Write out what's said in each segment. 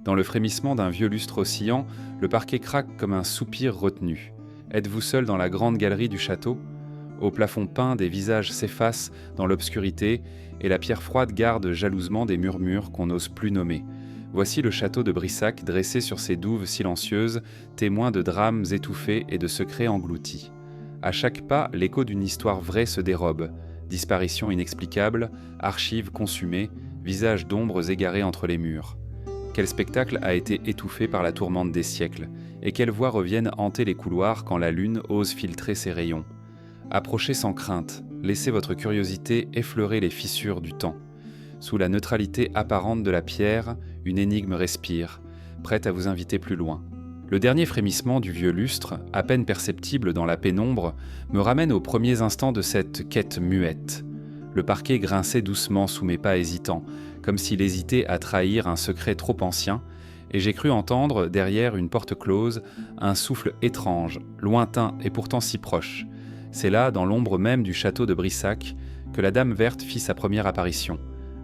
Dans le frémissement d'un vieux lustre oscillant, le parquet craque comme un soupir retenu. Êtes-vous seul dans la grande galerie du château ? Au plafond peint, des visages s'effacent dans l'obscurité et la pierre froide garde jalousement des murmures qu'on n'ose plus nommer. Voici le château de Brissac dressé sur ses douves silencieuses, témoin de drames étouffés et de secrets engloutis. À chaque pas, l'écho d'une histoire vraie se dérobe. Disparition inexplicable, archives consumées, visages d'ombres égarés entre les murs. Quel spectacle a été étouffé par la tourmente des siècles, et quelles voix reviennent hanter les couloirs quand la lune ose filtrer ses rayons. Approchez sans crainte, laissez votre curiosité effleurer les fissures du temps. Sous la neutralité apparente de la pierre, une énigme respire, prête à vous inviter plus loin. Le dernier frémissement du vieux lustre, à peine perceptible dans la pénombre, me ramène aux premiers instants de cette quête muette. Le parquet grinçait doucement sous mes pas hésitants, comme s'il hésitait à trahir un secret trop ancien, et j'ai cru entendre, derrière une porte close, un souffle étrange, lointain et pourtant si proche. C'est là, dans l'ombre même du château de Brissac, que la Dame Verte fit sa première apparition,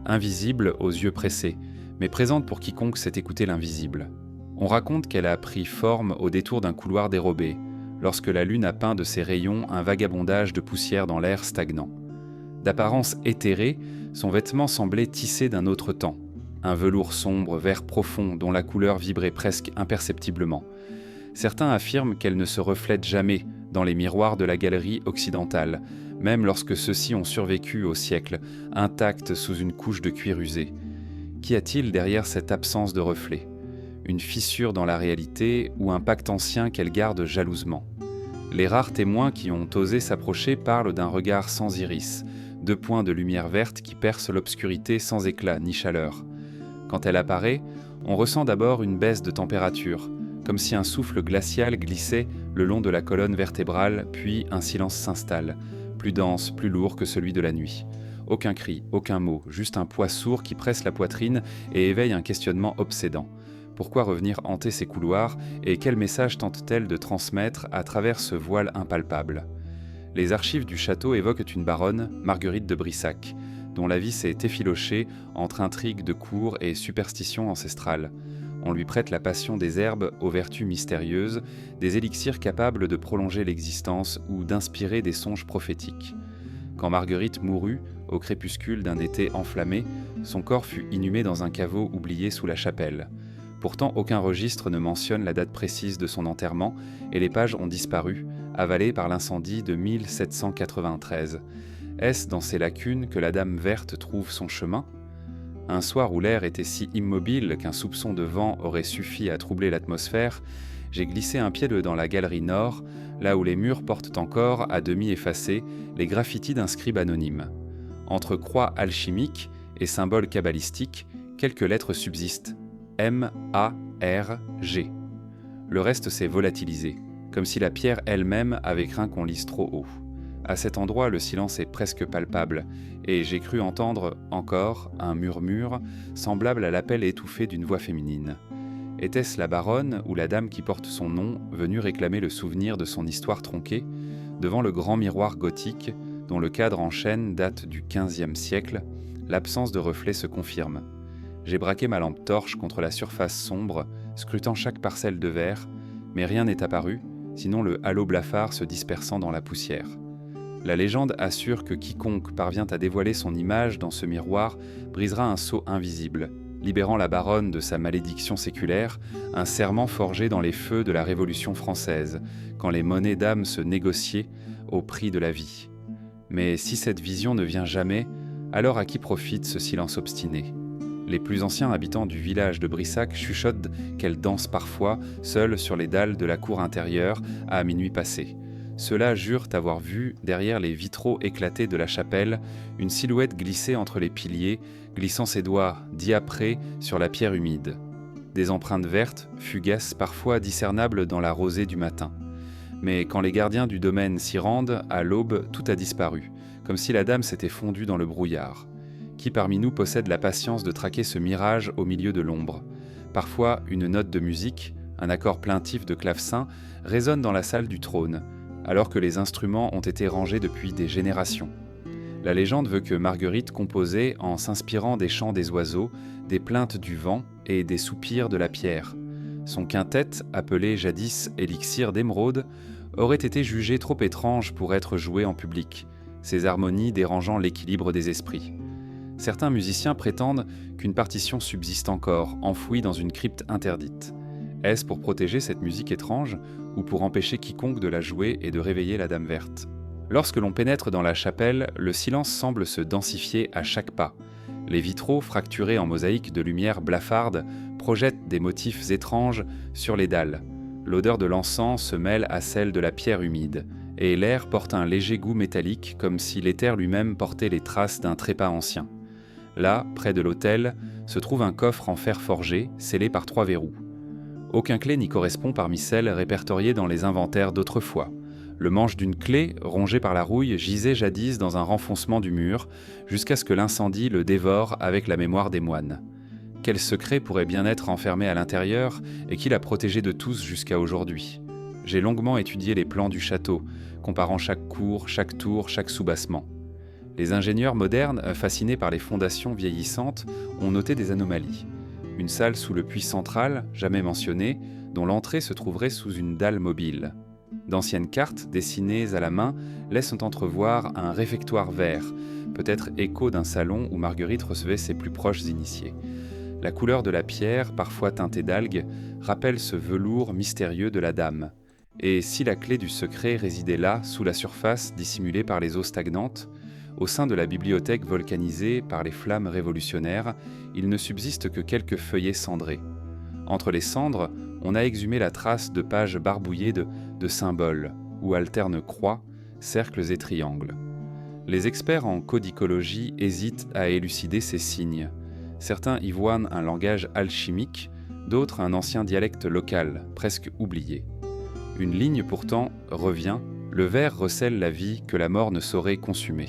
invisible aux yeux pressés, mais présente pour quiconque sait écouter l'invisible. On raconte qu'elle a pris forme au détour d'un couloir dérobé, lorsque la lune a peint de ses rayons un vagabondage de poussière dans l'air stagnant. D'apparence éthérée, son vêtement semblait tissé d'un autre temps, un velours sombre, vert profond dont la couleur vibrait presque imperceptiblement. Certains affirment qu'elle ne se reflète jamais dans les miroirs de la galerie occidentale, même lorsque ceux-ci ont survécu au siècle, intacts sous une couche de cuir usé. Qu'y a-t-il derrière cette absence de reflet ? Une fissure dans la réalité ou un pacte ancien qu'elle garde jalousement. Les rares témoins qui ont osé s'approcher parlent d'un regard sans iris, 2 points de lumière verte qui percent l'obscurité sans éclat ni chaleur. Quand elle apparaît, on ressent d'abord une baisse de température, comme si un souffle glacial glissait le long de la colonne vertébrale, puis un silence s'installe, plus dense, plus lourd que celui de la nuit. Aucun cri, aucun mot, juste un poids sourd qui presse la poitrine et éveille un questionnement obsédant. Pourquoi revenir hanter ces couloirs et quel message tente-t-elle de transmettre à travers ce voile impalpable ? Les archives du château évoquent une baronne, Marguerite de Brissac, dont la vie s'est effilochée entre intrigues de cour et superstitions ancestrales. On lui prête la passion des herbes aux vertus mystérieuses, des élixirs capables de prolonger l'existence ou d'inspirer des songes prophétiques. Quand Marguerite mourut, au crépuscule d'un été enflammé, son corps fut inhumé dans un caveau oublié sous la chapelle. Pourtant, aucun registre ne mentionne la date précise de son enterrement et les pages ont disparu, avalées par l'incendie de 1793. Est-ce dans ces lacunes que la Dame Verte trouve son chemin ? Un soir où l'air était si immobile qu'un soupçon de vent aurait suffi à troubler l'atmosphère, j'ai glissé un pied dans la galerie nord, là où les murs portent encore, à demi effacés, les graffitis d'un scribe anonyme. Entre croix alchimiques et symboles kabbalistiques, quelques lettres subsistent. M-A-R-G. Le reste s'est volatilisé, comme si la pierre elle-même avait craint qu'on lise trop haut. À cet endroit, le silence est presque palpable, et j'ai cru entendre encore un murmure semblable à l'appel étouffé d'une voix féminine. Était-ce la baronne ou la dame qui porte son nom venue réclamer le souvenir de son histoire tronquée, devant le grand miroir gothique, dont le cadre en chêne date du XVe siècle, l'absence de reflet se confirme. J'ai braqué ma lampe torche contre la surface sombre, scrutant chaque parcelle de verre, mais rien n'est apparu, sinon le halo blafard se dispersant dans la poussière. La légende assure que quiconque parvient à dévoiler son image dans ce miroir brisera un sceau invisible, libérant la baronne de sa malédiction séculaire, un serment forgé dans les feux de la Révolution française, quand les monnaies d'âme se négociaient au prix de la vie. Mais si cette vision ne vient jamais, alors à qui profite ce silence obstiné ? Les plus anciens habitants du village de Brissac chuchotent qu'elle danse parfois, seule sur les dalles de la cour intérieure, à minuit passé. Ceux-là jurent avoir vu, derrière les vitraux éclatés de la chapelle, une silhouette glisser entre les piliers, glissant ses doigts diaprés sur la pierre humide. Des empreintes vertes, fugaces, parfois discernables dans la rosée du matin. Mais quand les gardiens du domaine s'y rendent, à l'aube, tout a disparu, comme si la dame s'était fondue dans le brouillard. Qui parmi nous possède la patience de traquer ce mirage au milieu de l'ombre ? Parfois, une note de musique, un accord plaintif de clavecin, résonne dans la salle du trône, alors que les instruments ont été rangés depuis des générations. La légende veut que Marguerite composait en s'inspirant des chants des oiseaux, des plaintes du vent et des soupirs de la pierre. Son quintet, appelé jadis Élixir d'émeraude, aurait été jugé trop étrange pour être joué en public, ses harmonies dérangeant l'équilibre des esprits. Certains musiciens prétendent qu'une partition subsiste encore, enfouie dans une crypte interdite. Est-ce pour protéger cette musique étrange ou pour empêcher quiconque de la jouer et de réveiller la Dame Verte ? Lorsque l'on pénètre dans la chapelle, le silence semble se densifier à chaque pas. Les vitraux, fracturés en mosaïques de lumière blafarde, projettent des motifs étranges sur les dalles. L'odeur de l'encens se mêle à celle de la pierre humide, et l'air porte un léger goût métallique, comme si l'éther lui-même portait les traces d'un trépas ancien. Là, près de l'autel, se trouve un coffre en fer forgé, scellé par 3 verrous. Aucun clé n'y correspond parmi celles répertoriées dans les inventaires d'autrefois. Le manche d'une clé, rongé par la rouille, gisait jadis dans un renfoncement du mur, jusqu'à ce que l'incendie le dévore avec la mémoire des moines. Quel secret pourrait bien être enfermé à l'intérieur et qui l'a protégé de tous jusqu'à aujourd'hui ? J'ai longuement étudié les plans du château, comparant chaque cour, chaque tour, chaque soubassement. Les ingénieurs modernes, fascinés par les fondations vieillissantes, ont noté des anomalies. Une salle sous le puits central, jamais mentionnée, dont l'entrée se trouverait sous une dalle mobile. D'anciennes cartes, dessinées à la main, laissent entrevoir un réfectoire vert, peut-être écho d'un salon où Marguerite recevait ses plus proches initiés. La couleur de la pierre, parfois teintée d'algues, rappelle ce velours mystérieux de la dame. Et si la clé du secret résidait là, sous la surface dissimulée par les eaux stagnantes, au sein de la bibliothèque volcanisée par les flammes révolutionnaires, il ne subsiste que quelques feuillets cendrés. Entre les cendres, on a exhumé la trace de pages barbouillées de symboles, où alternent croix, cercles et triangles. Les experts en codicologie hésitent à élucider ces signes. Certains y voient un langage alchimique, d'autres un ancien dialecte local, presque oublié. Une ligne pourtant revient, le ver recèle la vie que la mort ne saurait consumer.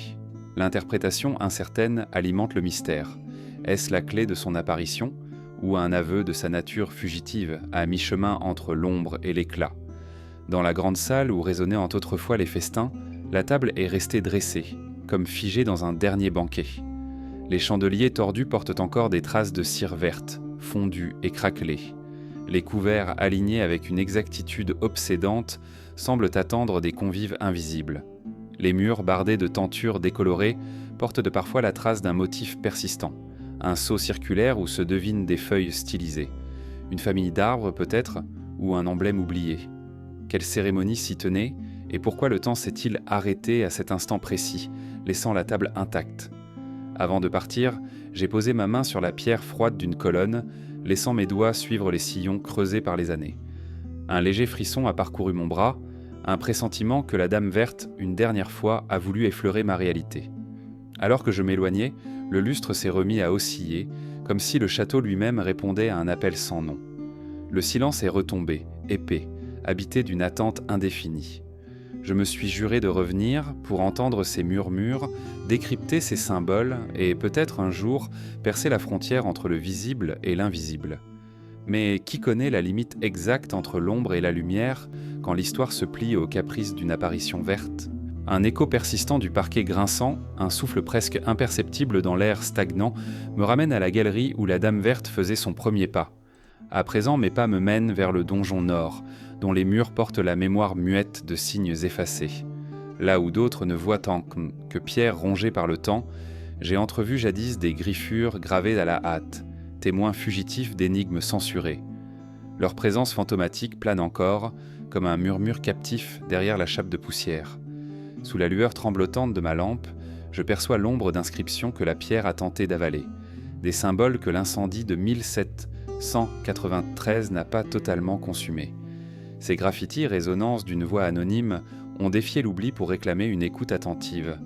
L'interprétation incertaine alimente le mystère. Est-ce la clé de son apparition, ou un aveu de sa nature fugitive, à mi-chemin entre l'ombre et l'éclat ? Dans la grande salle où résonnaient autrefois les festins, la table est restée dressée, comme figée dans un dernier banquet. Les chandeliers tordus portent encore des traces de cire verte, fondue et craquelée. Les couverts alignés avec une exactitude obsédante semblent attendre des convives invisibles. Les murs bardés de tentures décolorées portent de parfois la trace d'un motif persistant, un seau circulaire où se devinent des feuilles stylisées. Une famille d'arbres peut-être, ou un emblème oublié. Quelle cérémonie s'y tenait, et pourquoi le temps s'est-il arrêté à cet instant précis, laissant la table intacte ? Avant de partir, j'ai posé ma main sur la pierre froide d'une colonne, laissant mes doigts suivre les sillons creusés par les années. Un léger frisson a parcouru mon bras, un pressentiment que la Dame Verte, une dernière fois, a voulu effleurer ma réalité. Alors que je m'éloignais, le lustre s'est remis à osciller, comme si le château lui-même répondait à un appel sans nom. Le silence est retombé, épais, habité d'une attente indéfinie. Je me suis juré de revenir pour entendre ces murmures, décrypter ces symboles et peut-être un jour percer la frontière entre le visible et l'invisible. Mais qui connaît la limite exacte entre l'ombre et la lumière quand l'histoire se plie aux caprices d'une apparition verte ? Un écho persistant du parquet grinçant, un souffle presque imperceptible dans l'air stagnant, me ramène à la galerie où la Dame Verte faisait son premier pas. À présent, mes pas me mènent vers le donjon nord, dont les murs portent la mémoire muette de signes effacés. Là où d'autres ne voient tant que pierres rongées par le temps, j'ai entrevu jadis des griffures gravées à la hâte, témoins fugitifs d'énigmes censurées. Leur présence fantomatique plane encore, comme un murmure captif derrière la chape de poussière. Sous la lueur tremblotante de ma lampe, je perçois l'ombre d'inscriptions que la pierre a tenté d'avaler, des symboles que l'incendie de 1793 n'a pas totalement consumés. Ces graffitis, résonance d'une voix anonyme, ont défié l'oubli pour réclamer une écoute attentive.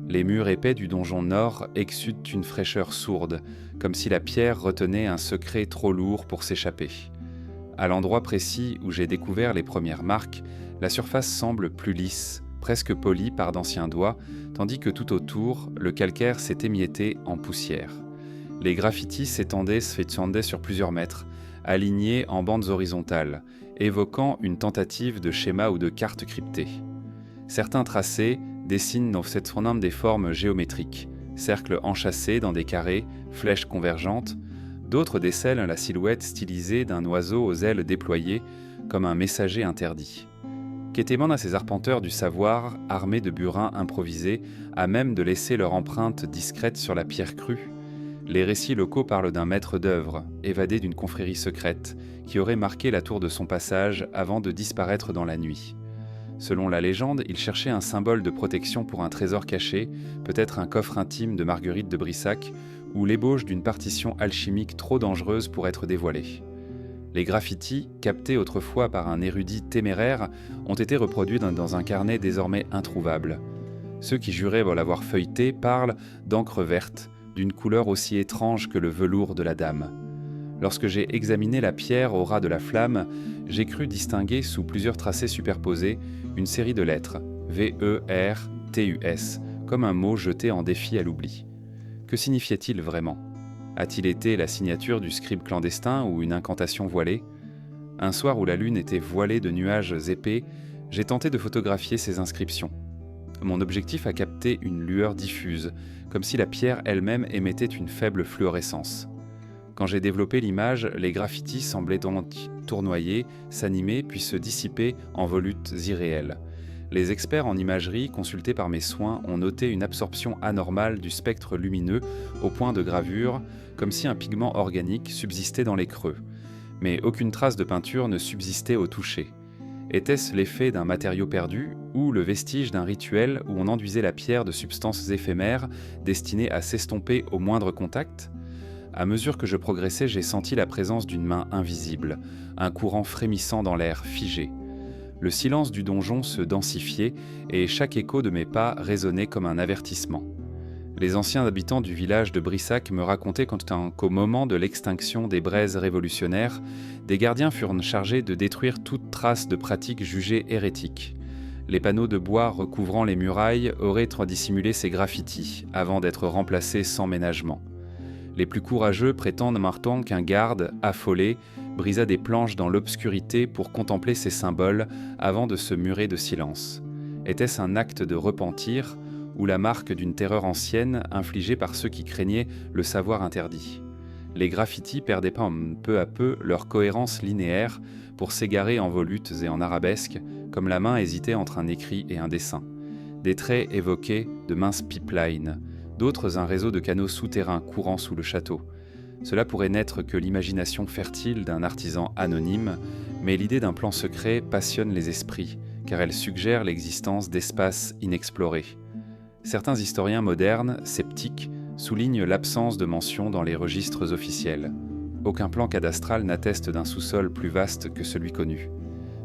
Les murs épais du donjon nord exsudent une fraîcheur sourde, comme si la pierre retenait un secret trop lourd pour s'échapper. À l'endroit précis où j'ai découvert les premières marques, la surface semble plus lisse, presque polie par d'anciens doigts, tandis que tout autour, le calcaire s'est émietté en poussière. Les graffitis s'étendaient sur plusieurs mètres, alignés en bandes horizontales, évoquant une tentative de schéma ou de carte cryptée. Certains tracés, dessinent dans cette forme des formes géométriques, cercles enchâssés dans des carrés, flèches convergentes. D'autres décèlent la silhouette stylisée d'un oiseau aux ailes déployées comme un messager interdit. Qu'étémande à ces arpenteurs du savoir, armés de burins improvisés, à même de laisser leur empreinte discrète sur la pierre crue. Les récits locaux parlent d'un maître d'œuvre, évadé d'une confrérie secrète, qui aurait marqué la tour de son passage avant de disparaître dans la nuit. Selon la légende, il cherchait un symbole de protection pour un trésor caché, peut-être un coffre intime de Marguerite de Brissac, ou l'ébauche d'une partition alchimique trop dangereuse pour être dévoilée. Les graffitis, captés autrefois par un érudit téméraire, ont été reproduits dans un carnet désormais introuvable. Ceux qui juraient l'avoir feuilleté parlent d'encre verte, d'une couleur aussi étrange que le velours de la dame. Lorsque j'ai examiné la pierre au ras de la flamme, j'ai cru distinguer sous plusieurs tracés superposés une série de lettres, V-E-R-T-U-S, comme un mot jeté en défi à l'oubli. Que signifiait-il vraiment ? A-t-il été la signature du scribe clandestin ou une incantation voilée ? Un soir où la lune était voilée de nuages épais, j'ai tenté de photographier ces inscriptions. Mon objectif a capté une lueur diffuse, comme si la pierre elle-même émettait une faible fluorescence. Quand j'ai développé l'image, les graffitis semblaient donc tournoyer, s'animer puis se dissiper en volutes irréels. Les experts en imagerie consultés par mes soins ont noté une absorption anormale du spectre lumineux au point de gravure, comme si un pigment organique subsistait dans les creux. Mais aucune trace de peinture ne subsistait au toucher. Était-ce l'effet d'un matériau perdu ou le vestige d'un rituel où on enduisait la pierre de substances éphémères destinées à s'estomper au moindre contact ? À mesure que je progressais, j'ai senti la présence d'une main invisible, un courant frémissant dans l'air figé. Le silence du donjon se densifiait et chaque écho de mes pas résonnait comme un avertissement. Les anciens habitants du village de Brissac me racontaient qu'au moment de l'extinction des braises révolutionnaires, des gardiens furent chargés de détruire toute trace de pratiques jugées hérétiques. Les panneaux de bois recouvrant les murailles auraient dissimulé ces graffitis avant d'être remplacés sans ménagement. Les plus courageux prétendent maintenant qu'un garde, affolé, brisa des planches dans l'obscurité pour contempler ces symboles avant de se murer de silence. Était-ce un acte de repentir ou la marque d'une terreur ancienne infligée par ceux qui craignaient le savoir interdit ? Les graffitis perdaient peu à peu leur cohérence linéaire pour s'égarer en volutes et en arabesques, comme la main hésitait entre un écrit et un dessin. Des traits évoquaient de minces pipelines, d'autres un réseau de canaux souterrains courant sous le château. Cela pourrait n'être que l'imagination fertile d'un artisan anonyme, mais l'idée d'un plan secret passionne les esprits, car elle suggère l'existence d'espaces inexplorés. Certains historiens modernes, sceptiques, soulignent l'absence de mention dans les registres officiels. Aucun plan cadastral n'atteste d'un sous-sol plus vaste que celui connu.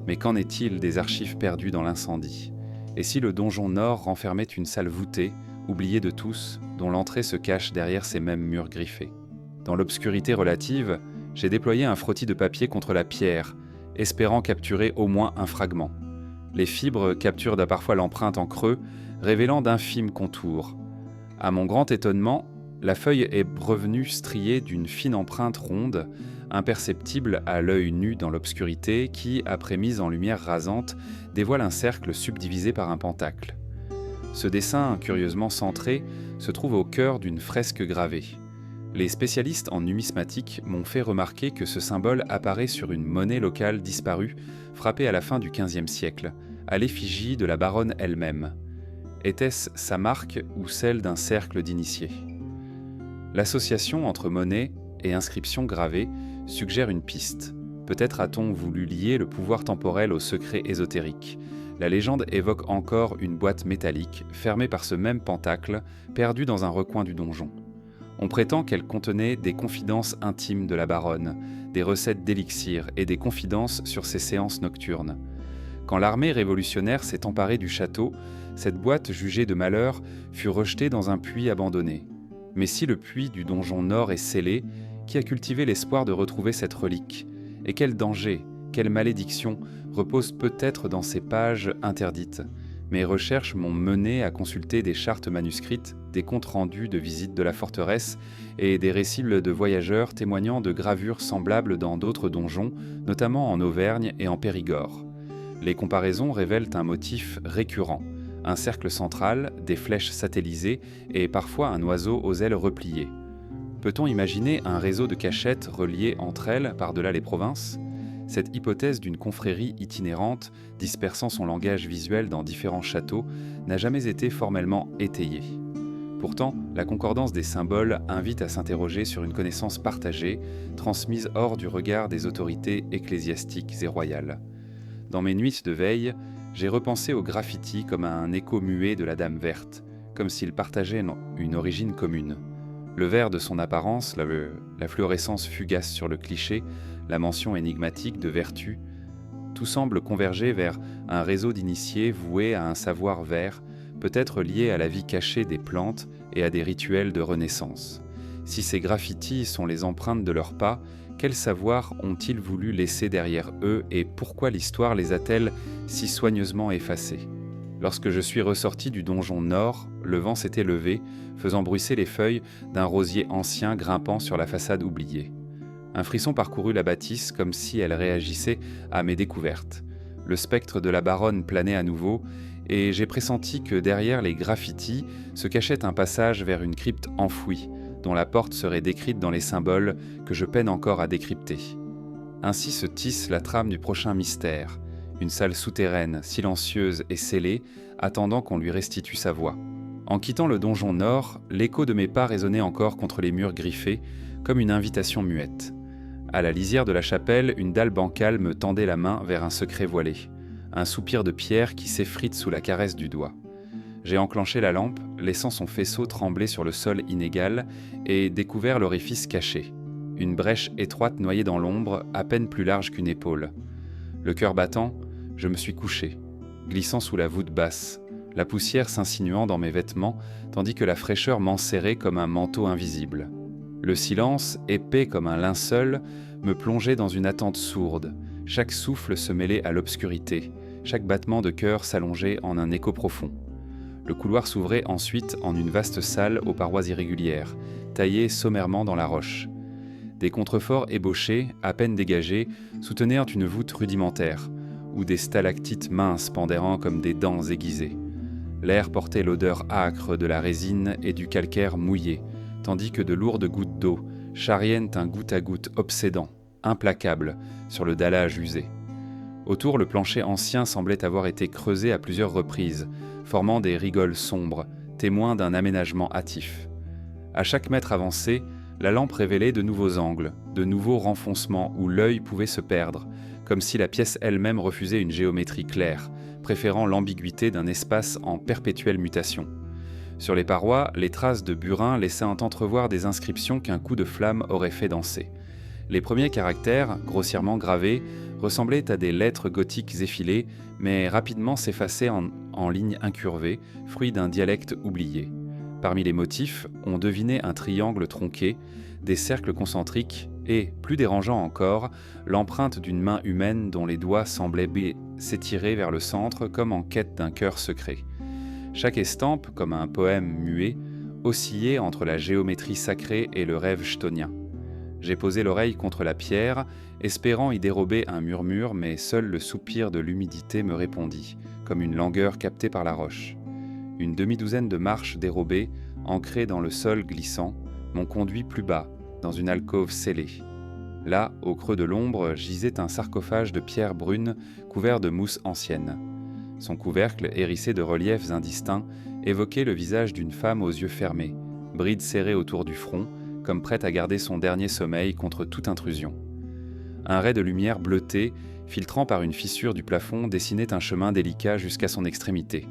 Mais qu'en est-il des archives perdues dans l'incendie ? Et si le donjon nord renfermait une salle voûtée, oubliée de tous, dont l'entrée se cache derrière ces mêmes murs griffés ? Dans l'obscurité relative, j'ai déployé un frottis de papier contre la pierre, espérant capturer au moins un fragment. Les fibres capturent parfois l'empreinte en creux, révélant d'infimes contours. À mon grand étonnement, la feuille est revenue striée d'une fine empreinte ronde, imperceptible à l'œil nu dans l'obscurité, qui, après mise en lumière rasante, dévoile un cercle subdivisé par un pentacle. Ce dessin, curieusement centré, se trouve au cœur d'une fresque gravée. Les spécialistes en numismatique m'ont fait remarquer que ce symbole apparaît sur une monnaie locale disparue, frappée à la fin du XVe siècle, à l'effigie de la baronne elle-même. Était-ce sa marque ou celle d'un cercle d'initiés ? L'association entre monnaie et inscription gravée suggère une piste. Peut-être a-t-on voulu lier le pouvoir temporel au secret ésotérique. La légende évoque encore une boîte métallique, fermée par ce même pentacle, perdue dans un recoin du donjon. On prétend qu'elle contenait des confidences intimes de la baronne, des recettes d'élixir et des confidences sur ses séances nocturnes. Quand l'armée révolutionnaire s'est emparée du château, cette boîte jugée de malheur fut rejetée dans un puits abandonné. Mais si le puits du donjon nord est scellé, qui a cultivé l'espoir de retrouver cette relique ? Et quel danger, quelle malédiction repose peut-être dans ces pages interdites ? Mes recherches m'ont mené à consulter des chartes manuscrites, des comptes rendus de visite de la forteresse et des récits de voyageurs témoignant de gravures semblables dans d'autres donjons, notamment en Auvergne et en Périgord. Les comparaisons révèlent un motif récurrent, un cercle central, des flèches satellisées et parfois un oiseau aux ailes repliées. Peut-on imaginer un réseau de cachettes reliées entre elles par-delà les provinces ? Cette hypothèse d'une confrérie itinérante, dispersant son langage visuel dans différents châteaux, n'a jamais été formellement étayée. Pourtant, la concordance des symboles invite à s'interroger sur une connaissance partagée, transmise hors du regard des autorités ecclésiastiques et royales. Dans mes nuits de veille, j'ai repensé au graffiti comme à un écho muet de la Dame verte, comme s'il partageait une origine commune. Le vert de son apparence, la fluorescence fugace sur le cliché, la mention énigmatique de vertu, tout semble converger vers un réseau d'initiés voués à un savoir vert, peut-être lié à la vie cachée des plantes et à des rituels de renaissance. Si ces graffitis sont les empreintes de leurs pas, quel savoir ont-ils voulu laisser derrière eux et pourquoi l'histoire les a-t-elle si soigneusement effacés ? Lorsque je suis ressorti du donjon nord, le vent s'était levé, faisant bruisser les feuilles d'un rosier ancien grimpant sur la façade oubliée. Un frisson parcourut la bâtisse comme si elle réagissait à mes découvertes. Le spectre de la baronne planait à nouveau, et j'ai pressenti que derrière les graffitis se cachait un passage vers une crypte enfouie, dont la porte serait décrite dans les symboles que je peine encore à décrypter. Ainsi se tisse la trame du prochain mystère, une salle souterraine, silencieuse et scellée, attendant qu'on lui restitue sa voix. En quittant le donjon nord, l'écho de mes pas résonnait encore contre les murs griffés, comme une invitation muette. À la lisière de la chapelle, une dalle bancale me tendait la main vers un secret voilé, un soupir de pierre qui s'effrite sous la caresse du doigt. J'ai enclenché la lampe, laissant son faisceau trembler sur le sol inégal, et découvert l'orifice caché, une brèche étroite noyée dans l'ombre, à peine plus large qu'une épaule. Le cœur battant, je me suis couché, glissant sous la voûte basse, la poussière s'insinuant dans mes vêtements, tandis que la fraîcheur m'enserrait comme un manteau invisible. Le silence, épais comme un linceul, me plongeait dans une attente sourde. Chaque souffle se mêlait à l'obscurité, chaque battement de cœur s'allongeait en un écho profond. Le couloir s'ouvrait ensuite en une vaste salle aux parois irrégulières, taillée sommairement dans la roche. Des contreforts ébauchés, à peine dégagés, soutenaient une voûte rudimentaire, où des stalactites minces pendaient comme des dents aiguisées. L'air portait l'odeur âcre de la résine et du calcaire mouillé, tandis que de lourdes gouttes d'eau charriennent un goutte à goutte obsédant, implacable, sur le dallage usé. Autour, le plancher ancien semblait avoir été creusé à plusieurs reprises, formant des rigoles sombres, témoins d'un aménagement hâtif. À chaque mètre avancé, la lampe révélait de nouveaux angles, de nouveaux renfoncements où l'œil pouvait se perdre, comme si la pièce elle-même refusait une géométrie claire, préférant l'ambiguïté d'un espace en perpétuelle mutation. Sur les parois, les traces de burin laissaient entrevoir des inscriptions qu'un coup de flamme aurait fait danser. Les premiers caractères, grossièrement gravés, ressemblaient à des lettres gothiques effilées, mais rapidement s'effaçaient en lignes incurvées, fruits d'un dialecte oublié. Parmi les motifs, on devinait un triangle tronqué, des cercles concentriques et, plus dérangeant encore, l'empreinte d'une main humaine dont les doigts semblaient s'étirer vers le centre comme en quête d'un cœur secret. Chaque estampe, comme un poème muet, oscillait entre la géométrie sacrée et le rêve chthonien. J'ai posé l'oreille contre la pierre, espérant y dérober un murmure, mais seul le soupir de l'humidité me répondit, comme une langueur captée par la roche. Une demi-douzaine de marches dérobées, ancrées dans le sol glissant, m'ont conduit plus bas, dans une alcôve scellée. Là, au creux de l'ombre, gisait un sarcophage de pierre brune couvert de mousse ancienne. Son couvercle, hérissé de reliefs indistincts, évoquait le visage d'une femme aux yeux fermés, brides serrées autour du front, comme prête à garder son dernier sommeil contre toute intrusion. Un ray de lumière bleutée, filtrant par une fissure du plafond, dessinait un chemin délicat jusqu'à son extrémité.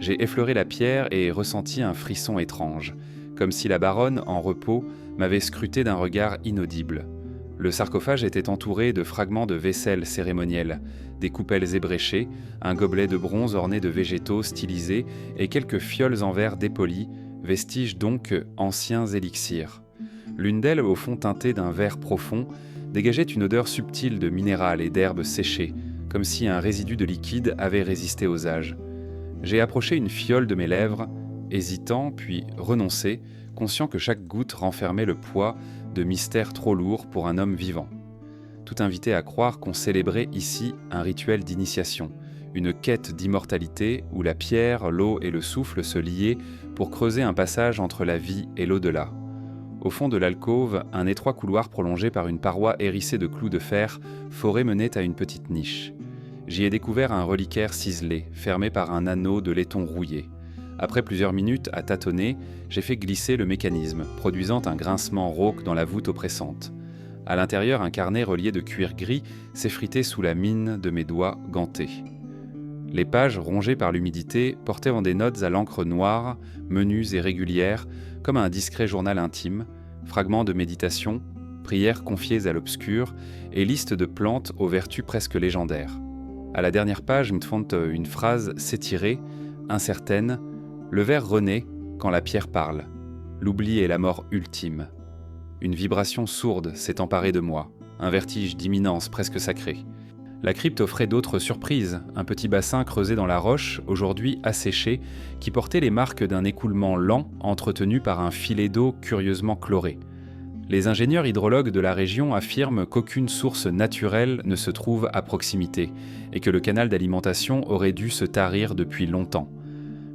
J'ai effleuré la pierre et ressenti un frisson étrange, comme si la baronne, en repos, m'avait scruté d'un regard inaudible. Le sarcophage était entouré de fragments de vaisselle cérémonielle, des coupelles ébréchées, un gobelet de bronze orné de végétaux stylisés et quelques fioles en verre dépolies, vestiges donc anciens élixirs. L'une d'elles, au fond teinté d'un vert profond, dégageait une odeur subtile de minéral et d'herbes séchées, comme si un résidu de liquide avait résisté aux âges. J'ai approché une fiole de mes lèvres, hésitant, puis renoncé, conscient que chaque goutte renfermait le poids de mystères trop lourds pour un homme vivant. Tout invitait à croire qu'on célébrait ici un rituel d'initiation, une quête d'immortalité où la pierre, l'eau et le souffle se liaient pour creuser un passage entre la vie et l'au-delà. Au fond de l'alcôve, un étroit couloir prolongé par une paroi hérissée de clous de fer foré menait à une petite niche. J'y ai découvert un reliquaire ciselé, fermé par un anneau de laiton rouillé. Après plusieurs minutes à tâtonner, j'ai fait glisser le mécanisme, produisant un grincement rauque dans la voûte oppressante. À l'intérieur, un carnet relié de cuir gris s'effritait sous la mine de mes doigts gantés. Les pages, rongées par l'humidité, portaient en des notes à l'encre noire, menues et régulières, comme un discret journal intime, fragments de méditation, prières confiées à l'obscur et listes de plantes aux vertus presque légendaires. À la dernière page, une phrase s'étirait, incertaine. Le ver renaît quand la pierre parle. L'oubli est la mort ultime. Une vibration sourde s'est emparée de moi, un vertige d'imminence presque sacré. La crypte offrait d'autres surprises, un petit bassin creusé dans la roche, aujourd'hui asséché, qui portait les marques d'un écoulement lent entretenu par un filet d'eau curieusement chloré. Les ingénieurs hydrologues de la région affirment qu'aucune source naturelle ne se trouve à proximité et que le canal d'alimentation aurait dû se tarir depuis longtemps.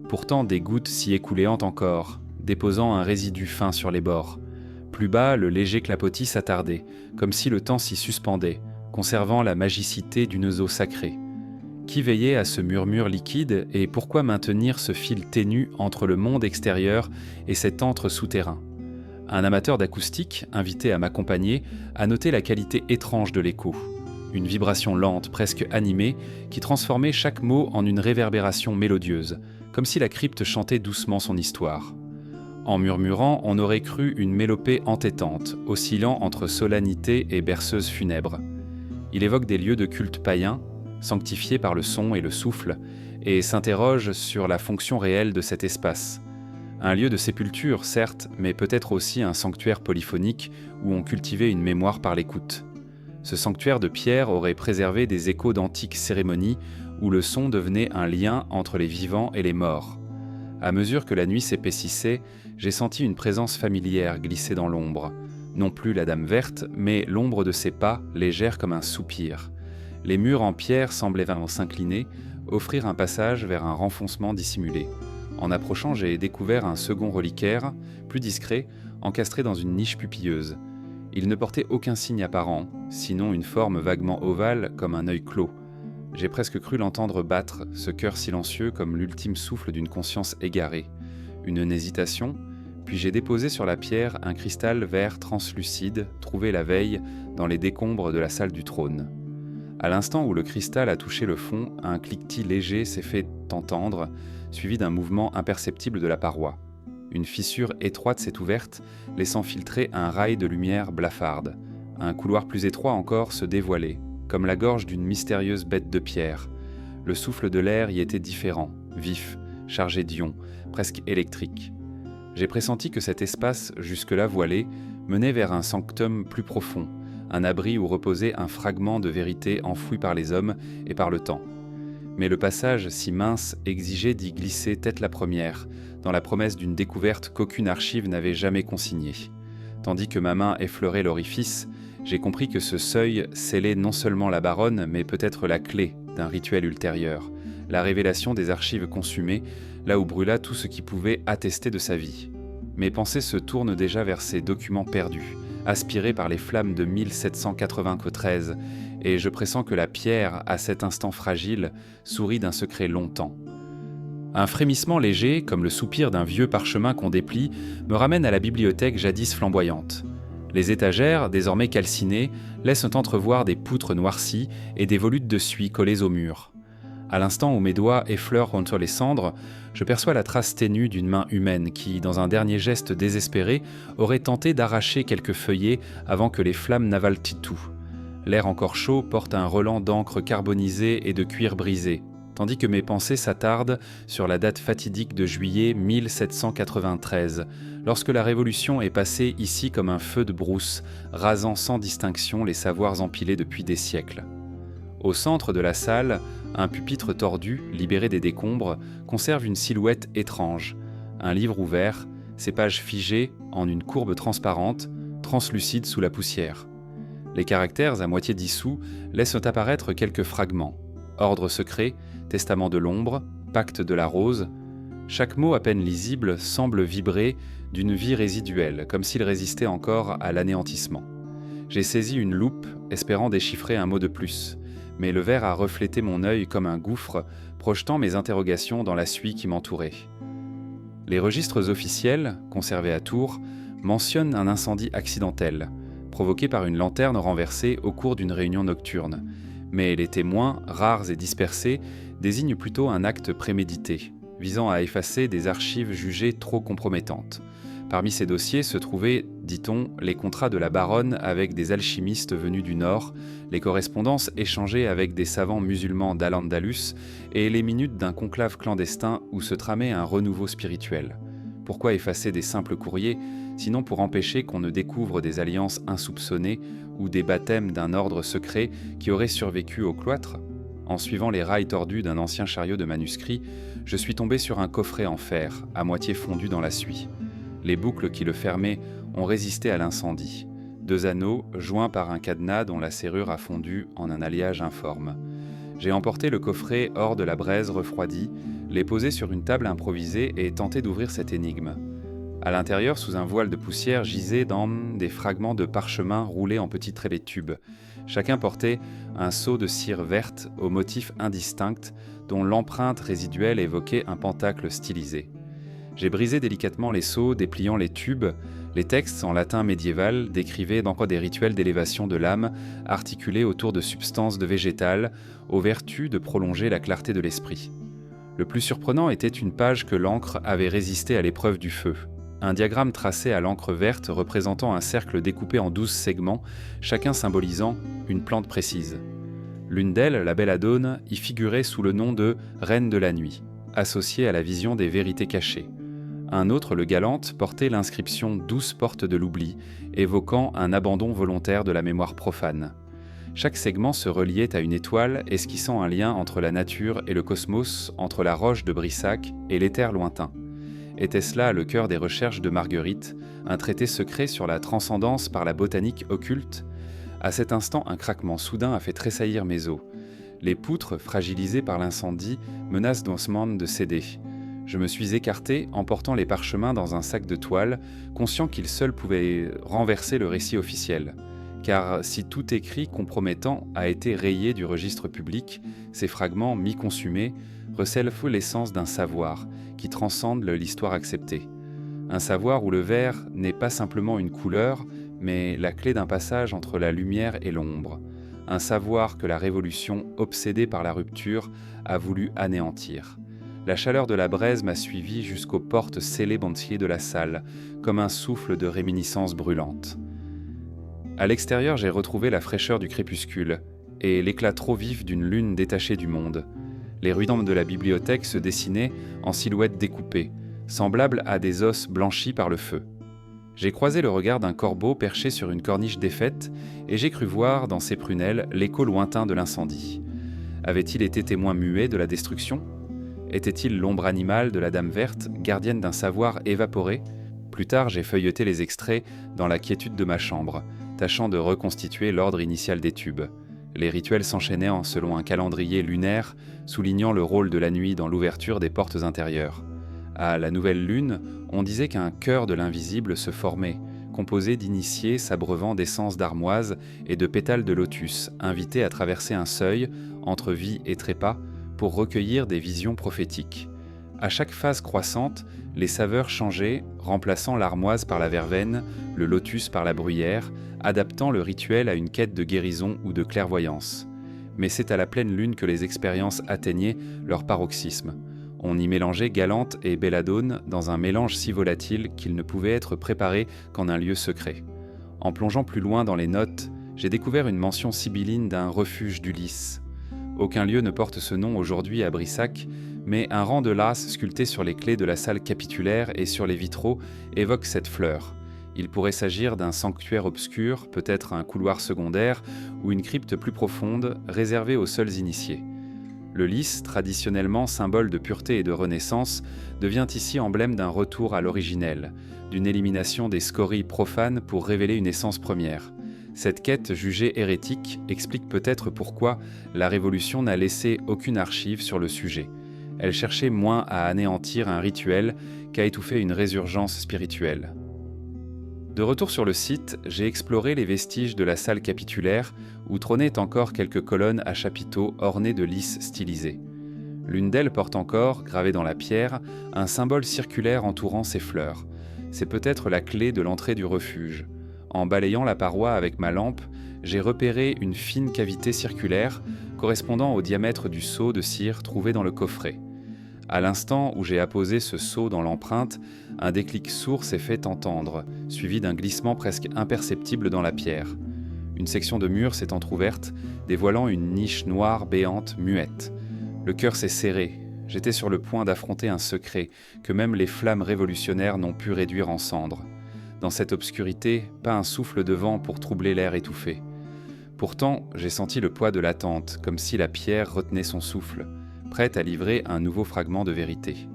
Pourtant, des gouttes s'y écouléant encore, déposant un résidu fin sur les bords. Plus bas, le léger clapotis s'attardait, comme si le temps s'y suspendait, conservant la magicité d'une eau sacrée. Qui veillait à ce murmure liquide et pourquoi maintenir ce fil ténu entre le monde extérieur et cet antre souterrain ? Un amateur d'acoustique, invité à m'accompagner, a noté la qualité étrange de l'écho. Une vibration lente, presque animée, qui transformait chaque mot en une réverbération mélodieuse, comme si la crypte chantait doucement son histoire. En murmurant, on aurait cru une mélopée entêtante, oscillant entre solennité et berceuse funèbre. Il évoque des lieux de culte païens, sanctifiés par le son et le souffle, et s'interroge sur la fonction réelle de cet espace. Un lieu de sépulture, certes, mais peut-être aussi un sanctuaire polyphonique où on cultivait une mémoire par l'écoute. Ce sanctuaire de pierre aurait préservé des échos d'antiques cérémonies où le son devenait un lien entre les vivants et les morts. À mesure que la nuit s'épaississait, j'ai senti une présence familière glisser dans l'ombre. Non plus la dame verte, mais l'ombre de ses pas, légère comme un soupir. Les murs en pierre semblaient s'incliner, offrir un passage vers un renfoncement dissimulé. En approchant, j'ai découvert un second reliquaire, plus discret, encastré dans une niche pupilleuse. Il ne portait aucun signe apparent, sinon une forme vaguement ovale comme un œil clos. J'ai presque cru l'entendre battre, ce cœur silencieux comme l'ultime souffle d'une conscience égarée. Une hésitation, puis j'ai déposé sur la pierre un cristal vert translucide, trouvé la veille dans les décombres de la salle du trône. À l'instant où le cristal a touché le fond, un cliquetis léger s'est fait entendre, suivi d'un mouvement imperceptible de la paroi. Une fissure étroite s'est ouverte, laissant filtrer un rail de lumière blafarde. Un couloir plus étroit encore se dévoilait, comme la gorge d'une mystérieuse bête de pierre. Le souffle de l'air y était différent, vif, chargé d'ions, presque électrique. J'ai pressenti que cet espace, jusque-là voilé, menait vers un sanctum plus profond, un abri où reposait un fragment de vérité enfoui par les hommes et par le temps. Mais le passage si mince exigeait d'y glisser tête la première, dans la promesse d'une découverte qu'aucune archive n'avait jamais consignée. Tandis que ma main effleurait l'orifice, j'ai compris que ce seuil scellait non seulement la baronne, mais peut-être la clé d'un rituel ultérieur, la révélation des archives consumées, là où brûla tout ce qui pouvait attester de sa vie. Mes pensées se tournent déjà vers ces documents perdus, aspirés par les flammes de 1793, et je pressens que la pierre, à cet instant fragile, sourit d'un secret longtemps. Un frémissement léger, comme le soupir d'un vieux parchemin qu'on déplie, me ramène à la bibliothèque jadis flamboyante. Les étagères, désormais calcinées, laissent entrevoir des poutres noircies et des volutes de suie collées au mur. À l'instant où mes doigts effleurent contre les cendres, je perçois la trace ténue d'une main humaine qui, dans un dernier geste désespéré, aurait tenté d'arracher quelques feuillets avant que les flammes n'avalent tout. L'air encore chaud porte un relent d'encre carbonisée et de cuir brisé, tandis que mes pensées s'attardent sur la date fatidique de juillet 1793, lorsque la Révolution est passée ici comme un feu de brousse, rasant sans distinction les savoirs empilés depuis des siècles. Au centre de la salle, un pupitre tordu, libéré des décombres, conserve une silhouette étrange. Un livre ouvert, ses pages figées en une courbe transparente, translucide sous la poussière. Les caractères à moitié dissous laissent apparaître quelques fragments. ordre secret, testament de l'ombre, pacte de la rose. Chaque mot à peine lisible semble vibrer d'une vie résiduelle, comme s'il résistait encore à l'anéantissement. J'ai saisi une loupe, espérant déchiffrer un mot de plus, mais le verre a reflété mon œil comme un gouffre, projetant mes interrogations dans la suie qui m'entourait. Les registres officiels, conservés à Tours, mentionnent un incendie accidentel, provoqué par une lanterne renversée au cours d'une réunion nocturne, mais les témoins, rares et dispersés, désignent plutôt un acte prémédité, visant à effacer des archives jugées trop compromettantes. Parmi ces dossiers se trouvaient, dit-on, les contrats de la baronne avec des alchimistes venus du Nord, les correspondances échangées avec des savants musulmans d'Al-Andalus et les minutes d'un conclave clandestin où se tramait un renouveau spirituel. Pourquoi effacer des simples courriers, sinon pour empêcher qu'on ne découvre des alliances insoupçonnées ou des baptêmes d'un ordre secret qui aurait survécu au cloître ? En suivant les rails tordus d'un ancien chariot de manuscrits, je suis tombé sur un coffret en fer, à moitié fondu dans la suie. Les boucles qui le fermaient ont résisté à l'incendie. 2 anneaux joints par un cadenas dont la serrure a fondu en un alliage informe. J'ai emporté le coffret hors de la braise refroidie, l'ai posé sur une table improvisée et tenté d'ouvrir cette énigme. À l'intérieur, sous un voile de poussière, gisaient des fragments de parchemin roulés en petits traits de tubes. Chacun portait un seau de cire verte aux motifs indistincts dont l'empreinte résiduelle évoquait un pentacle stylisé. J'ai brisé délicatement les seaux, dépliant les tubes. Les textes en latin médiéval décrivaient encore des rituels d'élévation de l'âme articulés autour de substances de végétales, aux vertus de prolonger la clarté de l'esprit. Le plus surprenant était une page que l'encre avait résisté à l'épreuve du feu. Un diagramme tracé à l'encre verte représentant un cercle découpé en 12 segments, chacun symbolisant une plante précise. L'une d'elles, la belladone, y figurait sous le nom de « Reine de la nuit », associée à la vision des vérités cachées. Un autre, le Galante, portait l'inscription « Douce porte de l'oubli », évoquant un abandon volontaire de la mémoire profane. Chaque segment se reliait à une étoile, esquissant un lien entre la nature et le cosmos, entre la roche de Brissac et l'éther lointain. Était-ce là le cœur des recherches de Marguerite, un traité secret sur la transcendance par la botanique occulte ? À cet instant, un craquement soudain a fait tressaillir mes os. Les poutres, fragilisées par l'incendie, menacent doucement de céder. Je me suis écarté, emportant les parchemins dans un sac de toile, conscient qu'ils seuls pouvaient renverser le récit officiel. Car si tout écrit compromettant a été rayé du registre public, ces fragments, mi-consumés, recèlent l'essence d'un savoir qui transcende l'histoire acceptée. Un savoir où le vert n'est pas simplement une couleur, mais la clé d'un passage entre la lumière et l'ombre. Un savoir que la Révolution, obsédée par la rupture, a voulu anéantir. La chaleur de la braise m'a suivi jusqu'aux portes scellées bantiers de la salle, comme un souffle de réminiscence brûlante. À l'extérieur, j'ai retrouvé la fraîcheur du crépuscule et l'éclat trop vif d'une lune détachée du monde. Les ruines de la bibliothèque se dessinaient en silhouettes découpées, semblables à des os blanchis par le feu. J'ai croisé le regard d'un corbeau perché sur une corniche défaite et j'ai cru voir dans ses prunelles l'écho lointain de l'incendie. Avait-il été témoin muet de la destruction ? Était-il l'ombre animale de la Dame verte, gardienne d'un savoir évaporé ? Plus tard, j'ai feuilleté les extraits dans la quiétude de ma chambre, tâchant de reconstituer l'ordre initial des tubes. Les rituels s'enchaînaient selon un calendrier lunaire, soulignant le rôle de la nuit dans l'ouverture des portes intérieures. À la nouvelle lune, on disait qu'un cœur de l'invisible se formait, composé d'initiés s'abreuvant d'essence d'armoise et de pétales de lotus, invités à traverser un seuil, entre vie et trépas, pour recueillir des visions prophétiques. À chaque phase croissante, les saveurs changeaient, remplaçant l'armoise par la verveine, le lotus par la bruyère, adaptant le rituel à une quête de guérison ou de clairvoyance. Mais c'est à la pleine lune que les expériences atteignaient leur paroxysme. On y mélangeait Galante et belladone dans un mélange si volatile qu'il ne pouvait être préparé qu'en un lieu secret. En plongeant plus loin dans les notes, j'ai découvert une mention sibylline d'un refuge d'Ulysse. Aucun lieu ne porte ce nom aujourd'hui à Brissac, mais un rang de lasse sculpté sur les clés de la salle capitulaire et sur les vitraux évoque cette fleur. Il pourrait s'agir d'un sanctuaire obscur, peut-être un couloir secondaire, ou une crypte plus profonde, réservée aux seuls initiés. Le lys, traditionnellement symbole de pureté et de renaissance, devient ici emblème d'un retour à l'originel, d'une élimination des scories profanes pour révéler une essence première. Cette quête jugée hérétique explique peut-être pourquoi la Révolution n'a laissé aucune archive sur le sujet. Elle cherchait moins à anéantir un rituel qu'à étouffer une résurgence spirituelle. De retour sur le site, j'ai exploré les vestiges de la salle capitulaire où trônaient encore quelques colonnes à chapiteaux ornées de lys stylisés. L'une d'elles porte encore, gravé dans la pierre, un symbole circulaire entourant ses fleurs. C'est peut-être la clé de l'entrée du refuge. En balayant la paroi avec ma lampe, j'ai repéré une fine cavité circulaire correspondant au diamètre du seau de cire trouvé dans le coffret. À l'instant où j'ai apposé ce seau dans l'empreinte, un déclic sourd s'est fait entendre, suivi d'un glissement presque imperceptible dans la pierre. Une section de mur s'est entr'ouverte, dévoilant une niche noire béante, muette. Le cœur s'est serré. J'étais sur le point d'affronter un secret que même les flammes révolutionnaires n'ont pu réduire en cendres. Dans cette obscurité, pas un souffle de vent pour troubler l'air étouffé. Pourtant, j'ai senti le poids de l'attente, comme si la pierre retenait son souffle, prête à livrer un nouveau fragment de vérité.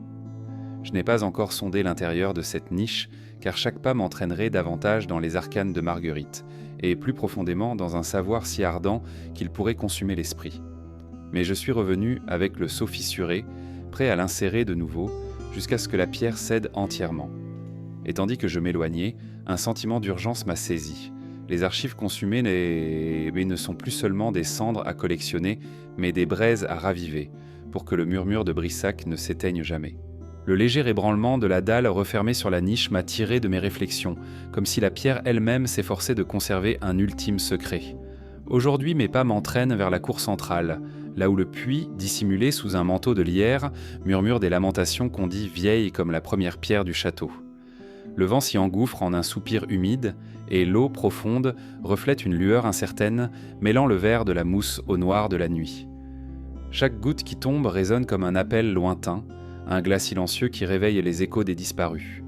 Je n'ai pas encore sondé l'intérieur de cette niche, car chaque pas m'entraînerait davantage dans les arcanes de Marguerite, et plus profondément dans un savoir si ardent qu'il pourrait consumer l'esprit. Mais je suis revenu avec le seau fissuré, prêt à l'insérer de nouveau, jusqu'à ce que la pierre cède entièrement. Et tandis que je m'éloignais, un sentiment d'urgence m'a saisi. Les archives consumées ne sont plus seulement des cendres à collectionner, mais des braises à raviver, pour que le murmure de Brissac ne s'éteigne jamais. Le léger ébranlement de la dalle refermée sur la niche m'a tiré de mes réflexions, comme si la pierre elle-même s'efforçait de conserver un ultime secret. Aujourd'hui, mes pas m'entraînent vers la cour centrale, là où le puits, dissimulé sous un manteau de lierre, murmure des lamentations qu'on dit vieilles comme la première pierre du château. Le vent s'y engouffre en un soupir humide, et l'eau profonde reflète une lueur incertaine, mêlant le vert de la mousse au noir de la nuit. Chaque goutte qui tombe résonne comme un appel lointain, un glas silencieux qui réveille les échos des disparus.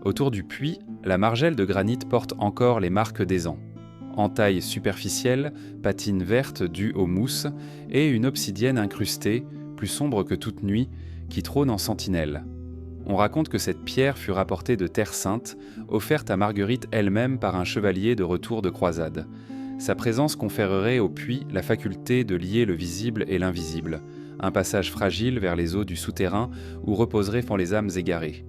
Autour du puits, la margelle de granit porte encore les marques des ans. Entaille superficielle, patine verte due aux mousses, et une obsidienne incrustée, plus sombre que toute nuit, qui trône en sentinelle. On raconte que cette pierre fut rapportée de Terre Sainte, offerte à Marguerite elle-même par un chevalier de retour de croisade. Sa présence conférerait au puits la faculté de lier le visible et l'invisible, un passage fragile vers les eaux du souterrain où reposeraient les âmes égarées.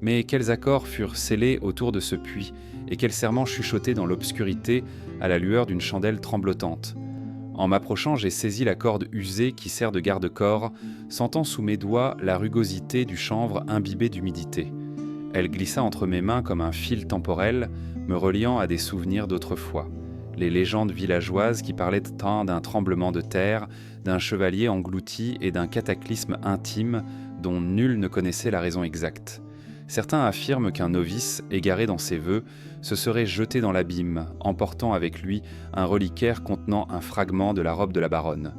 Mais quels accords furent scellés autour de ce puits, et quels serments chuchotés dans l'obscurité à la lueur d'une chandelle tremblotante. En m'approchant, j'ai saisi la corde usée qui sert de garde-corps, sentant sous mes doigts la rugosité du chanvre imbibé d'humidité. Elle glissa entre mes mains comme un fil temporel, me reliant à des souvenirs d'autrefois. Les légendes villageoises qui parlaient tant d'un tremblement de terre, d'un chevalier englouti et d'un cataclysme intime dont nul ne connaissait la raison exacte. Certains affirment qu'un novice, égaré dans ses vœux, se serait jeté dans l'abîme, emportant avec lui un reliquaire contenant un fragment de la robe de la baronne.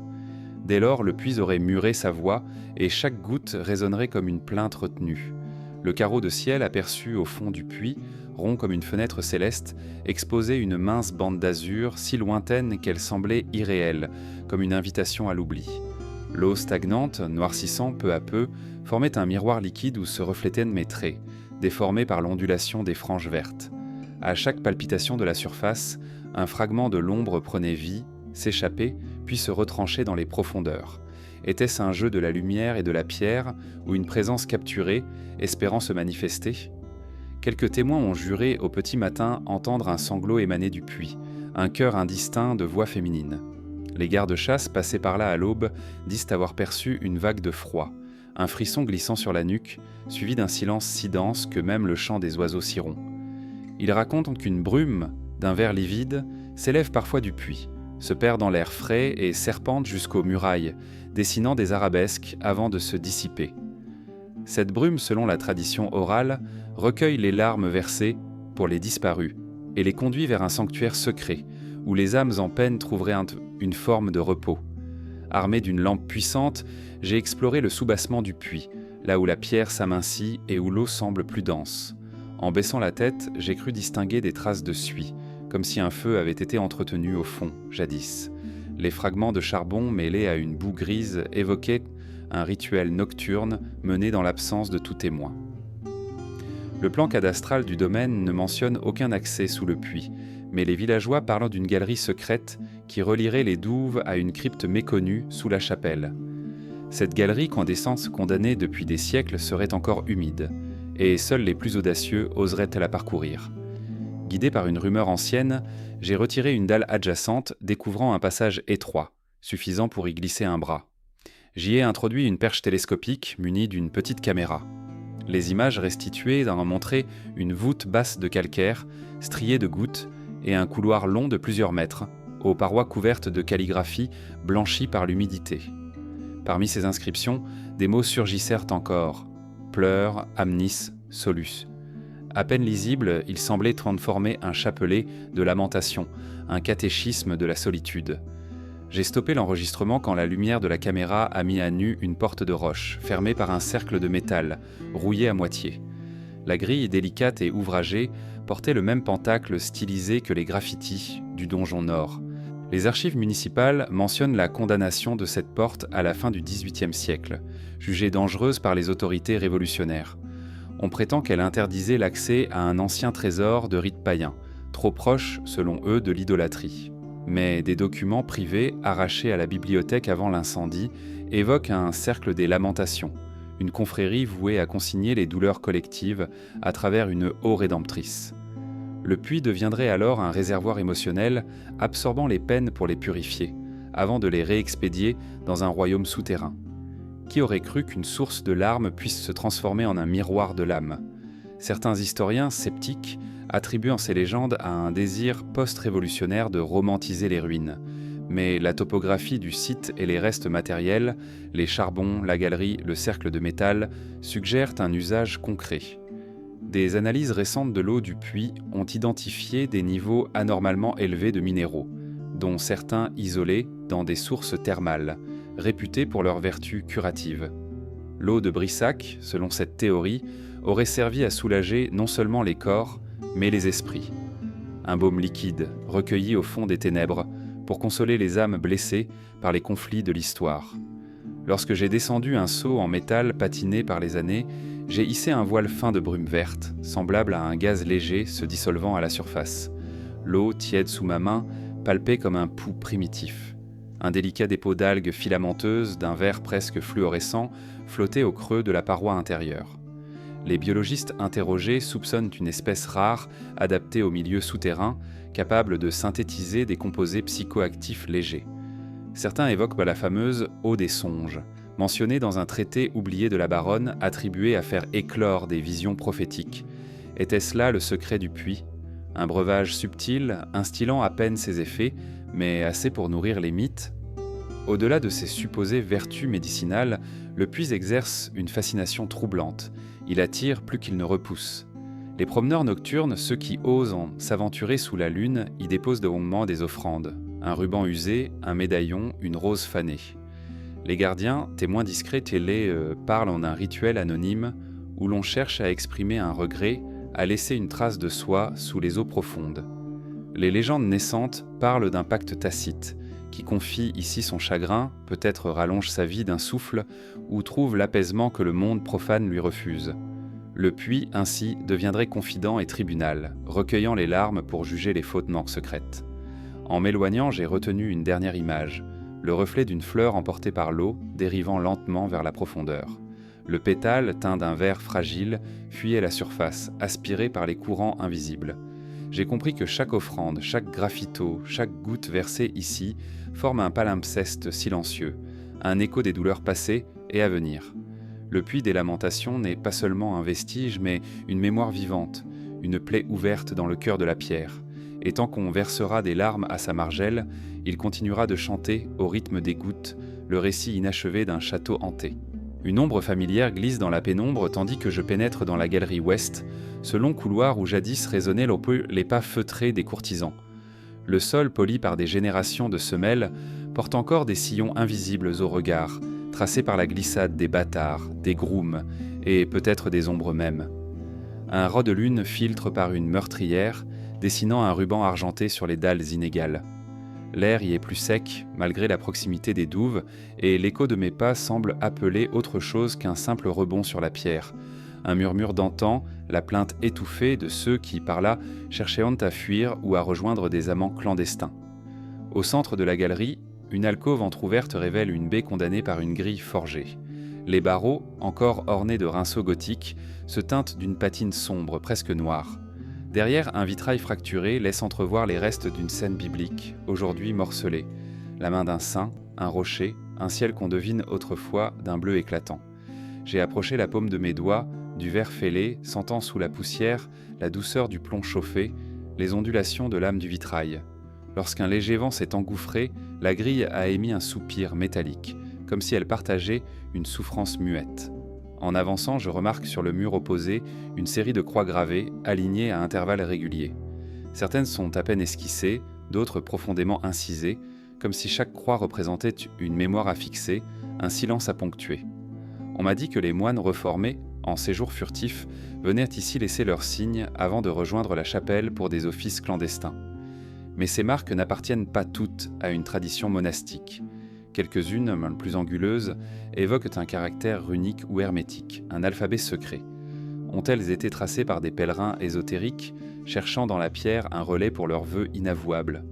Dès lors, le puits aurait muré sa voix, et chaque goutte résonnerait comme une plainte retenue. Le carreau de ciel aperçu au fond du puits, rond comme une fenêtre céleste, exposait une mince bande d'azur si lointaine qu'elle semblait irréelle, comme une invitation à l'oubli. L'eau stagnante, noircissant peu à peu, formait un miroir liquide où se reflétaient mes traits, déformés par l'ondulation des franges vertes. À chaque palpitation de la surface, un fragment de l'ombre prenait vie, s'échappait, puis se retranchait dans les profondeurs. Était-ce un jeu de la lumière et de la pierre, ou une présence capturée, espérant se manifester ? Quelques témoins ont juré au petit matin entendre un sanglot émaner du puits, un chœur indistinct de voix féminine. Les gardes-chasse passés par là à l'aube disent avoir perçu une vague de froid, un frisson glissant sur la nuque, suivi d'un silence si dense que même le chant des oiseaux s'y rompt. Ils racontent qu'une brume, d'un vert livide, s'élève parfois du puits, se perd dans l'air frais et serpente jusqu'aux murailles, dessinant des arabesques avant de se dissiper. Cette brume, selon la tradition orale, recueille les larmes versées pour les disparus et les conduit vers un sanctuaire secret, où les âmes en peine trouveraient une forme de repos. Armé d'une lampe puissante, j'ai exploré le soubassement du puits, là où la pierre s'amincit et où l'eau semble plus dense. En baissant la tête, j'ai cru distinguer des traces de suie, comme si un feu avait été entretenu au fond, jadis. Les fragments de charbon mêlés à une boue grise évoquaient un rituel nocturne mené dans l'absence de tout témoin. Le plan cadastral du domaine ne mentionne aucun accès sous le puits, mais les villageois parlent d'une galerie secrète qui relierait les douves à une crypte méconnue sous la chapelle. Cette galerie, qu'en décence condamnée depuis des siècles, serait encore humide, et seuls les plus audacieux oseraient la parcourir. Guidé par une rumeur ancienne, j'ai retiré une dalle adjacente, découvrant un passage étroit, suffisant pour y glisser un bras. J'y ai introduit une perche télescopique munie d'une petite caméra. Les images restituées en montraient une voûte basse de calcaire, striée de gouttes, et un couloir long de plusieurs mètres, aux parois couvertes de calligraphie blanchies par l'humidité. Parmi ces inscriptions, des mots surgissèrent encore. Pleurs, amnis, solus. À peine lisible, il semblait transformer un chapelet de lamentation, un catéchisme de la solitude. J'ai stoppé l'enregistrement quand la lumière de la caméra a mis à nu une porte de roche, fermée par un cercle de métal, rouillé à moitié. La grille, délicate et ouvragée, portait le même pentacle stylisé que les graffitis du donjon nord. Les archives municipales mentionnent la condamnation de cette porte à la fin du XVIIIe siècle, jugée dangereuse par les autorités révolutionnaires. On prétend qu'elle interdisait l'accès à un ancien trésor de rite païen, trop proche, selon eux, de l'idolâtrie. Mais des documents privés, arrachés à la bibliothèque avant l'incendie, évoquent un cercle des lamentations, une confrérie vouée à consigner les douleurs collectives à travers une eau rédemptrice. Le puits deviendrait alors un réservoir émotionnel, absorbant les peines pour les purifier, avant de les réexpédier dans un royaume souterrain. Qui aurait cru qu'une source de larmes puisse se transformer en un miroir de l'âme ? Certains historiens sceptiques attribuant ces légendes à un désir post-révolutionnaire de romantiser les ruines. Mais la topographie du site et les restes matériels, les charbons, la galerie, le cercle de métal, suggèrent un usage concret. Des analyses récentes de l'eau du puits ont identifié des niveaux anormalement élevés de minéraux, dont certains isolés dans des sources thermales, réputées pour leurs vertus curatives. L'eau de Brissac, selon cette théorie, aurait servi à soulager non seulement les corps, mais les esprits. Un baume liquide, recueilli au fond des ténèbres, pour consoler les âmes blessées par les conflits de l'histoire. Lorsque j'ai descendu un seau en métal patiné par les années, j'ai hissé un voile fin de brume verte, semblable à un gaz léger se dissolvant à la surface. L'eau, tiède sous ma main, palpait comme un pouls primitif. Un délicat dépôt d'algues filamenteuses, d'un vert presque fluorescent, flottait au creux de la paroi intérieure. Les biologistes interrogés soupçonnent une espèce rare, adaptée au milieu souterrain, capable de synthétiser des composés psychoactifs légers. Certains évoquent la fameuse « eau des songes », mentionnée dans un traité oublié de la baronne attribué à faire éclore des visions prophétiques. Était-ce là le secret du puits ? Un breuvage subtil, instillant à peine ses effets, mais assez pour nourrir les mythes ? Au-delà de ses supposées vertus médicinales, le puits exerce une fascination troublante. Il attire plus qu'il ne repousse. Les promeneurs nocturnes, ceux qui osent s'aventurer sous la lune, y déposent de longuement des offrandes. Un ruban usé, un médaillon, une rose fanée. Les gardiens, témoins discrets parlent en un rituel anonyme où l'on cherche à exprimer un regret, à laisser une trace de soi sous les eaux profondes. Les légendes naissantes parlent d'un pacte tacite, qui confie ici son chagrin, peut-être rallonge sa vie d'un souffle, ou trouve l'apaisement que le monde profane lui refuse. Le puits, ainsi, deviendrait confident et tribunal, recueillant les larmes pour juger les fautes morts secrètes. En m'éloignant, j'ai retenu une dernière image, le reflet d'une fleur emportée par l'eau, dérivant lentement vers la profondeur. Le pétale, teint d'un vert fragile, fuyait la surface, aspiré par les courants invisibles. J'ai compris que chaque offrande, chaque graffito, chaque goutte versée ici forme un palimpseste silencieux, un écho des douleurs passées et à venir. Le puits des lamentations n'est pas seulement un vestige, mais une mémoire vivante, une plaie ouverte dans le cœur de la pierre. Et tant qu'on versera des larmes à sa margelle, il continuera de chanter, au rythme des gouttes, le récit inachevé d'un château hanté. Une ombre familière glisse dans la pénombre tandis que je pénètre dans la galerie ouest, ce long couloir où jadis résonnaient les pas feutrés des courtisans. Le sol, poli par des générations de semelles, porte encore des sillons invisibles au regard, tracés par la glissade des bâtards, des grooms et peut-être des ombres mêmes. Un ras de lune filtre par une meurtrière, dessinant un ruban argenté sur les dalles inégales. L'air y est plus sec, malgré la proximité des douves, et l'écho de mes pas semble appeler autre chose qu'un simple rebond sur la pierre, un murmure d'antan, la plainte étouffée de ceux qui, par là, cherchaient à fuir ou à rejoindre des amants clandestins. Au centre de la galerie, une alcôve entr'ouverte révèle une baie condamnée par une grille forgée. Les barreaux, encore ornés de rinceaux gothiques, se teintent d'une patine sombre, presque noire. Derrière, un vitrail fracturé laisse entrevoir les restes d'une scène biblique, aujourd'hui morcelée. La main d'un saint, un rocher, un ciel qu'on devine autrefois d'un bleu éclatant. J'ai approché la paume de mes doigts, du verre fêlé, sentant sous la poussière la douceur du plomb chauffé, les ondulations de l'âme du vitrail. Lorsqu'un léger vent s'est engouffré, la grille a émis un soupir métallique, comme si elle partageait une souffrance muette. En avançant, je remarque sur le mur opposé une série de croix gravées, alignées à intervalles réguliers. Certaines sont à peine esquissées, d'autres profondément incisées, comme si chaque croix représentait une mémoire à fixer, un silence à ponctuer. On m'a dit que les moines reformés, en séjour furtif, venaient ici laisser leurs signes avant de rejoindre la chapelle pour des offices clandestins. Mais ces marques n'appartiennent pas toutes à une tradition monastique. Quelques-unes, plus anguleuses, évoquent un caractère runique ou hermétique, un alphabet secret. Ont-elles été tracées par des pèlerins ésotériques, cherchant dans la pierre un relais pour leurs vœux inavouables ?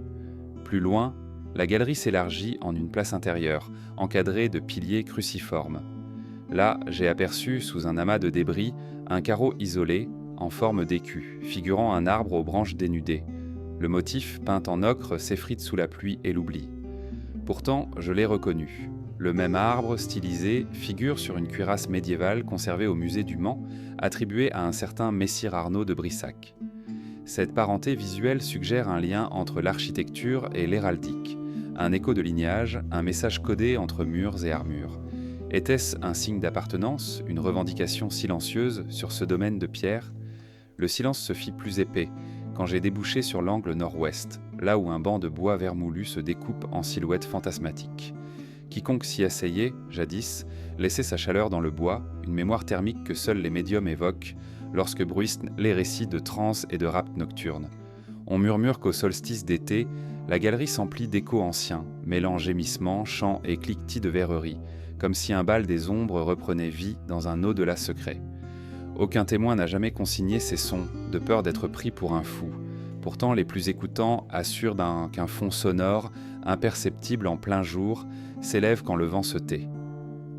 Plus loin, la galerie s'élargit en une place intérieure, encadrée de piliers cruciformes. Là, j'ai aperçu, sous un amas de débris, un carreau isolé, en forme d'écu, figurant un arbre aux branches dénudées. Le motif, peint en ocre, s'effrite sous la pluie et l'oubli. Pourtant, je l'ai reconnu. Le même arbre, stylisé, figure sur une cuirasse médiévale conservée au musée du Mans, attribuée à un certain Messire Arnaud de Brissac. Cette parenté visuelle suggère un lien entre l'architecture et l'héraldique, un écho de lignage, un message codé entre murs et armures. Était-ce un signe d'appartenance, une revendication silencieuse sur ce domaine de pierre ? Le silence se fit plus épais quand j'ai débouché sur l'angle nord-ouest, là où un banc de bois vermoulu se découpe en silhouette fantasmatique. Quiconque s'y asseyait, jadis, laissait sa chaleur dans le bois, une mémoire thermique que seuls les médiums évoquent lorsque bruissent les récits de transes et de rapts nocturnes. On murmure qu'au solstice d'été, la galerie s'emplit d'échos anciens, mêlant gémissements, chants et cliquetis de verreries, comme si un bal des ombres reprenait vie dans un au-delà secret. Aucun témoin n'a jamais consigné ces sons, de peur d'être pris pour un fou. Pourtant, les plus écoutants assurent qu'un fond sonore, imperceptible en plein jour, s'élève quand le vent se tait.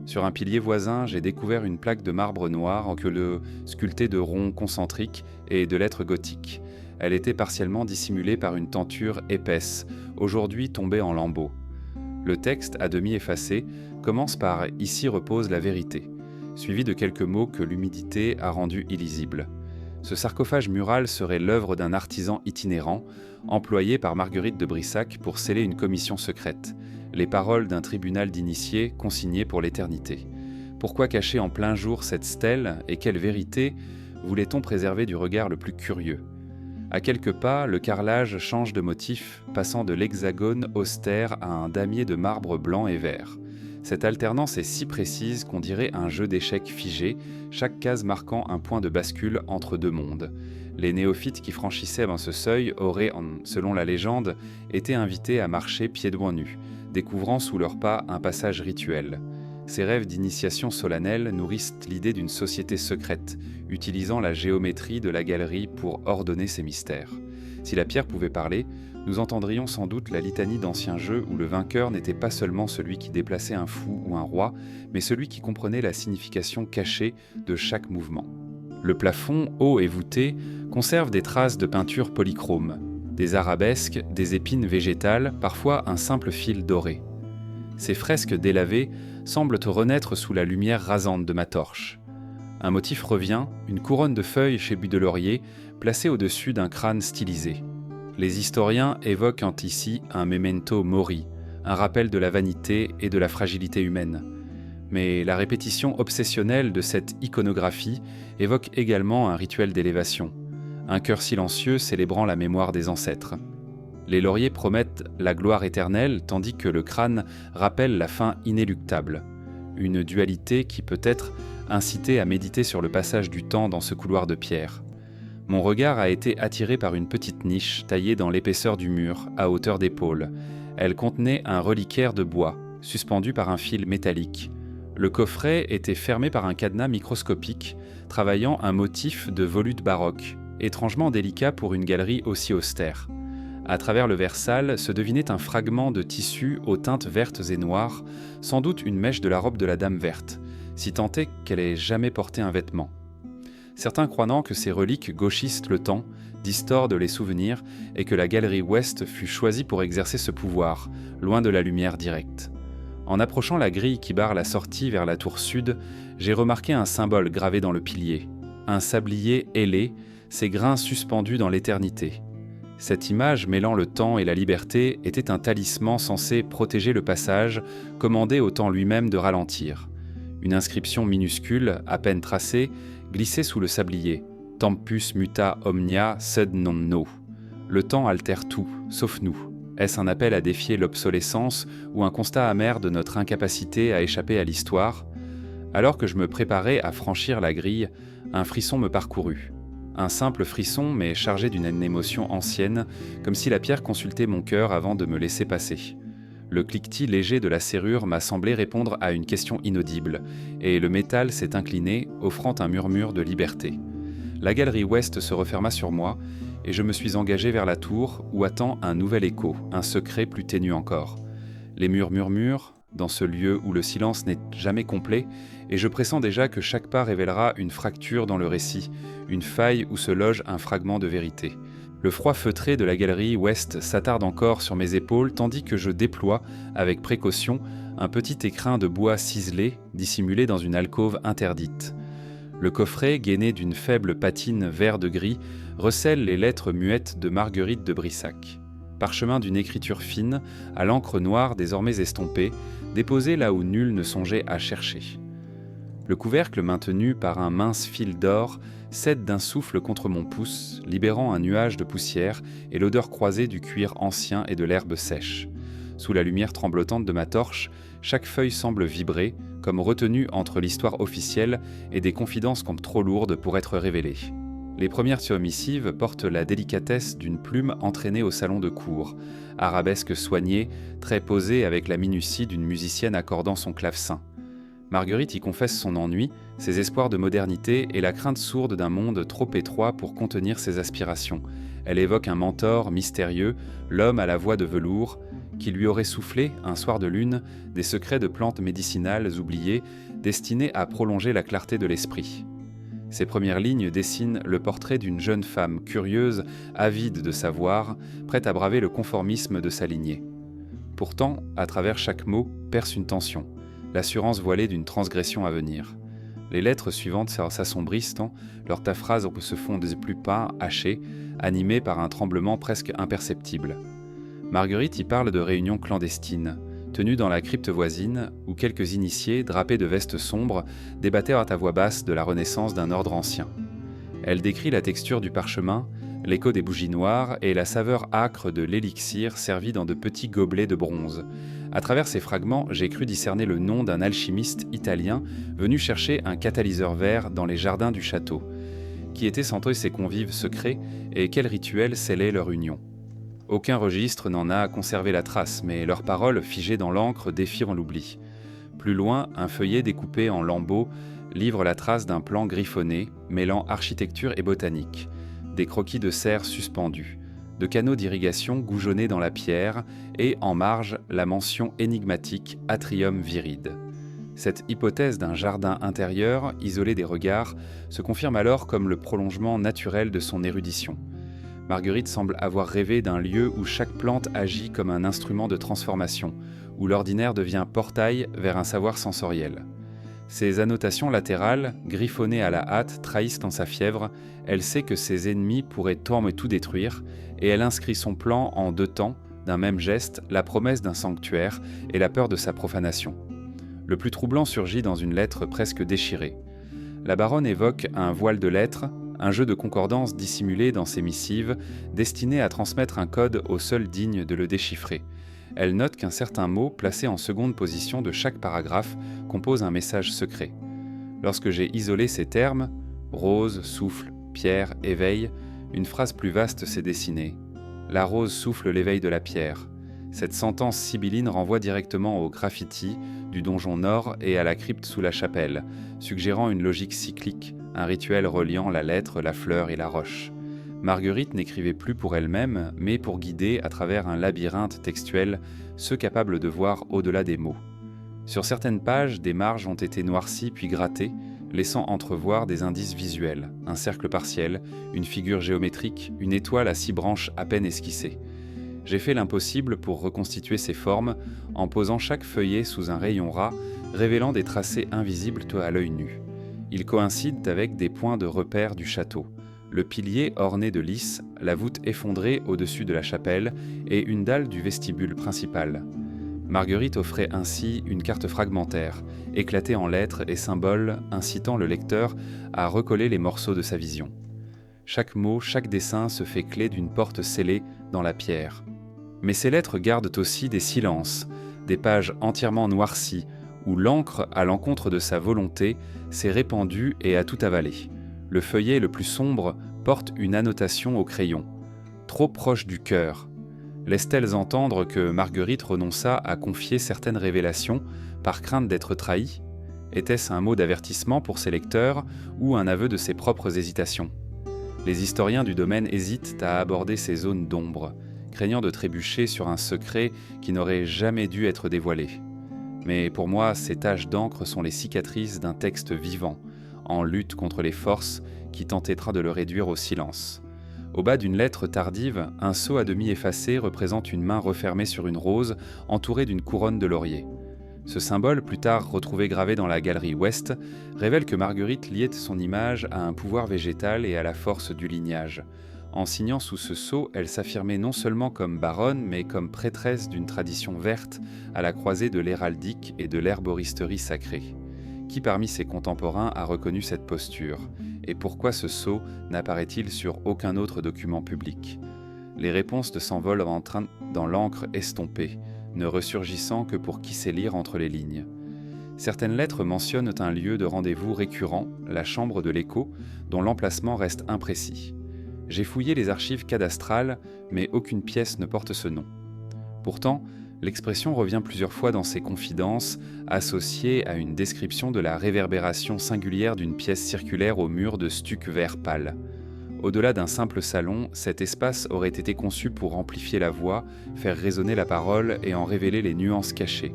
Sur un pilier voisin, j'ai découvert une plaque de marbre noir sculptée de ronds concentriques et de lettres gothiques. Elle était partiellement dissimulée par une tenture épaisse, aujourd'hui tombée en lambeaux. Le texte, à demi effacé, commence par « Ici repose la vérité », suivi de quelques mots que l'humidité a rendus illisibles. Ce sarcophage mural serait l'œuvre d'un artisan itinérant, employé par Marguerite de Brissac pour sceller une commission secrète, les paroles d'un tribunal d'initiés consignées pour l'éternité. Pourquoi cacher en plein jour cette stèle et quelle vérité voulait-on préserver du regard le plus curieux ? À quelques pas, le carrelage change de motif, passant de l'hexagone austère à un damier de marbre blanc et vert. Cette alternance est si précise qu'on dirait un jeu d'échecs figé, chaque case marquant un point de bascule entre deux mondes. Les néophytes qui franchissaient ce seuil auraient, selon la légende, été invités à marcher pieds doigts nus, découvrant sous leurs pas un passage rituel. Ces rêves d'initiation solennelle nourrissent l'idée d'une société secrète, utilisant la géométrie de la galerie pour ordonner ses mystères. Si la pierre pouvait parler, nous entendrions sans doute la litanie d'anciens jeux où le vainqueur n'était pas seulement celui qui déplaçait un fou ou un roi, mais celui qui comprenait la signification cachée de chaque mouvement. Le plafond, haut et voûté, conserve des traces de peinture polychrome, des arabesques, des épines végétales, parfois un simple fil doré. Ces fresques délavées semblent renaître sous la lumière rasante de ma torche. Un motif revient, une couronne de feuilles chez Budelorier, placée au-dessus d'un crâne stylisé. Les historiens évoquent ici un memento mori, un rappel de la vanité et de la fragilité humaine. Mais la répétition obsessionnelle de cette iconographie évoque également un rituel d'élévation, un cœur silencieux célébrant la mémoire des ancêtres. Les lauriers promettent la gloire éternelle, tandis que le crâne rappelle la fin inéluctable, une dualité qui peut être incitée à méditer sur le passage du temps dans ce couloir de pierre. Mon regard a été attiré par une petite niche taillée dans l'épaisseur du mur, à hauteur d'épaule. Elle contenait un reliquaire de bois, suspendu par un fil métallique. Le coffret était fermé par un cadenas microscopique, travaillant un motif de volute baroque, étrangement délicat pour une galerie aussi austère. À travers le verre sale se devinait un fragment de tissu aux teintes vertes et noires, sans doute une mèche de la robe de la Dame verte, si tant est qu'elle ait jamais porté un vêtement. Certains croyant que ces reliques gauchisent le temps, distordent les souvenirs et que la galerie ouest fut choisie pour exercer ce pouvoir, loin de la lumière directe. En approchant la grille qui barre la sortie vers la tour sud, j'ai remarqué un symbole gravé dans le pilier. Un sablier ailé, ses grains suspendus dans l'éternité. Cette image mêlant le temps et la liberté était un talisman censé protéger le passage, commandé au temps lui-même de ralentir. Une inscription minuscule, à peine tracée, glissait sous le sablier. « Tempus muta omnia sed non no ». Le temps altère tout, sauf nous. Est-ce un appel à défier l'obsolescence ou un constat amer de notre incapacité à échapper à l'histoire ? Alors que je me préparais à franchir la grille, un frisson me parcourut. Un simple frisson, mais chargé d'une émotion ancienne, comme si la pierre consultait mon cœur avant de me laisser passer. Le cliquetis léger de la serrure m'a semblé répondre à une question inaudible, et le métal s'est incliné, offrant un murmure de liberté. La galerie ouest se referma sur moi, et je me suis engagé vers la tour, où attend un nouvel écho, un secret plus ténu encore. Les murs murmurent, dans ce lieu où le silence n'est jamais complet, et je pressens déjà que chaque pas révélera une fracture dans le récit, une faille où se loge un fragment de vérité. Le froid feutré de la galerie ouest s'attarde encore sur mes épaules tandis que je déploie, avec précaution, un petit écrin de bois ciselé, dissimulé dans une alcôve interdite. Le coffret, gainé d'une faible patine vert de gris, recèle les lettres muettes de Marguerite de Brissac. Parchemin d'une écriture fine, à l'encre noire désormais estompée, déposé là où nul ne songeait à chercher. Le couvercle maintenu par un mince fil d'or cède d'un souffle contre mon pouce, libérant un nuage de poussière et l'odeur croisée du cuir ancien et de l'herbe sèche. Sous la lumière tremblotante de ma torche, chaque feuille semble vibrer, comme retenue entre l'histoire officielle et des confidences comme trop lourdes pour être révélées. Les premières surmissives portent la délicatesse d'une plume entraînée au salon de cour, arabesque soignée, très posée avec la minutie d'une musicienne accordant son clavecin. Marguerite y confesse son ennui, ses espoirs de modernité et la crainte sourde d'un monde trop étroit pour contenir ses aspirations. Elle évoque un mentor mystérieux, l'homme à la voix de velours, qui lui aurait soufflé, un soir de lune, des secrets de plantes médicinales oubliées, destinées à prolonger la clarté de l'esprit. Ces premières lignes dessinent le portrait d'une jeune femme curieuse, avide de savoir, prête à braver le conformisme de sa lignée. Pourtant, à travers chaque mot, perce une tension, l'assurance voilée d'une transgression à venir. Les lettres suivantes s'assombrissent tant, leurs taphrases se font des plus peints, hachés, animés par un tremblement presque imperceptible. Marguerite y parle de réunions clandestines, tenues dans la crypte voisine, où quelques initiés, drapés de vestes sombres, débattaient à voix basse de la renaissance d'un ordre ancien. Elle décrit la texture du parchemin, l'écho des bougies noires et la saveur âcre de l'élixir servi dans de petits gobelets de bronze. À travers ces fragments, j'ai cru discerner le nom d'un alchimiste italien venu chercher un catalyseur vert dans les jardins du château. Qui étaient sans doute ses convives secrets et quel rituel scellait leur union. Aucun registre n'en a conservé la trace, mais leurs paroles, figées dans l'encre, défient l'oubli. Plus loin, un feuillet découpé en lambeaux livre la trace d'un plan griffonné, mêlant architecture et botanique, des croquis de cerfs suspendus, de canaux d'irrigation gougeonnés dans la pierre, et, en marge, la mention énigmatique « Atrium viride ». Cette hypothèse d'un jardin intérieur, isolé des regards, se confirme alors comme le prolongement naturel de son érudition. Marguerite semble avoir rêvé d'un lieu où chaque plante agit comme un instrument de transformation, où l'ordinaire devient portail vers un savoir sensoriel. Ces annotations latérales, griffonnées à la hâte, trahissent dans sa fièvre, elle sait que ses ennemis pourraient tout détruire, et elle inscrit son plan en deux temps, d'un même geste, la promesse d'un sanctuaire et la peur de sa profanation. Le plus troublant surgit dans une lettre presque déchirée. La baronne évoque un voile de lettres, un jeu de concordance dissimulé dans ses missives, destiné à transmettre un code au seul digne de le déchiffrer. Elle note qu'un certain mot, placé en seconde position de chaque paragraphe, compose un message secret. Lorsque j'ai isolé ces termes, rose, souffle, pierre, éveil, une phrase plus vaste s'est dessinée. La rose souffle l'éveil de la pierre. Cette sentence sibylline renvoie directement au graffiti du donjon nord et à la crypte sous la chapelle, suggérant une logique cyclique, un rituel reliant la lettre, la fleur et la roche. Marguerite n'écrivait plus pour elle-même, mais pour guider, à travers un labyrinthe textuel, ceux capables de voir au-delà des mots. Sur certaines pages, des marges ont été noircies puis grattées, laissant entrevoir des indices visuels, un cercle partiel, une figure géométrique, une étoile à 6 branches à peine esquissées. J'ai fait l'impossible pour reconstituer ces formes en posant chaque feuillet sous un rayon ras, révélant des tracés invisibles à l'œil nu. Ils coïncident avec des points de repère du château. Le pilier orné de lys, la voûte effondrée au-dessus de la chapelle et une dalle du vestibule principal. Marguerite offrait ainsi une carte fragmentaire, éclatée en lettres et symboles, incitant le lecteur à recoller les morceaux de sa vision. Chaque mot, chaque dessin se fait clé d'une porte scellée dans la pierre. Mais ces lettres gardent aussi des silences, des pages entièrement noircies, où l'encre, à l'encontre de sa volonté, s'est répandue et a tout avalé. Le feuillet le plus sombre porte une annotation au crayon. Trop proche du cœur. Laissent-elles entendre que Marguerite renonça à confier certaines révélations par crainte d'être trahie? Était-ce un mot d'avertissement pour ses lecteurs ou un aveu de ses propres hésitations? Les historiens du domaine hésitent à aborder ces zones d'ombre, craignant de trébucher sur un secret qui n'aurait jamais dû être dévoilé. Mais pour moi, ces taches d'encre sont les cicatrices d'un texte vivant, en lutte contre les forces qui tentera de le réduire au silence. Au bas d'une lettre tardive, un sceau à demi effacé représente une main refermée sur une rose entourée d'une couronne de laurier. Ce symbole, plus tard retrouvé gravé dans la galerie ouest, révèle que Marguerite liait son image à un pouvoir végétal et à la force du lignage. En signant sous ce sceau, elle s'affirmait non seulement comme baronne, mais comme prêtresse d'une tradition verte à la croisée de l'héraldique et de l'herboristerie sacrée. Qui parmi ses contemporains a reconnu cette posture? Et pourquoi ce sceau n'apparaît-il sur aucun autre document public? Les réponses s'envolent dans l'encre estompée, ne ressurgissant que pour qui sait lire entre les lignes. Certaines lettres mentionnent un lieu de rendez-vous récurrent, la chambre de l'écho, dont l'emplacement reste imprécis. J'ai fouillé les archives cadastrales, mais aucune pièce ne porte ce nom. Pourtant, l'expression revient plusieurs fois dans ses confidences, associée à une description de la réverbération singulière d'une pièce circulaire au mur de stuc vert pâle. Au-delà d'un simple salon, cet espace aurait été conçu pour amplifier la voix, faire résonner la parole et en révéler les nuances cachées.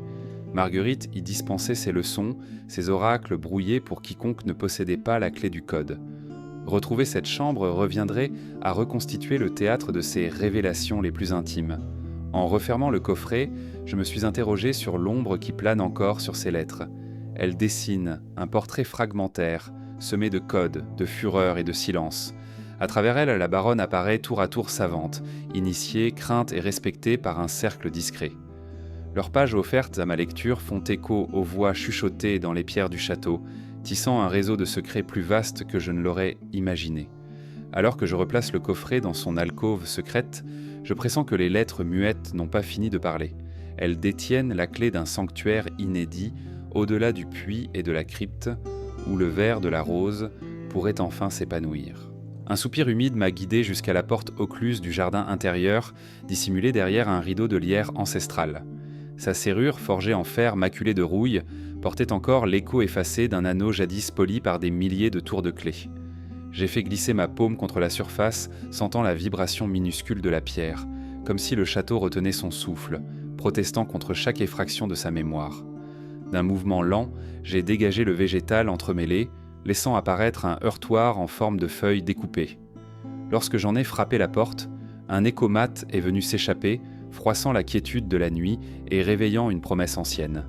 Marguerite y dispensait ses leçons, ses oracles brouillés pour quiconque ne possédait pas la clé du code. Retrouver cette chambre reviendrait à reconstituer le théâtre de ses révélations les plus intimes. En refermant le coffret, je me suis interrogé sur l'ombre qui plane encore sur ces lettres. Elle dessine un portrait fragmentaire, semé de codes, de fureur et de silence. À travers elle, la baronne apparaît tour à tour savante, initiée, crainte et respectée par un cercle discret. Leurs pages offertes à ma lecture font écho aux voix chuchotées dans les pierres du château, tissant un réseau de secrets plus vaste que je ne l'aurais imaginé. Alors que je replace le coffret dans son alcôve secrète, je pressens que les lettres muettes n'ont pas fini de parler. Elles détiennent la clé d'un sanctuaire inédit, au-delà du puits et de la crypte, où le ver de la rose pourrait enfin s'épanouir. Un soupir humide m'a guidé jusqu'à la porte ocluse du jardin intérieur, dissimulée derrière un rideau de lierre ancestral. Sa serrure, forgée en fer maculé de rouille, portait encore l'écho effacé d'un anneau jadis poli par des milliers de tours de clés. J'ai fait glisser ma paume contre la surface, sentant la vibration minuscule de la pierre, comme si le château retenait son souffle, protestant contre chaque effraction de sa mémoire. D'un mouvement lent, j'ai dégagé le végétal entremêlé, laissant apparaître un heurtoir en forme de feuilles découpées. Lorsque j'en ai frappé la porte, un écho mat est venu s'échapper, froissant la quiétude de la nuit et réveillant une promesse ancienne.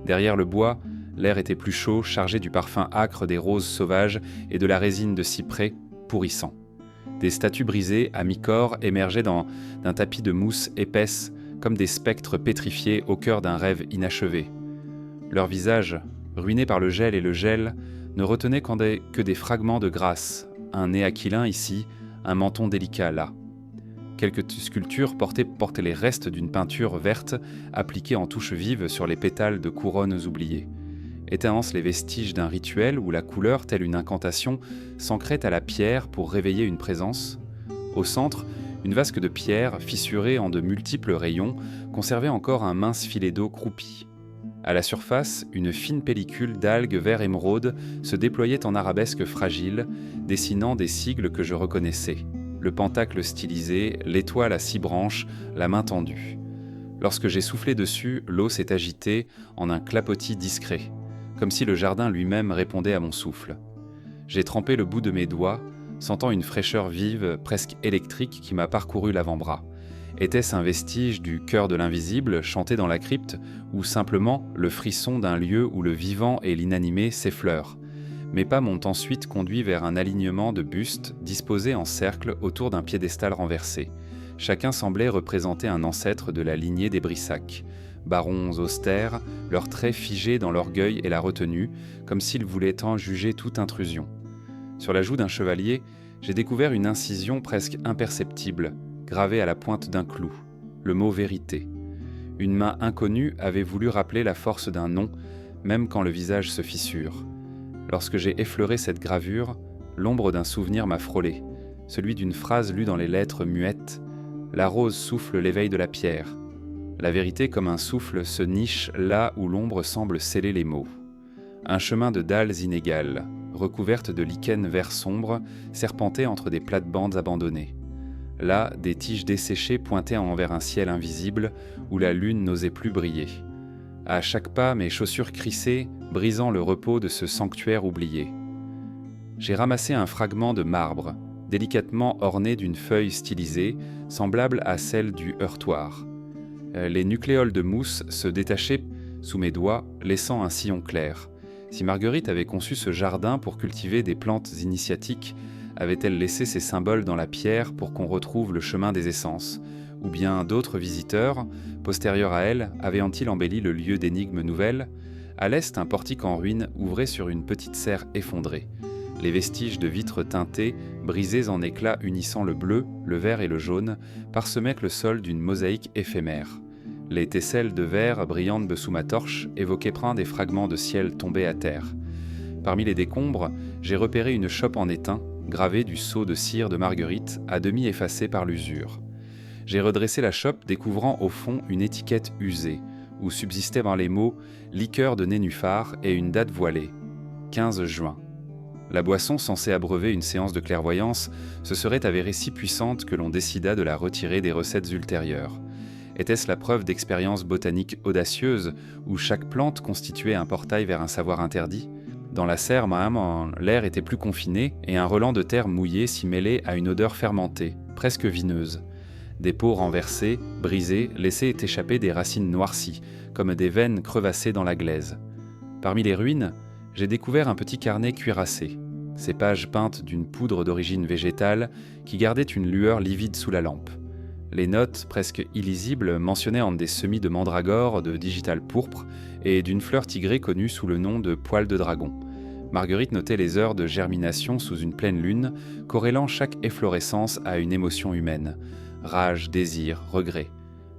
Derrière le bois, l'air était plus chaud, chargé du parfum âcre des roses sauvages et de la résine de cyprès, pourrissant. Des statues brisées, à mi-corps, émergeaient d'un tapis de mousse épaisse, comme des spectres pétrifiés au cœur d'un rêve inachevé. Leurs visages, ruinés par le gel et le gel, ne retenaient que des fragments de grâce, un nez aquilin ici, un menton délicat là. Quelques sculptures portaient les restes d'une peinture verte appliquée en touches vives sur les pétales de couronnes oubliées. Étaient-ce les vestiges d'un rituel où la couleur, telle une incantation, s'ancrait à la pierre pour réveiller une présence? Au centre, Une vasque de pierre, fissurée en de multiples rayons, conservait encore un mince filet d'eau croupi. À la surface, une fine pellicule d'algues vert émeraude se déployait en arabesque fragile, dessinant des sigles que je reconnaissais. Le pentacle stylisé, l'étoile à 6 branches, la main tendue. Lorsque j'ai soufflé dessus, l'eau s'est agitée en un clapotis discret, comme si le jardin lui-même répondait à mon souffle. J'ai trempé le bout de mes doigts, sentant une fraîcheur vive, presque électrique, qui m'a parcouru l'avant-bras. Était-ce un vestige du cœur de l'invisible chanté dans la crypte, ou simplement le frisson d'un lieu où le vivant et l'inanimé s'effleurent? Mes pas m'ont ensuite conduit vers un alignement de bustes disposés en cercle autour d'un piédestal renversé. Chacun semblait représenter un ancêtre de la lignée des Brissac. Barons austères, leurs traits figés dans l'orgueil et la retenue, comme s'ils voulaient en juger toute intrusion. Sur la joue d'un chevalier, j'ai découvert une incision presque imperceptible, gravée à la pointe d'un clou, le mot « vérité ». Une main inconnue avait voulu rappeler la force d'un nom, même quand le visage se fissure. Lorsque j'ai effleuré cette gravure, l'ombre d'un souvenir m'a frôlé, celui d'une phrase lue dans les lettres muettes. La rose souffle l'éveil de la pierre. La vérité, comme un souffle, se niche là où l'ombre semble sceller les mots. Un chemin de dalles inégales, recouvertes de lichens vert sombre, serpentait entre des plates-bandes abandonnées. Là, des tiges desséchées pointaient envers un ciel invisible où la lune n'osait plus briller. À chaque pas, mes chaussures crissaient, brisant le repos de ce sanctuaire oublié. J'ai ramassé un fragment de marbre, délicatement orné d'une feuille stylisée, semblable à celle du heurtoir. Les nucléoles de mousse se détachaient sous mes doigts, laissant un sillon clair. Si Marguerite avait conçu ce jardin pour cultiver des plantes initiatiques, avait-elle laissé ces symboles dans la pierre pour qu'on retrouve le chemin des essences? Ou bien d'autres visiteurs, postérieurs à elle, avaient-ils embelli le lieu d'énigmes nouvelles? À l'est, un portique en ruine ouvrait sur une petite serre effondrée. Les vestiges de vitres teintées, brisées en éclats unissant le bleu, le vert et le jaune, parsemaient le sol d'une mosaïque éphémère. Les tesselles de verre brillantes sous ma torche évoquaient plein des fragments de ciel tombés à terre. Parmi les décombres, j'ai repéré une chope en étain, gravée du sceau de cire de Marguerite, à demi effacée par l'usure. J'ai redressé la chope, découvrant au fond une étiquette usée, où subsistaient les mots « liqueur de nénuphar » et une date voilée, 15 juin. La boisson censée abreuver une séance de clairvoyance se serait avérée si puissante que l'on décida de la retirer des recettes ultérieures. Était-ce la preuve d'expériences botaniques audacieuses, où chaque plante constituait un portail vers un savoir interdit? Dans la serre, l'air était plus confiné et un relent de terre mouillée s'y mêlait à une odeur fermentée, presque vineuse. Des pots renversés, brisés, laissaient échapper des racines noircies, comme des veines crevassées dans la glaise. Parmi les ruines, j'ai découvert un petit carnet cuirassé, ses pages peintes d'une poudre d'origine végétale qui gardait une lueur livide sous la lampe. Les notes, presque illisibles, mentionnaient en des semis de mandragore, de digital pourpre et d'une fleur tigrée connue sous le nom de poil de dragon. Marguerite notait les heures de germination sous une pleine lune, corrélant chaque efflorescence à une émotion humaine. Rage, désir, regret.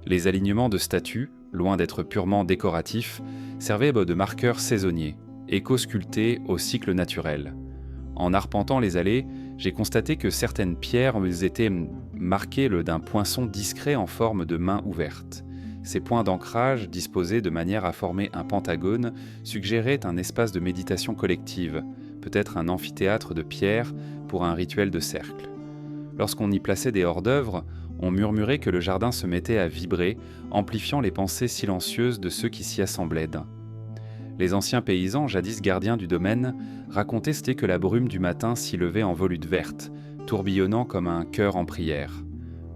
Les alignements de statues, loin d'être purement décoratifs, servaient de marqueurs saisonniers, éco-sculptés au cycle naturel. En arpentant les allées, j'ai constaté que certaines pierres étaient marquées d'un poinçon discret en forme de main ouverte. Ces points d'ancrage, disposés de manière à former un pentagone, suggéraient un espace de méditation collective, peut-être un amphithéâtre de pierre pour un rituel de cercle. Lorsqu'on y plaçait des hors-d'œuvre, on murmurait que le jardin se mettait à vibrer, amplifiant les pensées silencieuses de ceux qui s'y assemblaient. Les anciens paysans, jadis gardiens du domaine, racontaient que la brume du matin s'y levait en volutes vertes, tourbillonnant comme un chœur en prière.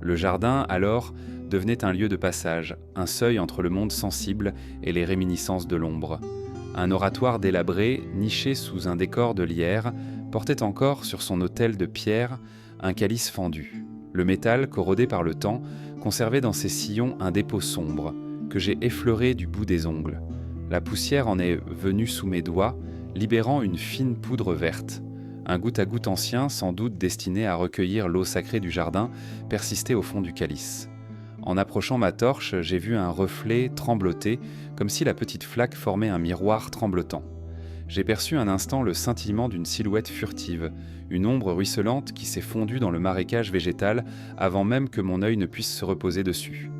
Le jardin, alors, devenait un lieu de passage, un seuil entre le monde sensible et les réminiscences de l'ombre. Un oratoire délabré, niché sous un décor de lierre, portait encore sur son autel de pierre un calice fendu. Le métal, corrodé par le temps, conservait dans ses sillons un dépôt sombre, que j'ai effleuré du bout des ongles. La poussière en est venue sous mes doigts, libérant une fine poudre verte. Un goutte à goutte ancien, sans doute destiné à recueillir l'eau sacrée du jardin, persistait au fond du calice. En approchant ma torche, j'ai vu un reflet trembloter, comme si la petite flaque formait un miroir tremblotant. J'ai perçu un instant le scintillement d'une silhouette furtive, une ombre ruisselante qui s'est fondue dans le marécage végétal avant même que mon œil ne puisse se reposer dessus.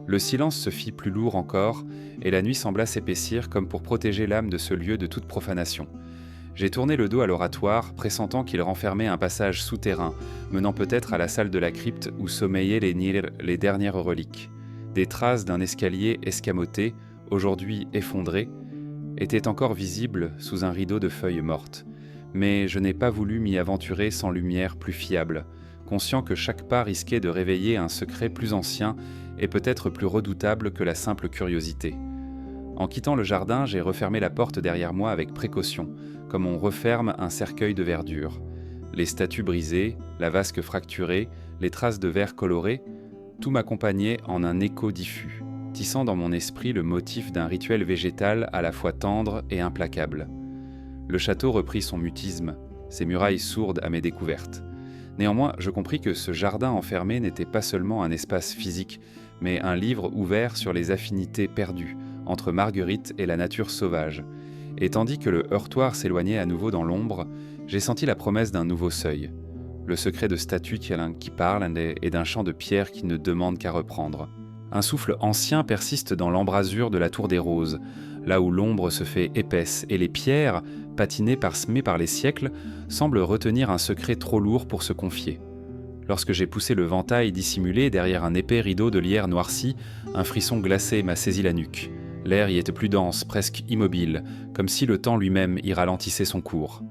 Le silence se fit plus lourd encore, et la nuit sembla s'épaissir comme pour protéger l'âme de ce lieu de toute profanation. J'ai tourné le dos à l'oratoire, pressentant qu'il renfermait un passage souterrain, menant peut-être à la salle de la crypte où sommeillaient les dernières reliques. Des traces d'un escalier escamoté, aujourd'hui effondré, étaient encore visibles sous un rideau de feuilles mortes. Mais je n'ai pas voulu m'y aventurer sans lumière plus fiable, conscient que chaque pas risquait de réveiller un secret plus ancien et peut-être plus redoutable que la simple curiosité. En quittant le jardin, j'ai refermé la porte derrière moi avec précaution, comme on referme un cercueil de verdure. Les statues brisées, la vasque fracturée, les traces de verre coloré, tout m'accompagnait en un écho diffus, tissant dans mon esprit le motif d'un rituel végétal à la fois tendre et implacable. Le château reprit son mutisme, ses murailles sourdes à mes découvertes. Néanmoins, je compris que ce jardin enfermé n'était pas seulement un espace physique, mais un livre ouvert sur les affinités perdues entre Marguerite et la nature sauvage. Et tandis que le heurtoir s'éloignait à nouveau dans l'ombre, j'ai senti la promesse d'un nouveau seuil. Le secret de statues qui parlent et d'un champ de pierre qui ne demande qu'à reprendre. Un souffle ancien persiste dans l'embrasure de la tour des Roses, là où l'ombre se fait épaisse et les pierres, patinées parsemées par les siècles, semblent retenir un secret trop lourd pour se confier. Lorsque j'ai poussé le ventail dissimulé derrière un épais rideau de lierre noirci, un frisson glacé m'a saisi la nuque. L'air y était plus dense, presque immobile, comme si le temps lui-même y ralentissait son cours.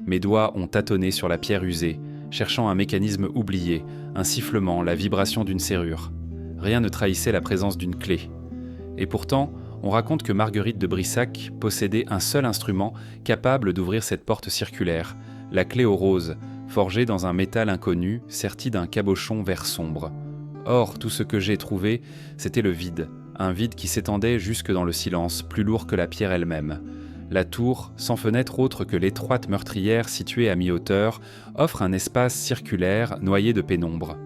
Mes doigts ont tâtonné sur la pierre usée, cherchant un mécanisme oublié, un sifflement, la vibration d'une serrure. Rien ne trahissait la présence d'une clé. Et pourtant, on raconte que Marguerite de Brissac possédait un seul instrument capable d'ouvrir cette porte circulaire, la clé aux roses, forgée dans un métal inconnu, serti d'un cabochon vert sombre. Or, tout ce que j'ai trouvé, c'était le vide, un vide qui s'étendait jusque dans le silence, plus lourd que la pierre elle-même. La tour, sans fenêtre autre que l'étroite meurtrière située à mi-hauteur, offre un espace circulaire noyé de pénombre.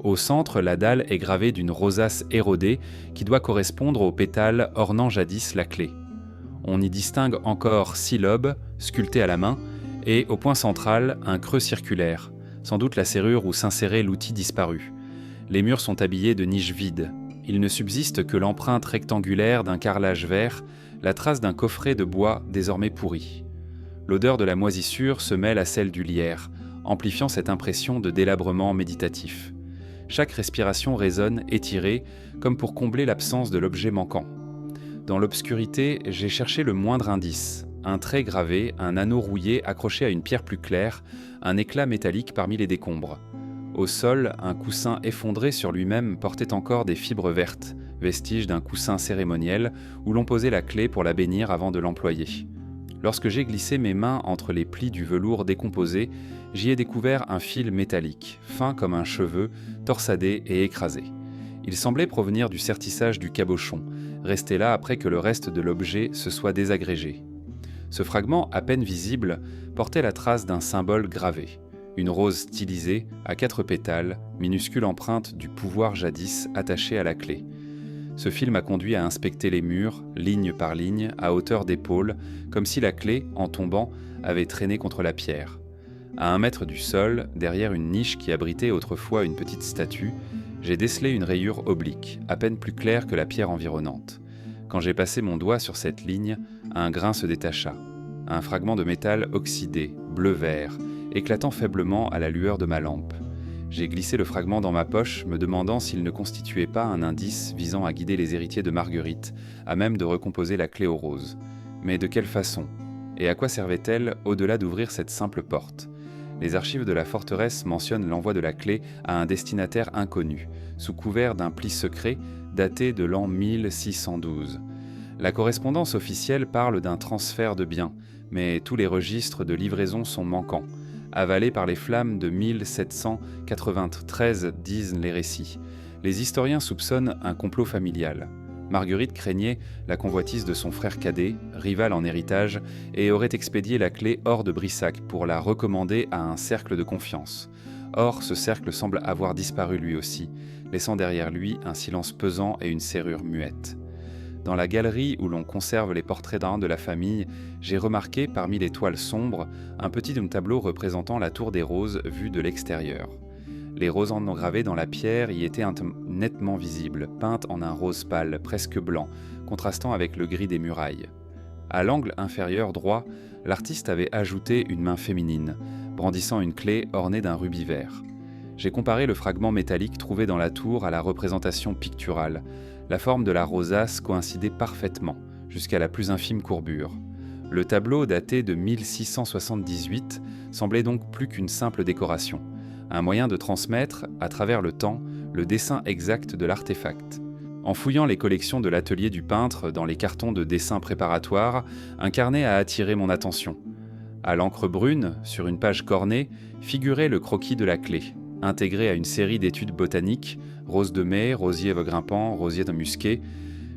Au centre, la dalle est gravée d'une rosace érodée qui doit correspondre aux pétales ornant jadis la clé. On y distingue encore 6 lobes, sculptés à la main, et au point central, un creux circulaire, sans doute la serrure où s'insérait l'outil disparu. Les murs sont habillés de niches vides. Il ne subsiste que l'empreinte rectangulaire d'un carrelage vert, la trace d'un coffret de bois désormais pourri. L'odeur de la moisissure se mêle à celle du lierre, amplifiant cette impression de délabrement méditatif. Chaque respiration résonne étirée, comme pour combler l'absence de l'objet manquant. Dans l'obscurité, j'ai cherché le moindre indice. Un trait gravé, un anneau rouillé accroché à une pierre plus claire, un éclat métallique parmi les décombres. Au sol, un coussin effondré sur lui-même portait encore des fibres vertes, vestiges d'un coussin cérémoniel où l'on posait la clé pour la bénir avant de l'employer. Lorsque j'ai glissé mes mains entre les plis du velours décomposé, j'y ai découvert un fil métallique, fin comme un cheveu, torsadé et écrasé. Il semblait provenir du sertissage du cabochon, resté là après que le reste de l'objet se soit désagrégé. Ce fragment, à peine visible, portait la trace d'un symbole gravé. Une rose stylisée, à 4 pétales, minuscule empreinte du pouvoir jadis attaché à la clé. Ce fil m'a conduit à inspecter les murs, ligne par ligne, à hauteur d'épaule, comme si la clé, en tombant, avait traîné contre la pierre. À 1 mètre du sol, derrière une niche qui abritait autrefois une petite statue, j'ai décelé une rayure oblique, à peine plus claire que la pierre environnante. Quand j'ai passé mon doigt sur cette ligne, un grain se détacha. Un fragment de métal oxydé, bleu-vert, éclatant faiblement à la lueur de ma lampe. J'ai glissé le fragment dans ma poche, me demandant s'il ne constituait pas un indice visant à guider les héritiers de Marguerite, à même de recomposer la clé aux roses. Mais de quelle façon ? Et à quoi servait-elle au-delà d'ouvrir cette simple porte ? Les archives de la forteresse mentionnent l'envoi de la clé à un destinataire inconnu, sous couvert d'un pli secret daté de l'an 1612. La correspondance officielle parle d'un transfert de biens, mais tous les registres de livraison sont manquants. Avalés par les flammes de 1793, disent les récits. Les historiens soupçonnent un complot familial. Marguerite craignait la convoitise de son frère cadet, rival en héritage, et aurait expédié la clé hors de Brissac pour la recommander à un cercle de confiance. Or, ce cercle semble avoir disparu lui aussi, laissant derrière lui un silence pesant et une serrure muette. Dans la galerie où l'on conserve les portraits d'un de la famille, j'ai remarqué, parmi les toiles sombres, un petit tableau représentant la tour des roses vue de l'extérieur. Les roses engravées dans la pierre y étaient nettement visibles, peintes en un rose pâle, presque blanc, contrastant avec le gris des murailles. À l'angle inférieur droit, l'artiste avait ajouté une main féminine, brandissant une clé ornée d'un rubis vert. J'ai comparé le fragment métallique trouvé dans la tour à la représentation picturale. La forme de la rosace coïncidait parfaitement, jusqu'à la plus infime courbure. Le tableau, daté de 1678, semblait donc plus qu'une simple décoration, un moyen de transmettre, à travers le temps, le dessin exact de l'artefact. En fouillant les collections de l'atelier du peintre dans les cartons de dessins préparatoires, un carnet a attiré mon attention. À l'encre brune, sur une page cornée, figurait le croquis de la clé, intégré à une série d'études botaniques, rose de mai, rosier grimpant, rosier de musquet.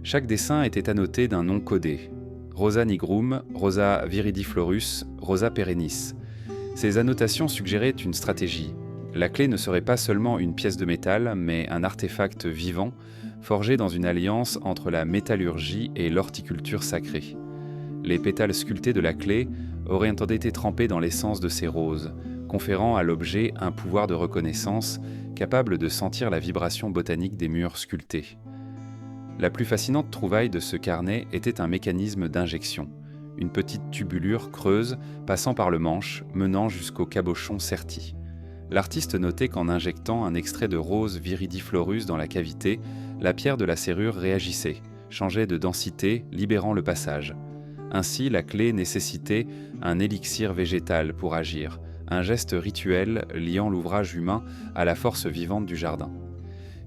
Chaque dessin était annoté d'un nom codé. Rosa nigrum, Rosa viridiflorus, Rosa perennis. Ces annotations suggéraient une stratégie. La clé ne serait pas seulement une pièce de métal, mais un artefact vivant, forgé dans une alliance entre la métallurgie et l'horticulture sacrée. Les pétales sculptés de la clé auraient été trempés dans l'essence de ces roses, conférant à l'objet un pouvoir de reconnaissance capable de sentir la vibration botanique des murs sculptés. La plus fascinante trouvaille de ce carnet était un mécanisme d'injection, une petite tubulure creuse passant par le manche, menant jusqu'au cabochon serti. L'artiste notait qu'en injectant un extrait de rose viridiflorus dans la cavité, la pierre de la serrure réagissait, changeait de densité, libérant le passage. Ainsi, la clé nécessitait un élixir végétal pour agir, un geste rituel liant l'ouvrage humain à la force vivante du jardin.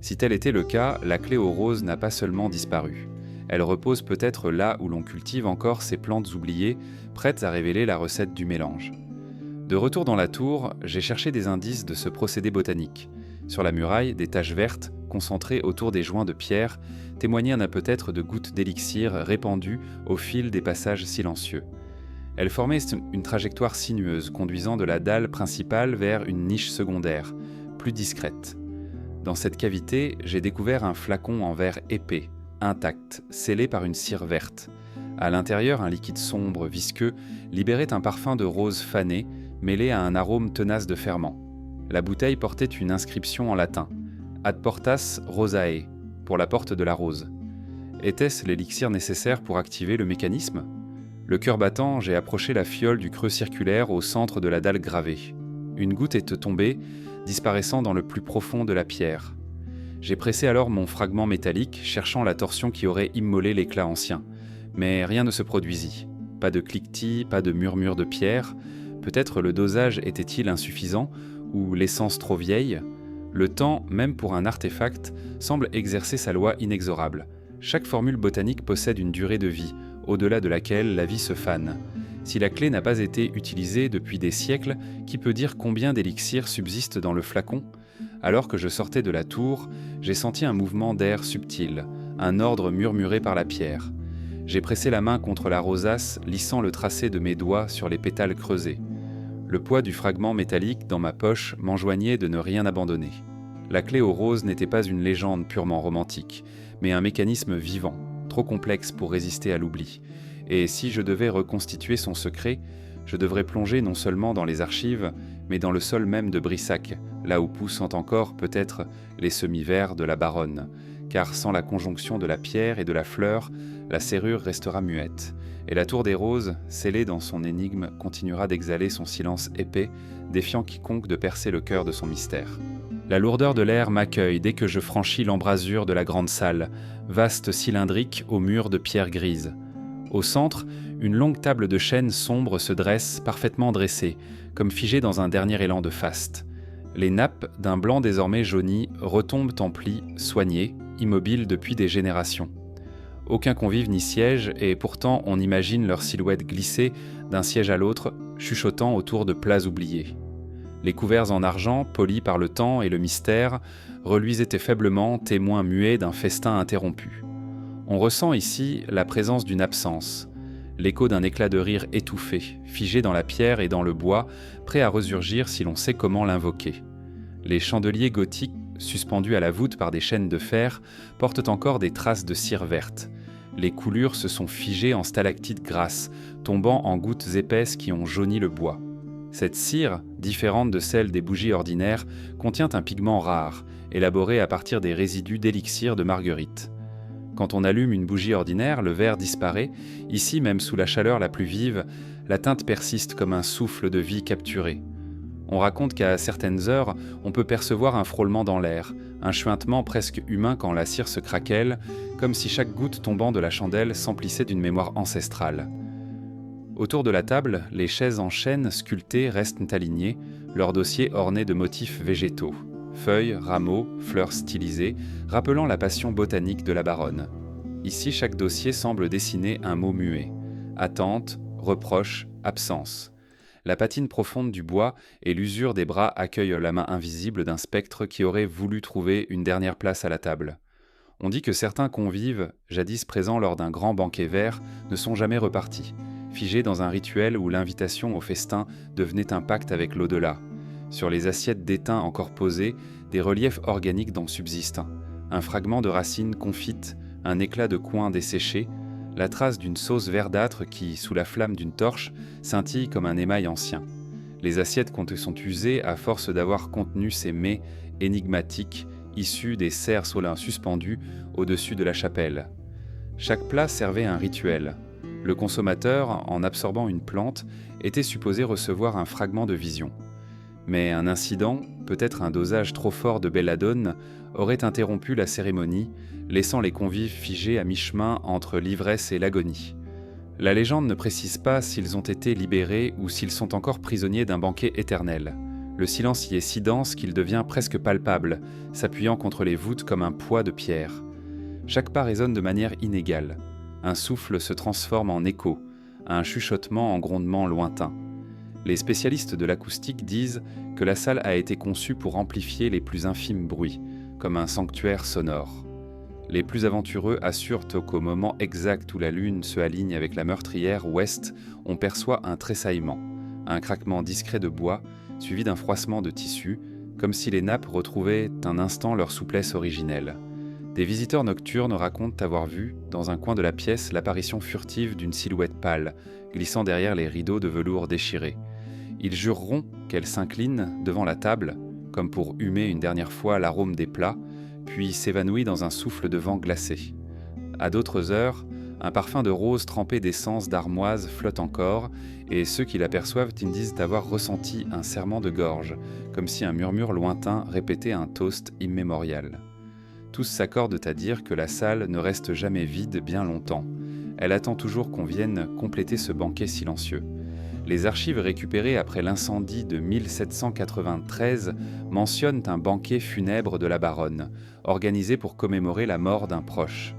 Si tel était le cas, la clé aux roses n'a pas seulement disparu. Elle repose peut-être là où l'on cultive encore ces plantes oubliées, prêtes à révéler la recette du mélange. De retour dans la tour, j'ai cherché des indices de ce procédé botanique. Sur la muraille, des taches vertes, concentrées autour des joints de pierre, témoignaient peut-être de gouttes d'élixir répandues au fil des passages silencieux. Elles formaient une trajectoire sinueuse conduisant de la dalle principale vers une niche secondaire, plus discrète. Dans cette cavité, j'ai découvert un flacon en verre épais, intact, scellé par une cire verte. À l'intérieur, un liquide sombre, visqueux, libérait un parfum de rose fané, mêlé à un arôme tenace de ferment. La bouteille portait une inscription en latin, « Ad portas rosae », pour la porte de la rose. Était-ce l'élixir nécessaire pour activer le mécanisme ? Le cœur battant, j'ai approché la fiole du creux circulaire au centre de la dalle gravée. Une goutte est tombée, disparaissant dans le plus profond de la pierre. J'ai pressé alors mon fragment métallique, cherchant la torsion qui aurait immolé l'éclat ancien. Mais rien ne se produisit. Pas de cliquetis, pas de murmure de pierre. Peut-être le dosage était-il insuffisant, ou l'essence trop vieille. Le temps, même pour un artefact, semble exercer sa loi inexorable. Chaque formule botanique possède une durée de vie, au-delà de laquelle la vie se fane. Si la clé n'a pas été utilisée depuis des siècles, qui peut dire combien d'élixirs subsistent dans le flacon ? Alors que je sortais de la tour, j'ai senti un mouvement d'air subtil, un ordre murmuré par la pierre. J'ai pressé la main contre la rosace, lissant le tracé de mes doigts sur les pétales creusés. Le poids du fragment métallique dans ma poche m'enjoignait de ne rien abandonner. La clé aux roses n'était pas une légende purement romantique, mais un mécanisme vivant, trop complexe pour résister à l'oubli. Et si je devais reconstituer son secret, je devrais plonger non seulement dans les archives, mais dans le sol même de Brissac, là où poussent encore peut-être les semis verts de la Baronne, car sans la conjonction de la pierre et de la fleur, la serrure restera muette, et la tour des roses, scellée dans son énigme, continuera d'exhaler son silence épais, défiant quiconque de percer le cœur de son mystère. La lourdeur de l'air m'accueille dès que je franchis l'embrasure de la grande salle, vaste cylindrique aux murs de pierre grise. Au centre, une longue table de chêne sombre se dresse, parfaitement dressée, comme figée dans un dernier élan de faste. Les nappes, d'un blanc désormais jauni, retombent en plis, soignées, immobiles depuis des générations. Aucun convive n'y siège, et pourtant on imagine leur silhouette glisser d'un siège à l'autre, chuchotant autour de plats oubliés. Les couverts en argent, polis par le temps et le mystère, reluisaient faiblement, témoins muets d'un festin interrompu. On ressent ici la présence d'une absence, l'écho d'un éclat de rire étouffé, figé dans la pierre et dans le bois, prêt à resurgir si l'on sait comment l'invoquer. Les chandeliers gothiques, suspendus à la voûte par des chaînes de fer, portent encore des traces de cire verte. Les coulures se sont figées en stalactites grasses, tombant en gouttes épaisses qui ont jauni le bois. Cette cire, différente de celle des bougies ordinaires, contient un pigment rare, élaboré à partir des résidus d'élixir de marguerite. Quand on allume une bougie ordinaire, le vert disparaît. Ici, même sous la chaleur la plus vive, la teinte persiste comme un souffle de vie capturé. On raconte qu'à certaines heures, on peut percevoir un frôlement dans l'air, un chuintement presque humain quand la cire se craquelle, comme si chaque goutte tombant de la chandelle s'emplissait d'une mémoire ancestrale. Autour de la table, les chaises en chêne sculptées restent alignées, leurs dossiers ornés de motifs végétaux. Feuilles, rameaux, fleurs stylisées, rappelant la passion botanique de la baronne. Ici, chaque dossier semble dessiner un mot muet. Attente, reproche, absence. La patine profonde du bois et l'usure des bras accueillent la main invisible d'un spectre qui aurait voulu trouver une dernière place à la table. On dit que certains convives, jadis présents lors d'un grand banquet vert, ne sont jamais repartis, figés dans un rituel où l'invitation au festin devenait un pacte avec l'au-delà. Sur les assiettes d'étain encore posées, des reliefs organiques dont subsistent. Un fragment de racine confite, un éclat de coin desséché, la trace d'une sauce verdâtre qui, sous la flamme d'une torche, scintille comme un émail ancien. Les assiettes sont usées à force d'avoir contenu ces mets énigmatiques issus des cerfs solins suspendus au-dessus de la chapelle. Chaque plat servait un rituel. Le consommateur, en absorbant une plante, était supposé recevoir un fragment de vision. Mais un incident, peut-être un dosage trop fort de belladone, aurait interrompu la cérémonie, laissant les convives figés à mi-chemin entre l'ivresse et l'agonie. La légende ne précise pas s'ils ont été libérés ou s'ils sont encore prisonniers d'un banquet éternel. Le silence y est si dense qu'il devient presque palpable, s'appuyant contre les voûtes comme un poids de pierre. Chaque pas résonne de manière inégale. Un souffle se transforme en écho, un chuchotement en grondement lointain. Les spécialistes de l'acoustique disent que la salle a été conçue pour amplifier les plus infimes bruits, comme un sanctuaire sonore. Les plus aventureux assurent qu'au moment exact où la lune se aligne avec la meurtrière ouest, on perçoit un tressaillement, un craquement discret de bois, suivi d'un froissement de tissu, comme si les nappes retrouvaient un instant leur souplesse originelle. Des visiteurs nocturnes racontent avoir vu, dans un coin de la pièce, l'apparition furtive d'une silhouette pâle, glissant derrière les rideaux de velours déchirés. Ils jureront qu'elle s'incline devant la table, comme pour humer une dernière fois l'arôme des plats, puis s'évanouit dans un souffle de vent glacé. À d'autres heures, un parfum de rose trempé d'essence d'armoise flotte encore, et ceux qui l'aperçoivent disent avoir ressenti un serrement de gorge, comme si un murmure lointain répétait un toast immémorial. Tous s'accordent à dire que la salle ne reste jamais vide bien longtemps. Elle attend toujours qu'on vienne compléter ce banquet silencieux. Les archives récupérées après l'incendie de 1793 mentionnent un banquet funèbre de la baronne, organisé pour commémorer la mort d'un proche.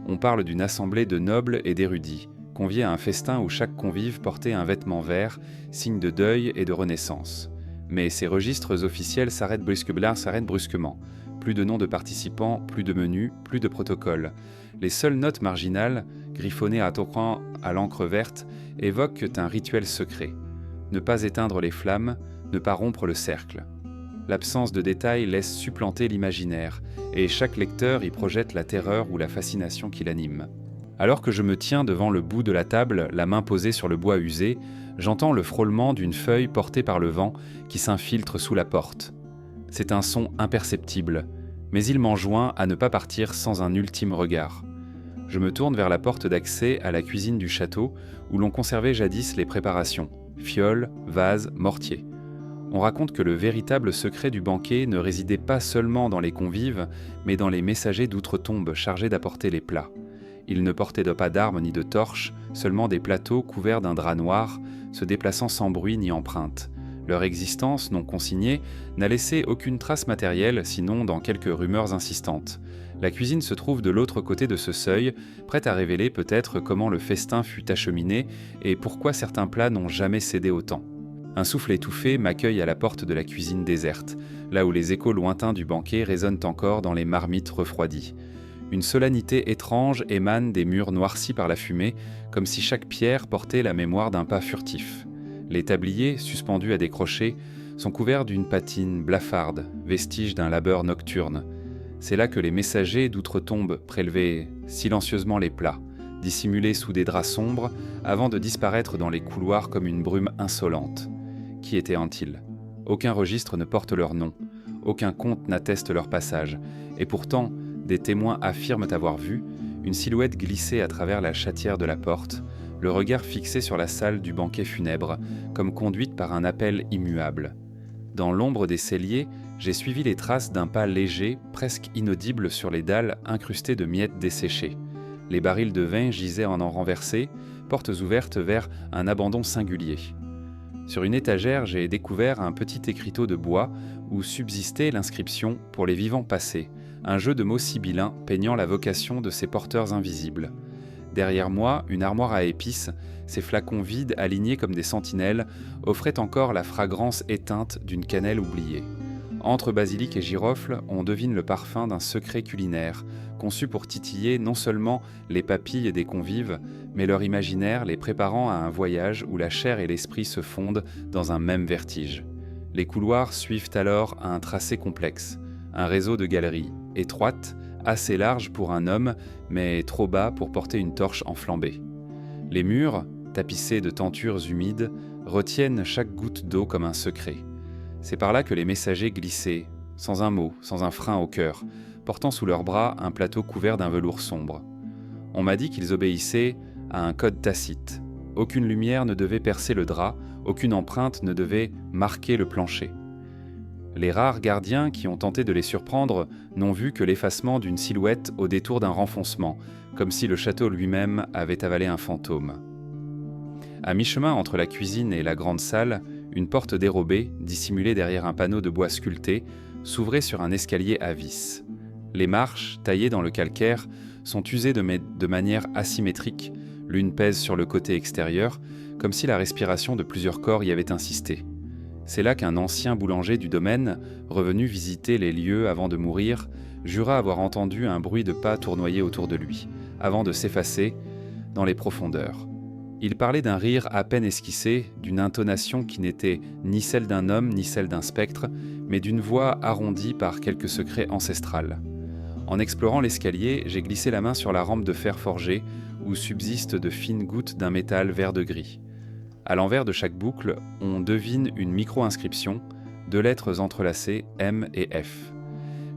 On parle d'une assemblée de nobles et d'érudits, conviés à un festin où chaque convive portait un vêtement vert, signe de deuil et de renaissance. Mais ces registres officiels s'arrêtent brusquement. Plus de noms de participants, plus de menus, plus de protocoles. Les seules notes marginales, griffonnées à torrent à l'encre verte, évoquent un rituel secret. Ne pas éteindre les flammes, ne pas rompre le cercle. L'absence de détails laisse supplanter l'imaginaire, et chaque lecteur y projette la terreur ou la fascination qui l'anime. Alors que je me tiens devant le bout de la table, la main posée sur le bois usé, j'entends le frôlement d'une feuille portée par le vent qui s'infiltre sous la porte. C'est un son imperceptible, mais il m'enjoint à ne pas partir sans un ultime regard. Je me tourne vers la porte d'accès à la cuisine du château, où l'on conservait jadis les préparations, fioles, vases, mortiers. On raconte que le véritable secret du banquet ne résidait pas seulement dans les convives, mais dans les messagers d'outre-tombe chargés d'apporter les plats. Ils ne portaient pas d'armes ni de torches, seulement des plateaux couverts d'un drap noir, se déplaçant sans bruit ni empreinte. Leur existence, non consignée, n'a laissé aucune trace matérielle, sinon dans quelques rumeurs insistantes. La cuisine se trouve de l'autre côté de ce seuil, prête à révéler peut-être comment le festin fut acheminé et pourquoi certains plats n'ont jamais cédé au temps. Un souffle étouffé m'accueille à la porte de la cuisine déserte, là où les échos lointains du banquet résonnent encore dans les marmites refroidies. Une solennité étrange émane des murs noircis par la fumée, comme si chaque pierre portait la mémoire d'un pas furtif. Les tabliers, suspendus à des crochets, sont couverts d'une patine blafarde, vestige d'un labeur nocturne. C'est là que les messagers d'outre-tombe prélevaient silencieusement les plats, dissimulés sous des draps sombres, avant de disparaître dans les couloirs comme une brume insolente. Qui étaient-ils ? Aucun registre ne porte leur nom, aucun conte n'atteste leur passage, et pourtant, des témoins affirment avoir vu une silhouette glisser à travers la chatière de la porte, le regard fixé sur la salle du banquet funèbre, comme conduite par un appel immuable. Dans l'ombre des celliers, j'ai suivi les traces d'un pas léger, presque inaudible sur les dalles incrustées de miettes desséchées. Les barils de vin gisaient en renversés, portes ouvertes vers un abandon singulier. Sur une étagère, j'ai découvert un petit écriteau de bois où subsistait l'inscription « Pour les vivants passés », un jeu de mots sibyllins peignant la vocation de ces porteurs invisibles. Derrière moi, une armoire à épices, ses flacons vides alignés comme des sentinelles, offraient encore la fragrance éteinte d'une cannelle oubliée. Entre basilic et girofle, on devine le parfum d'un secret culinaire, conçu pour titiller non seulement les papilles des convives, mais leur imaginaire les préparant à un voyage où la chair et l'esprit se fondent dans un même vertige. Les couloirs suivent alors un tracé complexe, un réseau de galeries, étroites, assez larges pour un homme, mais trop bas pour porter une torche enflambée. Les murs, tapissés de tentures humides, retiennent chaque goutte d'eau comme un secret. C'est par là que les messagers glissaient, sans un mot, sans un frein au cœur, portant sous leurs bras un plateau couvert d'un velours sombre. On m'a dit qu'ils obéissaient à un code tacite. Aucune lumière ne devait percer le drap, aucune empreinte ne devait marquer le plancher. Les rares gardiens qui ont tenté de les surprendre n'ont vu que l'effacement d'une silhouette au détour d'un renfoncement, comme si le château lui-même avait avalé un fantôme. À mi-chemin entre la cuisine et la grande salle, une porte dérobée, dissimulée derrière un panneau de bois sculpté, s'ouvrait sur un escalier à vis. Les marches, taillées dans le calcaire, sont usées de manière asymétrique, l'une pèse sur le côté extérieur, comme si la respiration de plusieurs corps y avait insisté. C'est là qu'un ancien boulanger du domaine, revenu visiter les lieux avant de mourir, jura avoir entendu un bruit de pas tournoyer autour de lui, avant de s'effacer dans les profondeurs. Il parlait d'un rire à peine esquissé, d'une intonation qui n'était ni celle d'un homme ni celle d'un spectre, mais d'une voix arrondie par quelque secret ancestral. En explorant l'escalier, j'ai glissé la main sur la rampe de fer forgé, où subsistent de fines gouttes d'un métal vert de gris. À l'envers de chaque boucle, on devine une micro-inscription, 2 lettres entrelacées, M et F.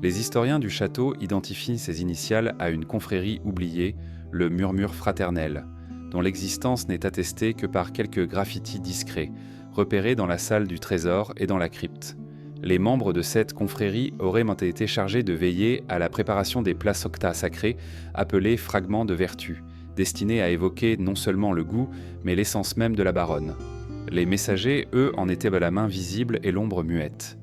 Les historiens du château identifient ces initiales à une confrérie oubliée, le Murmure fraternel, dont l'existence n'est attestée que par quelques graffitis discrets, repérés dans la salle du trésor et dans la crypte. Les membres de cette confrérie auraient été chargés de veiller à la préparation des plats soctas sacrés, appelés fragments de vertu, destinés à évoquer non seulement le goût, mais l'essence même de la baronne. Les messagers, eux, en étaient la main visible et l'ombre muette.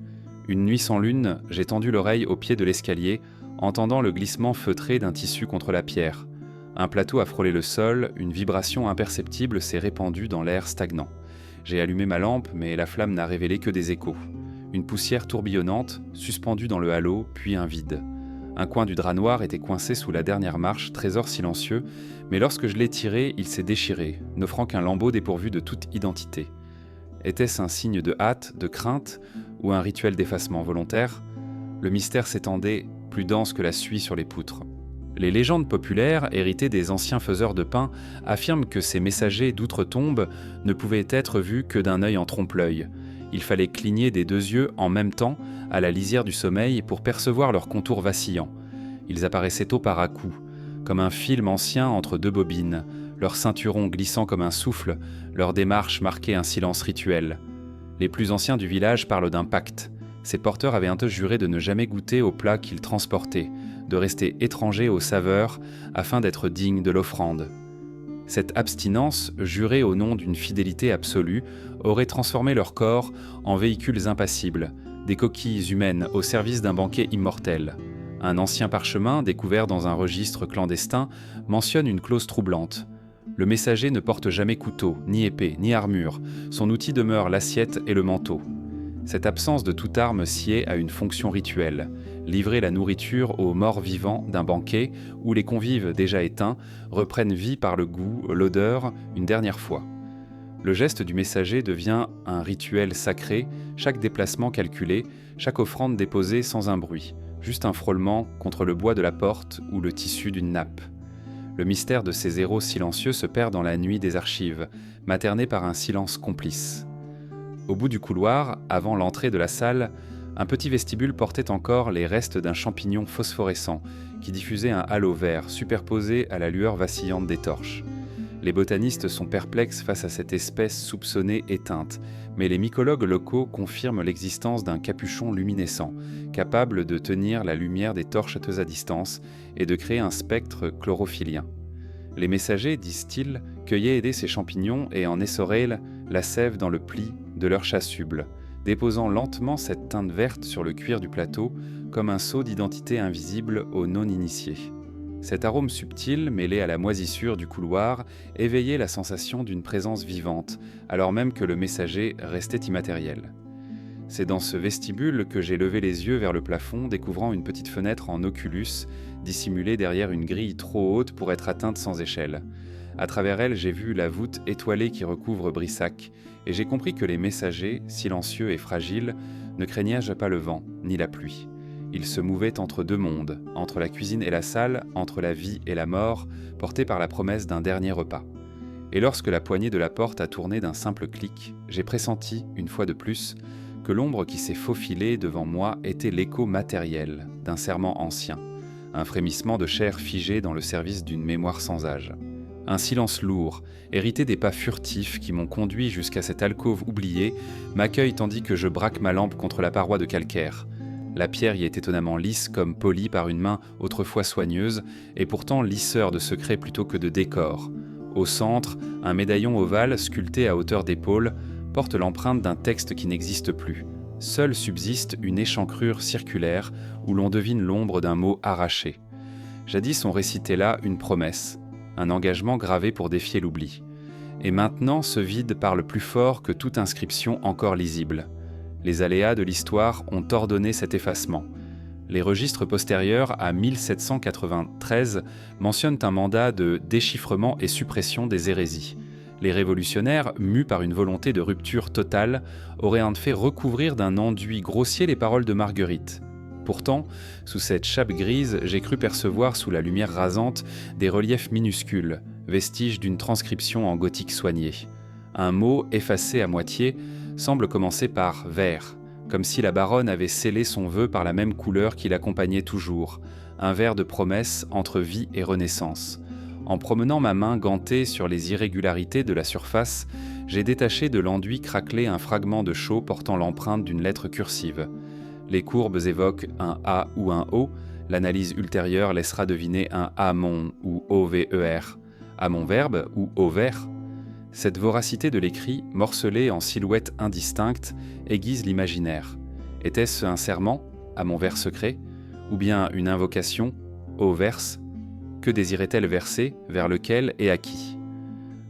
Une nuit sans lune, j'ai tendu l'oreille au pied de l'escalier, entendant le glissement feutré d'un tissu contre la pierre. Un plateau a frôlé le sol, une vibration imperceptible s'est répandue dans l'air stagnant. J'ai allumé ma lampe, mais la flamme n'a révélé que des échos. Une poussière tourbillonnante, suspendue dans le halo, puis un vide. Un coin du drap noir était coincé sous la dernière marche, trésor silencieux, mais lorsque je l'ai tiré, il s'est déchiré, n'offrant qu'un lambeau dépourvu de toute identité. Était-ce un signe de hâte, de crainte, ou un rituel d'effacement volontaire ? Le mystère s'étendait, plus dense que la suie sur les poutres. Les légendes populaires, héritées des anciens faiseurs de pain, affirment que ces messagers d'outre-tombe ne pouvaient être vus que d'un œil en trompe-l'œil. Il fallait cligner des 2 yeux en même temps, à la lisière du sommeil, pour percevoir leurs contours vacillants. Ils apparaissaient tôt par à-coups, comme un film ancien entre 2 bobines, leur ceinturon glissant comme un souffle, leur démarche marquait un silence rituel. Les plus anciens du village parlent d'un pacte. Ces porteurs avaient un peu juré de ne jamais goûter aux plats qu'ils transportaient, de rester étrangers aux saveurs afin d'être dignes de l'offrande. Cette abstinence, jurée au nom d'une fidélité absolue, aurait transformé leur corps en véhicules impassibles, des coquilles humaines au service d'un banquet immortel. Un ancien parchemin, découvert dans un registre clandestin, mentionne une clause troublante. Le messager ne porte jamais couteau, ni épée, ni armure. Son outil demeure l'assiette et le manteau. Cette absence de toute arme sied à une fonction rituelle, livrer la nourriture aux morts vivants d'un banquet où les convives déjà éteints reprennent vie par le goût, l'odeur, une dernière fois. Le geste du messager devient un rituel sacré, chaque déplacement calculé, chaque offrande déposée sans un bruit, juste un frôlement contre le bois de la porte ou le tissu d'une nappe. Le mystère de ces héros silencieux se perd dans la nuit des archives, materné par un silence complice. Au bout du couloir, avant l'entrée de la salle, un petit vestibule portait encore les restes d'un champignon phosphorescent qui diffusait un halo vert superposé à la lueur vacillante des torches. Les botanistes sont perplexes face à cette espèce soupçonnée éteinte, mais les mycologues locaux confirment l'existence d'un capuchon luminescent, capable de tenir la lumière des torches à distance et de créer un spectre chlorophyllien. Les messagers, disent-ils, cueillaient et aidaient ces champignons et en essoraient la sève dans le pli de leur chasuble, déposant lentement cette teinte verte sur le cuir du plateau comme un sceau d'identité invisible aux non-initiés. Cet arôme subtil, mêlé à la moisissure du couloir, éveillait la sensation d'une présence vivante, alors même que le messager restait immatériel. C'est dans ce vestibule que j'ai levé les yeux vers le plafond, découvrant une petite fenêtre en oculus, dissimulée derrière une grille trop haute pour être atteinte sans échelle. À travers elle, j'ai vu la voûte étoilée qui recouvre Brissac, et j'ai compris que les messagers, silencieux et fragiles, ne craignaient pas le vent, ni la pluie. Ils se mouvaient entre deux mondes, entre la cuisine et la salle, entre la vie et la mort, portés par la promesse d'un dernier repas. Et lorsque la poignée de la porte a tourné d'un simple clic, j'ai pressenti, une fois de plus, que l'ombre qui s'est faufilée devant moi était l'écho matériel d'un serment ancien, un frémissement de chair figée dans le service d'une mémoire sans âge. Un silence lourd, hérité des pas furtifs qui m'ont conduit jusqu'à cette alcôve oubliée, m'accueille tandis que je braque ma lampe contre la paroi de calcaire. La pierre y est étonnamment lisse comme polie par une main autrefois soigneuse, et pourtant lisseur de secrets plutôt que de décor. Au centre, un médaillon ovale sculpté à hauteur d'épaule porte l'empreinte d'un texte qui n'existe plus. Seule subsiste une échancrure circulaire où l'on devine l'ombre d'un mot arraché. Jadis on récitait là une promesse, un engagement gravé pour défier l'oubli. Et maintenant ce vide parle plus fort que toute inscription encore lisible. Les aléas de l'histoire ont ordonné cet effacement. Les registres postérieurs à 1793 mentionnent un mandat de déchiffrement et suppression des hérésies. Les révolutionnaires, mus par une volonté de rupture totale, auraient en fait recouvrir d'un enduit grossier les paroles de Marguerite. Pourtant, sous cette chape grise, j'ai cru percevoir sous la lumière rasante des reliefs minuscules, vestiges d'une transcription en gothique soignée. Un mot, effacé à moitié, semble commencer par « vert », comme si la baronne avait scellé son vœu par la même couleur qui l'accompagnait toujours, un vert de promesse entre vie et renaissance. En promenant ma main gantée sur les irrégularités de la surface, j'ai détaché de l'enduit craquelé un fragment de chaux portant l'empreinte d'une lettre cursive. Les courbes évoquent un A ou un O, l'analyse ultérieure laissera deviner un amon ou OVER, amon verbe ou ovaire. Cette voracité de l'écrit, morcelée en silhouettes indistinctes, aiguise l'imaginaire. Était-ce un serment, à mon vers secret, ou bien une invocation, au verse? Que désirait-elle verser, vers lequel et à qui?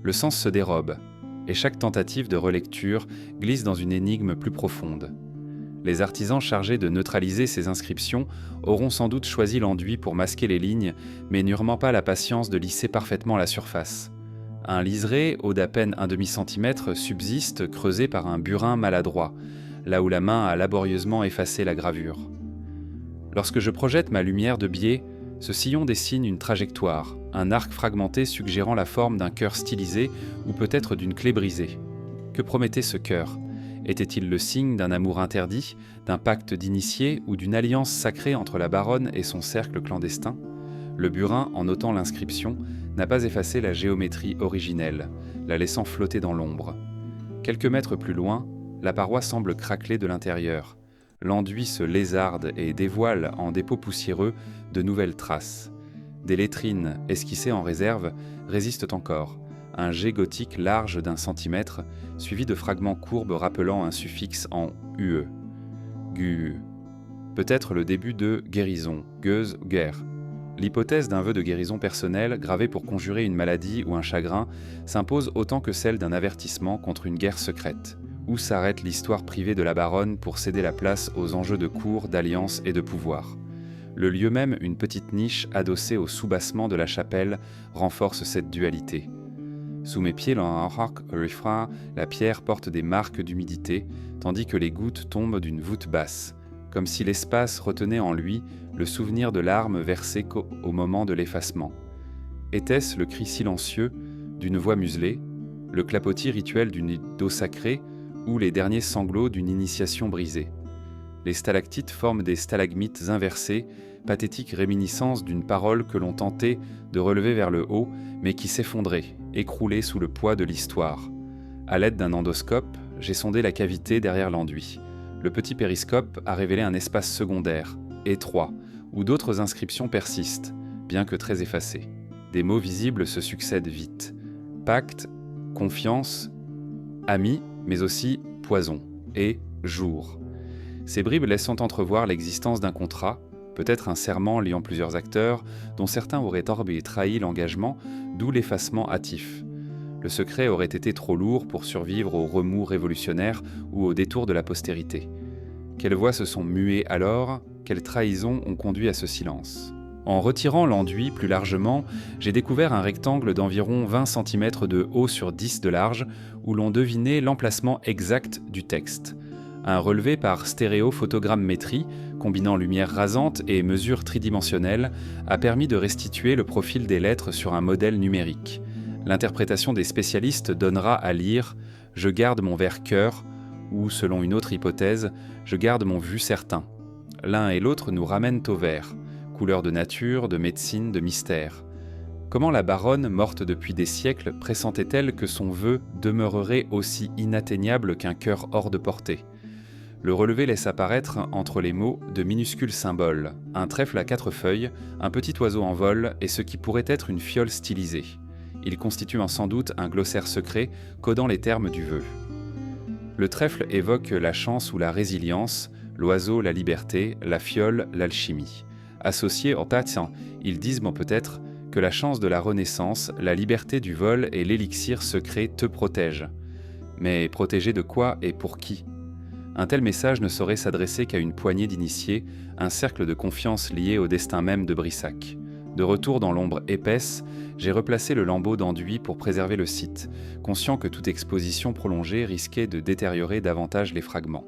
Le sens se dérobe, et chaque tentative de relecture glisse dans une énigme plus profonde. Les artisans chargés de neutraliser ces inscriptions auront sans doute choisi l'enduit pour masquer les lignes, mais n'eurent pas la patience de lisser parfaitement la surface. Un liseré, haut d'à peine un demi-centimètre, subsiste, creusé par un burin maladroit, là où la main a laborieusement effacé la gravure. Lorsque je projette ma lumière de biais, ce sillon dessine une trajectoire, un arc fragmenté suggérant la forme d'un cœur stylisé ou peut-être d'une clé brisée. Que promettait ce cœur? Était-il le signe d'un amour interdit, d'un pacte d'initié ou d'une alliance sacrée entre la baronne et son cercle clandestin? Le burin, en notant l'inscription, n'a pas effacé la géométrie originelle, la laissant flotter dans l'ombre. Quelques mètres plus loin, la paroi semble craqueler de l'intérieur. L'enduit se lézarde et dévoile en dépôts poussiéreux de nouvelles traces. Des lettrines, esquissées en réserve, résistent encore. Un jet gothique large d'1 centimètre, suivi de fragments courbes rappelant un suffixe en UE. Gu. Peut-être le début de guérison, gueuse, guerre. L'hypothèse d'un vœu de guérison personnelle, gravé pour conjurer une maladie ou un chagrin, s'impose autant que celle d'un avertissement contre une guerre secrète. Où s'arrête l'histoire privée de la baronne pour céder la place aux enjeux de cour, d'alliance et de pouvoir? Le lieu même, une petite niche adossée au soubassement de la chapelle, renforce cette dualité. Sous mes pieds, la pierre porte des marques d'humidité, tandis que les gouttes tombent d'une voûte basse, comme si l'espace retenait en lui le souvenir de larmes versées au moment de l'effacement. Était-ce le cri silencieux d'une voix muselée, le clapotis rituel d'une eau sacrée ou les derniers sanglots d'une initiation brisée? Les stalactites forment des stalagmites inversés, pathétiques réminiscences d'une parole que l'on tentait de relever vers le haut, mais qui s'effondrait, écroulée sous le poids de l'histoire. À l'aide d'un endoscope, j'ai sondé la cavité derrière l'enduit. Le petit périscope a révélé un espace secondaire, étroit, où d'autres inscriptions persistent, bien que très effacées. Des mots visibles se succèdent vite. Pacte, confiance, ami, mais aussi poison et jour. Ces bribes laissant entrevoir l'existence d'un contrat, peut-être un serment liant plusieurs acteurs, dont certains auraient torbé et trahi l'engagement, d'où l'effacement hâtif. Le secret aurait été trop lourd pour survivre aux remous révolutionnaires ou aux détours de la postérité. Quelles voix se sont muées alors? Quelles trahisons ont conduit à ce silence? En retirant l'enduit plus largement, j'ai découvert un rectangle d'environ 20 cm de haut sur 10 de large, où l'on devinait l'emplacement exact du texte. Un relevé par stéréophotogrammétrie, combinant lumière rasante et mesure tridimensionnelle, a permis de restituer le profil des lettres sur un modèle numérique. L'interprétation des spécialistes donnera à lire « Je garde mon vert cœur » ou, selon une autre hypothèse, « Je garde mon vu certain ». L'un et l'autre nous ramènent au vert, couleur de nature, de médecine, de mystère. Comment la baronne, morte depuis des siècles, pressentait-elle que son vœu demeurerait aussi inatteignable qu'un cœur hors de portée? Le relevé laisse apparaître, entre les mots, de minuscules symboles, un trèfle à 4 feuilles, un petit oiseau en vol et ce qui pourrait être une fiole stylisée. Il constitue sans doute un glossaire secret codant les termes du vœu. Le trèfle évoque la chance ou la résilience, l'oiseau la liberté, la fiole l'alchimie. Associés en tâtien, ils disent peut-être que la chance de la renaissance, la liberté du vol et l'élixir secret te protègent. Mais protégé de quoi et pour qui? Un tel message ne saurait s'adresser qu'à une poignée d'initiés, un cercle de confiance lié au destin même de Brissac. De retour dans l'ombre épaisse, j'ai replacé le lambeau d'enduit pour préserver le site, conscient que toute exposition prolongée risquait de détériorer davantage les fragments.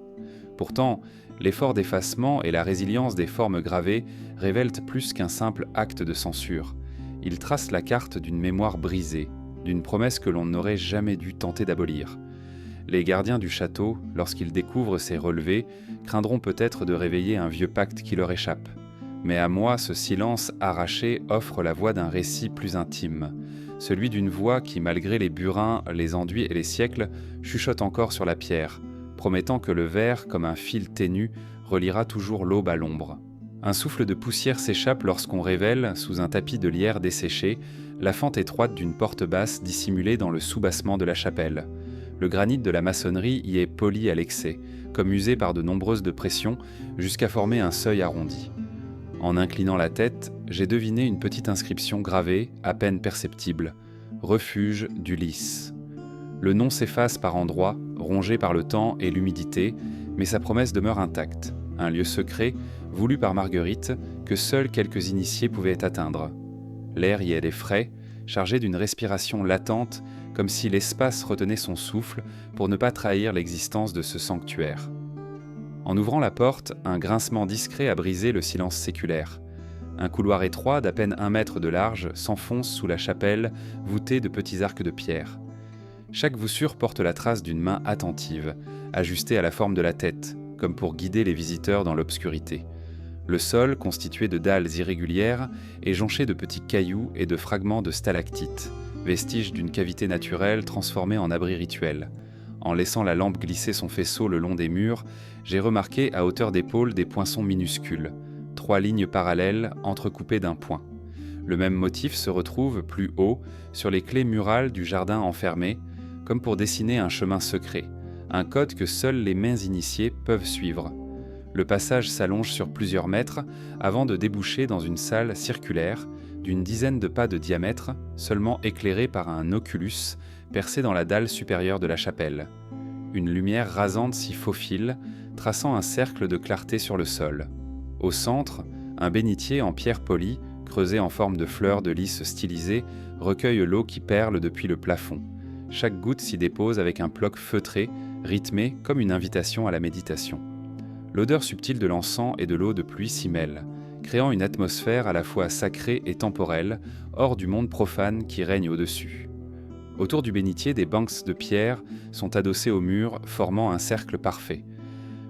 Pourtant, l'effort d'effacement et la résilience des formes gravées révèlent plus qu'un simple acte de censure. Ils tracent la carte d'une mémoire brisée, d'une promesse que l'on n'aurait jamais dû tenter d'abolir. Les gardiens du château, lorsqu'ils découvrent ces relevés, craindront peut-être de réveiller un vieux pacte qui leur échappe. Mais à moi, ce silence arraché offre la voix d'un récit plus intime, celui d'une voix qui, malgré les burins, les enduits et les siècles, chuchote encore sur la pierre, promettant que le verre, comme un fil ténu, reliera toujours l'aube à l'ombre. Un souffle de poussière s'échappe lorsqu'on révèle, sous un tapis de lierre desséché, la fente étroite d'une porte basse dissimulée dans le soubassement de la chapelle. Le granit de la maçonnerie y est poli à l'excès, comme usé par de nombreuses de pressions, jusqu'à former un seuil arrondi. En inclinant la tête, j'ai deviné une petite inscription gravée, à peine perceptible. « Refuge d'Ulysse ». Le nom s'efface par endroits, rongé par le temps et l'humidité, mais sa promesse demeure intacte. Un lieu secret, voulu par Marguerite, que seuls quelques initiés pouvaient atteindre. L'air y est frais, chargé d'une respiration latente, comme si l'espace retenait son souffle pour ne pas trahir l'existence de ce sanctuaire. En ouvrant la porte, un grincement discret a brisé le silence séculaire. Un couloir étroit d'à peine 1 mètre de large s'enfonce sous la chapelle, voûtée de petits arcs de pierre. Chaque voussure porte la trace d'une main attentive, ajustée à la forme de la tête, comme pour guider les visiteurs dans l'obscurité. Le sol, constitué de dalles irrégulières, est jonché de petits cailloux et de fragments de stalactites, vestiges d'une cavité naturelle transformée en abri rituel. En laissant la lampe glisser son faisceau le long des murs, j'ai remarqué à hauteur d'épaule des poinçons minuscules, 3 lignes parallèles entrecoupées d'un point. Le même motif se retrouve plus haut sur les clés murales du jardin enfermé, comme pour dessiner un chemin secret, un code que seuls les mains initiées peuvent suivre. Le passage s'allonge sur plusieurs mètres avant de déboucher dans une salle circulaire d'une dizaine de pas de diamètre, seulement éclairée par un oculus percé dans la dalle supérieure de la chapelle. Une lumière rasante s'y faufile, traçant un cercle de clarté sur le sol. Au centre, un bénitier en pierre polie, creusé en forme de fleurs de lys stylisées, recueille l'eau qui perle depuis le plafond. Chaque goutte s'y dépose avec un ploc feutré, rythmé comme une invitation à la méditation. L'odeur subtile de l'encens et de l'eau de pluie s'y mêle, créant une atmosphère à la fois sacrée et temporelle, hors du monde profane qui règne au-dessus. Autour du bénitier, des bancs de pierre sont adossés au mur, formant un cercle parfait.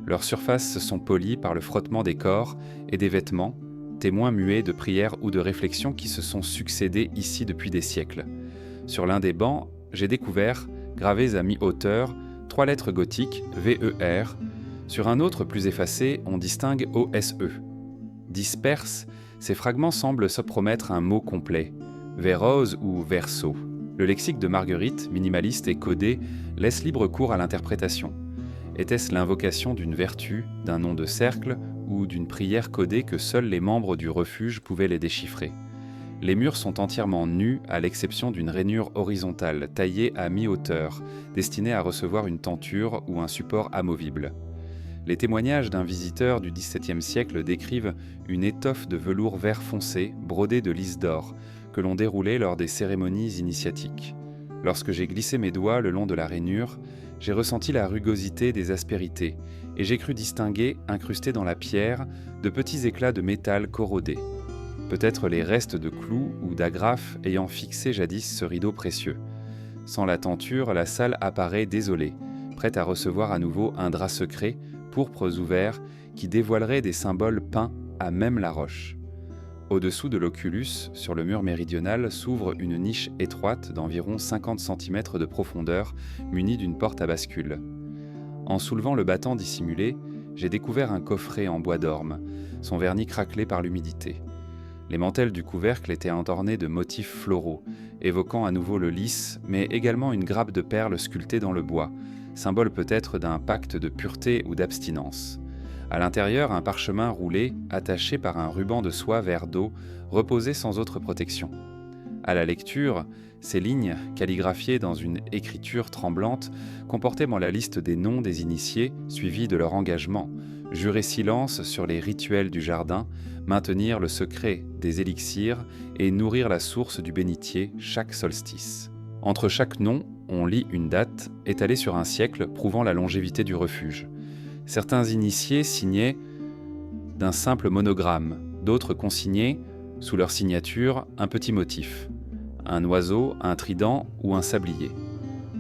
Leurs surfaces sont polies par le frottement des corps et des vêtements, témoins muets de prières ou de réflexions qui se sont succédés ici depuis des siècles. Sur l'un des bancs, j'ai découvert, gravées à mi-hauteur, 3 lettres gothiques, VER. Sur un autre plus effacé, on distingue OSE. Disperses, ces fragments semblent se promettre un mot complet, vérose ou verso. Le lexique de Marguerite, minimaliste et codé, laisse libre cours à l'interprétation. Était-ce l'invocation d'une vertu, d'un nom de cercle ou d'une prière codée que seuls les membres du refuge pouvaient les déchiffrer? Les murs sont entièrement nus à l'exception d'une rainure horizontale taillée à mi-hauteur, destinée à recevoir une tenture ou un support amovible. Les témoignages d'un visiteur du XVIIe siècle décrivent une étoffe de velours vert foncé brodée de lys d'or que l'on déroulait lors des cérémonies initiatiques. Lorsque j'ai glissé mes doigts le long de la rainure, j'ai ressenti la rugosité des aspérités et j'ai cru distinguer, incrustés dans la pierre, de petits éclats de métal corrodé. Peut-être les restes de clous ou d'agrafes ayant fixé jadis ce rideau précieux. Sans la tenture, la salle apparaît désolée, prête à recevoir à nouveau un drap secret, pourpres ouverts, qui dévoilerait des symboles peints à même la roche. Au-dessous de l'oculus, sur le mur méridional, s'ouvre une niche étroite d'environ 50 cm de profondeur, munie d'une porte à bascule. En soulevant le battant dissimulé, j'ai découvert un coffret en bois d'orme, son vernis craquelé par l'humidité. Les mantelles du couvercle étaient ornées de motifs floraux, évoquant à nouveau le lys, mais également une grappe de perles sculptées dans le bois, symbole peut-être d'un pacte de pureté ou d'abstinence. À l'intérieur, un parchemin roulé, attaché par un ruban de soie vert d'eau, reposait sans autre protection. À la lecture, ces lignes, calligraphiées dans une écriture tremblante, comportaient la liste des noms des initiés, suivis de leur engagement, jurer silence sur les rituels du jardin, maintenir le secret des élixirs et nourrir la source du bénitier chaque solstice. Entre chaque nom, on lit une date, étalée sur un siècle, prouvant la longévité du refuge. Certains initiés signaient d'un simple monogramme, d'autres consignaient, sous leur signature, un petit motif, un oiseau, un trident ou un sablier.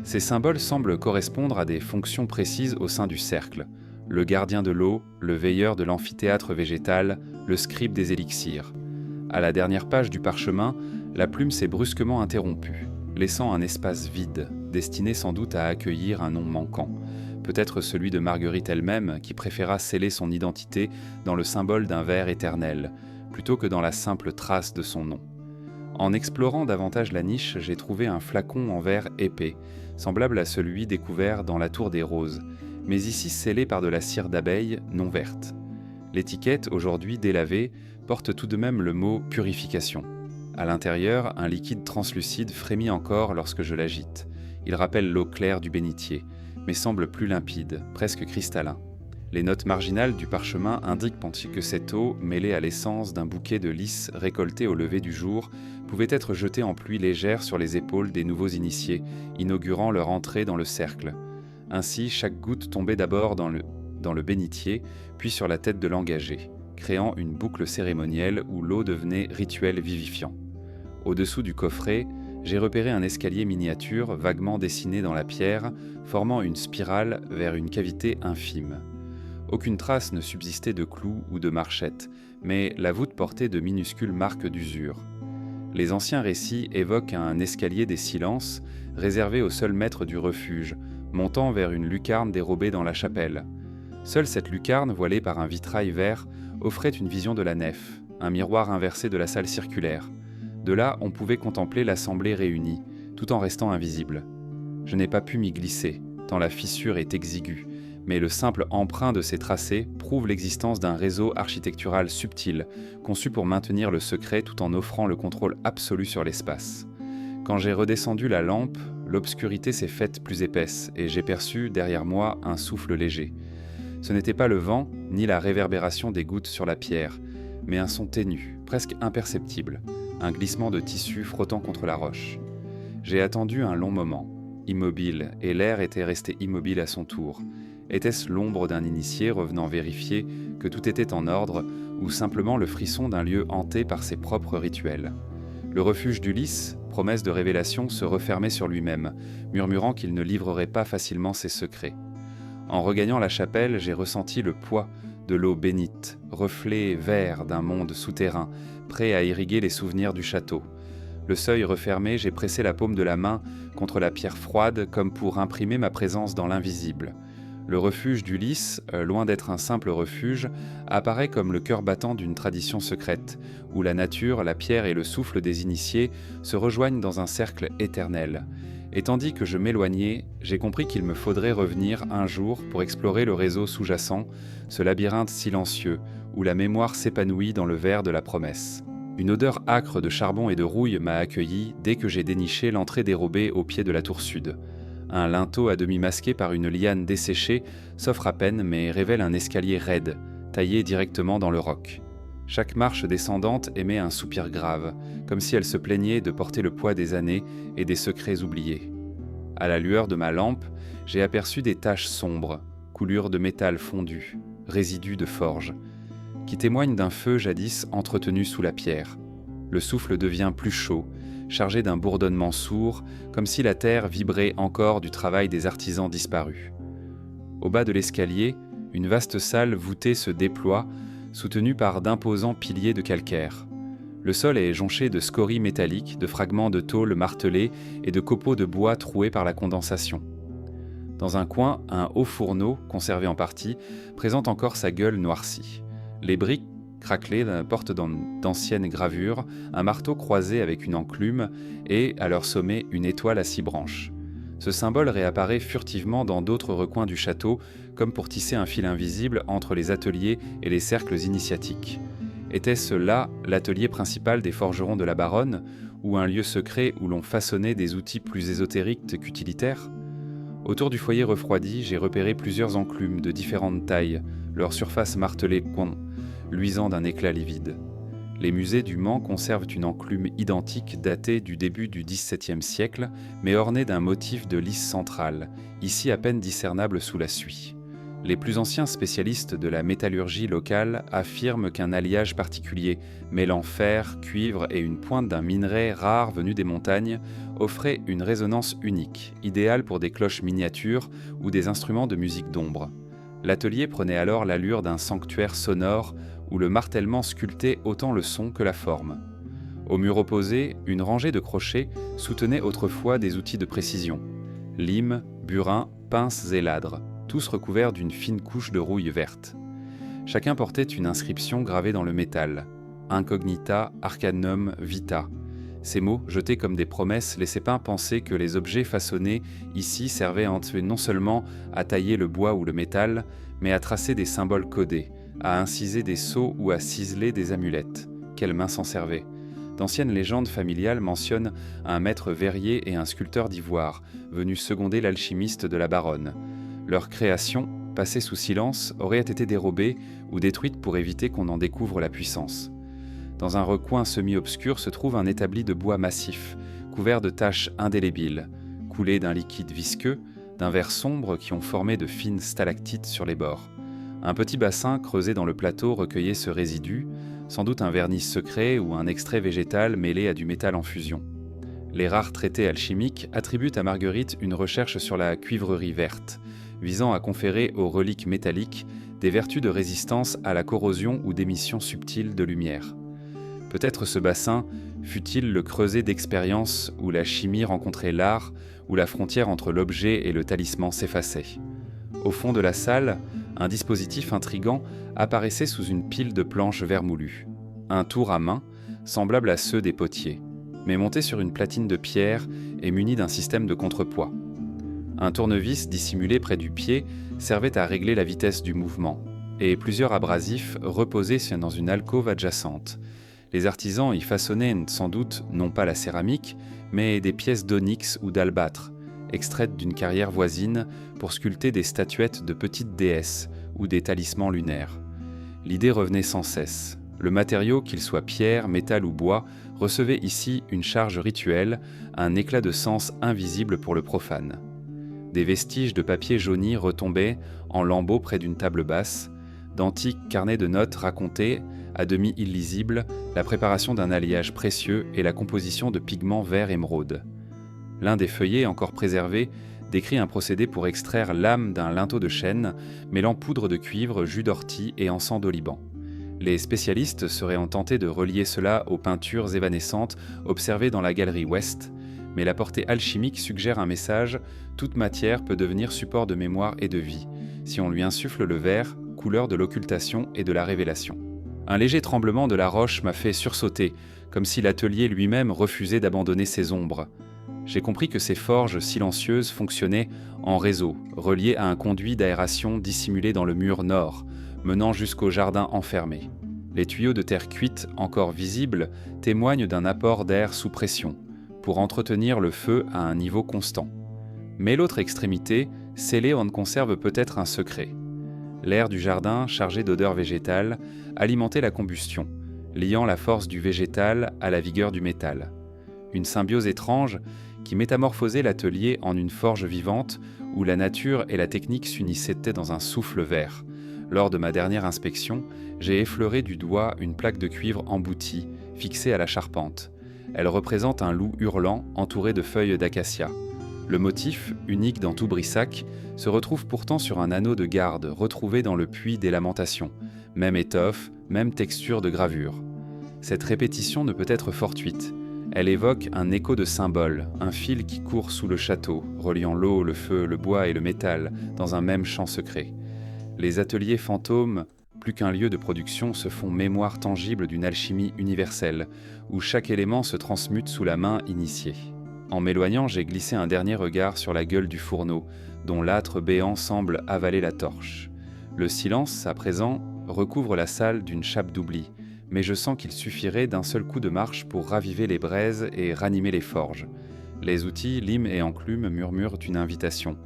Ces symboles semblent correspondre à des fonctions précises au sein du cercle, le gardien de l'eau, le veilleur de l'amphithéâtre végétal, le scribe des élixirs. À la dernière page du parchemin, la plume s'est brusquement interrompue, laissant un espace vide, destiné sans doute à accueillir un nom manquant. Peut-être celui de Marguerite elle-même, qui préféra sceller son identité dans le symbole d'un ver éternel, plutôt que dans la simple trace de son nom. En explorant davantage la niche, j'ai trouvé un flacon en verre épais, semblable à celui découvert dans la tour des Roses, mais ici scellé par de la cire d'abeille non verte. L'étiquette, aujourd'hui délavée, porte tout de même le mot « purification ». À l'intérieur, un liquide translucide frémit encore lorsque je l'agite. Il rappelle l'eau claire du bénitier, mais semble plus limpide, presque cristallin. Les notes marginales du parchemin indiquent que cette eau, mêlée à l'essence d'un bouquet de lys récolté au lever du jour, pouvait être jetée en pluie légère sur les épaules des nouveaux initiés, inaugurant leur entrée dans le cercle. Ainsi, chaque goutte tombait d'abord dans le bénitier, puis sur la tête de l'engagé, créant une boucle cérémonielle où l'eau devenait rituel vivifiant. Au-dessous du coffret, j'ai repéré un escalier miniature vaguement dessiné dans la pierre, formant une spirale vers une cavité infime. Aucune trace ne subsistait de clous ou de marchettes, mais la voûte portait de minuscules marques d'usure. Les anciens récits évoquent un escalier des silences, réservé au seul maître du refuge, montant vers une lucarne dérobée dans la chapelle. Seule cette lucarne, voilée par un vitrail vert, offrait une vision de la nef, un miroir inversé de la salle circulaire. De là, on pouvait contempler l'assemblée réunie, tout en restant invisible. Je n'ai pas pu m'y glisser, tant la fissure est exiguë, mais le simple emprunt de ces tracés prouve l'existence d'un réseau architectural subtil, conçu pour maintenir le secret tout en offrant le contrôle absolu sur l'espace. Quand j'ai redescendu la lampe, l'obscurité s'est faite plus épaisse et j'ai perçu derrière moi un souffle léger. Ce n'était pas le vent, ni la réverbération des gouttes sur la pierre, mais un son ténu, presque imperceptible, un glissement de tissu frottant contre la roche. J'ai attendu un long moment, immobile, et l'air était resté immobile à son tour. Était-ce l'ombre d'un initié revenant vérifier que tout était en ordre, ou simplement le frisson d'un lieu hanté par ses propres rituels. Le refuge d'Ulysse, promesse de révélation, se refermait sur lui-même, murmurant qu'il ne livrerait pas facilement ses secrets. En regagnant la chapelle, j'ai ressenti le poids de l'eau bénite, reflet vert d'un monde souterrain, prêt à irriguer les souvenirs du château. Le seuil refermé, j'ai pressé la paume de la main contre la pierre froide comme pour imprimer ma présence dans l'invisible. Le refuge d'Ulysse, loin d'être un simple refuge, apparaît comme le cœur battant d'une tradition secrète, où la nature, la pierre et le souffle des initiés se rejoignent dans un cercle éternel. Et tandis que je m'éloignais, j'ai compris qu'il me faudrait revenir un jour pour explorer le réseau sous-jacent, ce labyrinthe silencieux, où la mémoire s'épanouit dans le verre de la promesse. Une odeur âcre de charbon et de rouille m'a accueilli dès que j'ai déniché l'entrée dérobée au pied de la tour sud. Un linteau à demi masqué par une liane desséchée s'offre à peine mais révèle un escalier raide, taillé directement dans le roc. Chaque marche descendante émet un soupir grave, comme si elle se plaignait de porter le poids des années et des secrets oubliés. À la lueur de ma lampe, j'ai aperçu des taches sombres, coulures de métal fondu, résidus de forge, qui témoignent d'un feu jadis entretenu sous la pierre. Le souffle devient plus chaud, chargé d'un bourdonnement sourd, comme si la terre vibrait encore du travail des artisans disparus. Au bas de l'escalier, une vaste salle voûtée se déploie, soutenue par d'imposants piliers de calcaire. Le sol est jonché de scories métalliques, de fragments de tôle martelés et de copeaux de bois troués par la condensation. Dans un coin, un haut fourneau, conservé en partie, présente encore sa gueule noircie. Les briques craquelées portent d'anciennes gravures, un marteau croisé avec une enclume et, à leur sommet, une étoile à 6 branches. Ce symbole réapparaît furtivement dans d'autres recoins du château, comme pour tisser un fil invisible entre les ateliers et les cercles initiatiques. Était-ce là l'atelier principal des forgerons de la Baronne, ou un lieu secret où l'on façonnait des outils plus ésotériques qu'utilitaires ? Autour du foyer refroidi, j'ai repéré plusieurs enclumes de différentes tailles, leur surface martelée luisant d'un éclat livide. Les musées du Mans conservent une enclume identique datée du début du XVIIe siècle, mais ornée d'un motif de lys central, ici à peine discernable sous la suie. Les plus anciens spécialistes de la métallurgie locale affirment qu'un alliage particulier, mêlant fer, cuivre et une pointe d'un minerai rare venu des montagnes, offrait une résonance unique, idéale pour des cloches miniatures ou des instruments de musique d'ombre. L'atelier prenait alors l'allure d'un sanctuaire sonore où le martèlement sculptait autant le son que la forme. Au mur opposé, une rangée de crochets soutenait autrefois des outils de précision. Limes, burins, pinces et ladres, tous recouverts d'une fine couche de rouille verte. Chacun portait une inscription gravée dans le métal. Incognita, arcanum, vita. Ces mots, jetés comme des promesses, laissaient pas penser que les objets façonnés ici servaient non seulement à tailler le bois ou le métal, mais à tracer des symboles codés, à inciser des sceaux ou à ciseler des amulettes. Quelles mains s'en servaient ? D'anciennes légendes familiales mentionnent un maître verrier et un sculpteur d'ivoire, venus seconder l'alchimiste de la Baronne. Leur création, passée sous silence, aurait été dérobée ou détruite pour éviter qu'on en découvre la puissance. Dans un recoin semi-obscur se trouve un établi de bois massif, couvert de taches indélébiles, coulé d'un liquide visqueux, d'un verre sombre qui ont formé de fines stalactites sur les bords. Un petit bassin creusé dans le plateau recueillait ce résidu, sans doute un vernis secret ou un extrait végétal mêlé à du métal en fusion. Les rares traités alchimiques attribuent à Marguerite une recherche sur la cuivrerie verte, visant à conférer aux reliques métalliques des vertus de résistance à la corrosion ou d'émission subtile de lumière. Peut-être ce bassin fut-il le creuset d'expérience où la chimie rencontrait l'art, où la frontière entre l'objet et le talisman s'effaçait. Au fond de la salle, un dispositif intrigant apparaissait sous une pile de planches vermoulues. Un tour à main, semblable à ceux des potiers, mais monté sur une platine de pierre et muni d'un système de contrepoids. Un tournevis dissimulé près du pied servait à régler la vitesse du mouvement, et plusieurs abrasifs reposaient dans une alcôve adjacente. Les artisans y façonnaient sans doute non pas la céramique, mais des pièces d'onyx ou d'albâtre, extraites d'une carrière voisine pour sculpter des statuettes de petites déesses ou des talismans lunaires. L'idée revenait sans cesse. Le matériau, qu'il soit pierre, métal ou bois, recevait ici une charge rituelle, un éclat de sens invisible pour le profane. Des vestiges de papier jauni retombaient en lambeaux près d'une table basse, d'antiques carnets de notes racontaient, à demi illisible, la préparation d'un alliage précieux et la composition de pigments vert émeraude. L'un des feuillets encore préservés décrit un procédé pour extraire l'âme d'un linteau de chêne, mêlant poudre de cuivre, jus d'ortie et encens d'oliban. Les spécialistes seraient tentés de relier cela aux peintures évanescentes observées dans la galerie ouest, mais la portée alchimique suggère un message: toute matière peut devenir support de mémoire et de vie, si on lui insuffle le vert, couleur de l'occultation et de la révélation. Un léger tremblement de la roche m'a fait sursauter, comme si l'atelier lui-même refusait d'abandonner ses ombres. J'ai compris que ces forges silencieuses fonctionnaient en réseau, reliées à un conduit d'aération dissimulé dans le mur nord, menant jusqu'au jardin enfermé. Les tuyaux de terre cuite, encore visibles, témoignent d'un apport d'air sous pression, pour entretenir le feu à un niveau constant. Mais l'autre extrémité, scellée en conserve peut-être un secret. L'air du jardin, chargé d'odeurs végétales, alimentait la combustion, liant la force du végétal à la vigueur du métal. Une symbiose étrange qui métamorphosait l'atelier en une forge vivante où la nature et la technique s'unissaient dans un souffle vert. Lors de ma dernière inspection, j'ai effleuré du doigt une plaque de cuivre emboutie, fixée à la charpente. Elle représente un loup hurlant entouré de feuilles d'acacia. Le motif, unique dans tout Brissac, se retrouve pourtant sur un anneau de garde retrouvé dans le puits des Lamentations. Même étoffe, même texture de gravure. Cette répétition ne peut être fortuite. Elle évoque un écho de symboles, un fil qui court sous le château, reliant l'eau, le feu, le bois et le métal dans un même champ secret. Les ateliers fantômes, plus qu'un lieu de production, se font mémoire tangible d'une alchimie universelle, où chaque élément se transmute sous la main initiée. En m'éloignant, j'ai glissé un dernier regard sur la gueule du fourneau, dont l'âtre béant semble avaler la torche. Le silence, à présent, recouvre la salle d'une chape d'oubli, mais je sens qu'il suffirait d'un seul coup de marche pour raviver les braises et ranimer les forges. Les outils, lime et enclume, murmurent une invitation.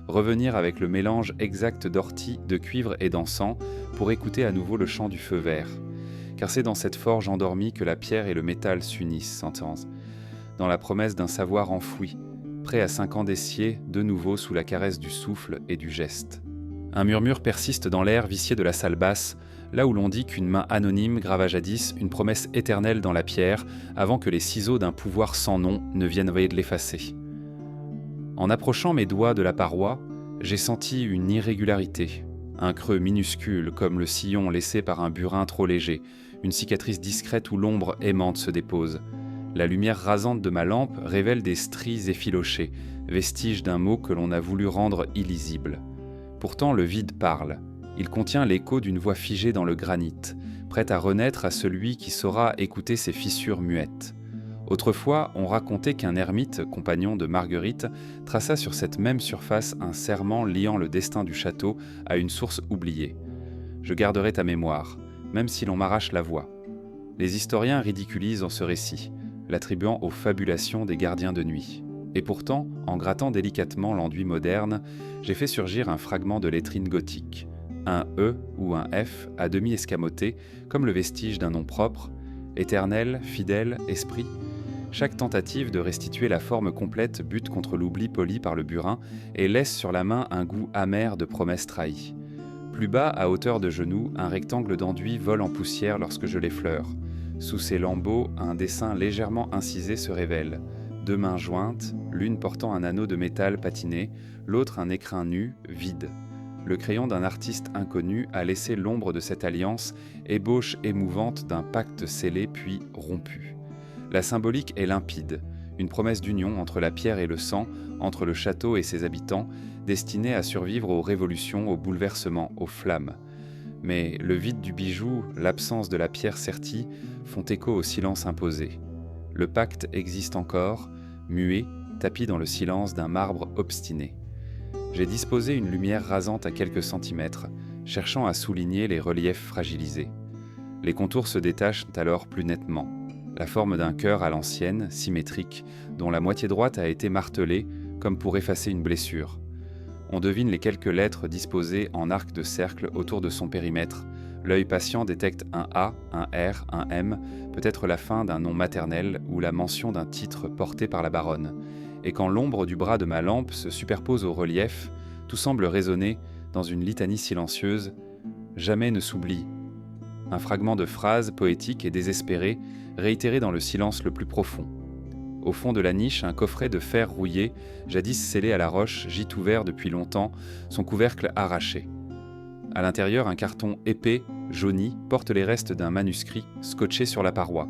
Revenir avec le mélange exact d'ortie, de cuivre et d'encens pour écouter à nouveau le chant du feu vert. Car c'est dans cette forge endormie que la pierre et le métal s'unissent, dans la promesse d'un savoir enfoui, prêt à s'incandescier de nouveau sous la caresse du souffle et du geste. Un murmure persiste dans l'air vicié de la salle basse, là où l'on dit qu'une main anonyme grava jadis une promesse éternelle dans la pierre avant que les ciseaux d'un pouvoir sans nom ne viennent de l'effacer. En approchant mes doigts de la paroi, j'ai senti une irrégularité, un creux minuscule comme le sillon laissé par un burin trop léger, une cicatrice discrète où l'ombre aimante se dépose. La lumière rasante de ma lampe révèle des stries effilochées, vestiges d'un mot que l'on a voulu rendre illisible. Pourtant le vide parle. Il contient l'écho d'une voix figée dans le granit, prête à renaître à celui qui saura écouter ses fissures muettes. Autrefois, on racontait qu'un ermite, compagnon de Marguerite, traça sur cette même surface un serment liant le destin du château à une source oubliée. Je garderai ta mémoire, même si l'on m'arrache la voix. Les historiens ridiculisent en ce récit, l'attribuant aux fabulations des gardiens de nuit. Et pourtant, en grattant délicatement l'enduit moderne, j'ai fait surgir un fragment de lettrine gothique. Un E ou un F à demi escamoté, comme le vestige d'un nom propre, éternel, fidèle, esprit. Chaque tentative de restituer la forme complète bute contre l'oubli poli par le burin et laisse sur la main un goût amer de promesses trahies. Plus bas, à hauteur de genoux, un rectangle d'enduit vole en poussière lorsque je l'effleure. Sous ces lambeaux, un dessin légèrement incisé se révèle. 2 mains jointes, l'une portant un anneau de métal patiné, l'autre un écrin nu, vide. Le crayon d'un artiste inconnu a laissé l'ombre de cette alliance, ébauche émouvante d'un pacte scellé puis rompu. La symbolique est limpide, une promesse d'union entre la pierre et le sang, entre le château et ses habitants, destinée à survivre aux révolutions, aux bouleversements, aux flammes. Mais le vide du bijou, l'absence de la pierre sertie, font écho au silence imposé. Le pacte existe encore, muet, tapi dans le silence d'un marbre obstiné. J'ai disposé une lumière rasante à quelques centimètres, cherchant à souligner les reliefs fragilisés. Les contours se détachent alors plus nettement. La forme d'un cœur à l'ancienne, symétrique, dont la moitié droite a été martelée, comme pour effacer une blessure. On devine les quelques lettres disposées en arc de cercle autour de son périmètre. L'œil patient détecte un A, un R, un M, peut-être la fin d'un nom maternel ou la mention d'un titre porté par la baronne. Et quand l'ombre du bras de ma lampe se superpose au relief, tout semble résonner dans une litanie silencieuse. Jamais ne s'oublie. un fragment de phrase poétique et désespérée, réitéré dans le silence le plus profond. Au fond de la niche, un coffret de fer rouillé, jadis scellé à la roche, gîte ouvert depuis longtemps, son couvercle arraché. À l'intérieur, un carton épais, jauni, porte les restes d'un manuscrit scotché sur la paroi.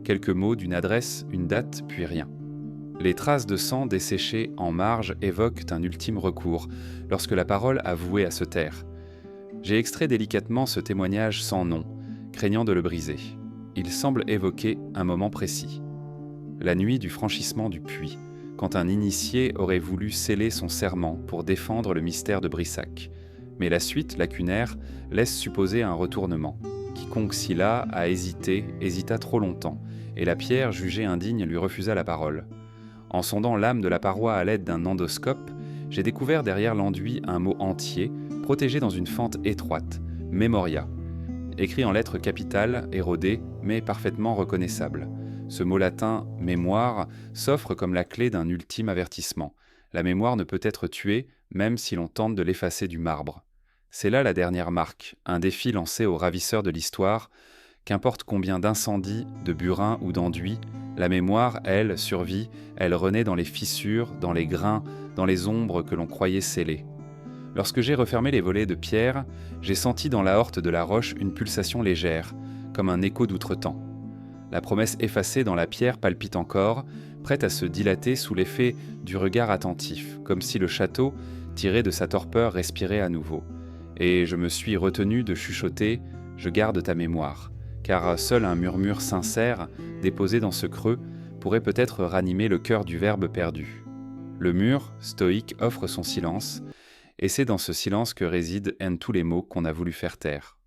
Quelques mots d'une adresse, une date, puis rien. Les traces de sang desséchées en marge évoquent un ultime recours, lorsque la parole a voué à se taire. J'ai extrait délicatement ce témoignage sans nom, craignant de le briser. Il semble évoquer un moment précis. La nuit du franchissement du puits, quand un initié aurait voulu sceller son serment pour défendre le mystère de Brissac. Mais la suite, lacunaire, laisse supposer un retournement. Quiconque s'y là a hésité, hésita trop longtemps, et la pierre, jugée indigne, lui refusa la parole. En sondant l'âme de la paroi à l'aide d'un endoscope, j'ai découvert derrière l'enduit un mot entier, protégé dans une fente étroite, Memoria, écrit en lettres capitales, érodées, mais parfaitement reconnaissables. Ce mot latin « mémoire » s'offre comme la clé d'un ultime avertissement. La mémoire ne peut être tuée, même si l'on tente de l'effacer du marbre. C'est là la dernière marque, un défi lancé aux ravisseurs de l'histoire. Qu'importe combien d'incendies, de burins ou d'enduits, la mémoire, elle, survit, elle renaît dans les fissures, dans les grains, dans les ombres que l'on croyait scellées. Lorsque j'ai refermé les volets de pierre, j'ai senti dans l'aorte de la roche une pulsation légère, comme un écho d'outre-temps. La promesse effacée dans la pierre palpite encore, prête à se dilater sous l'effet du regard attentif, comme si le château, tiré de sa torpeur, respirait à nouveau. Et je me suis retenu de chuchoter « Je garde ta mémoire », car seul un murmure sincère, déposé dans ce creux, pourrait peut-être ranimer le cœur du verbe perdu. Le mur, stoïque, offre son silence, et c'est dans ce silence que résident tous les mots qu'on a voulu faire taire.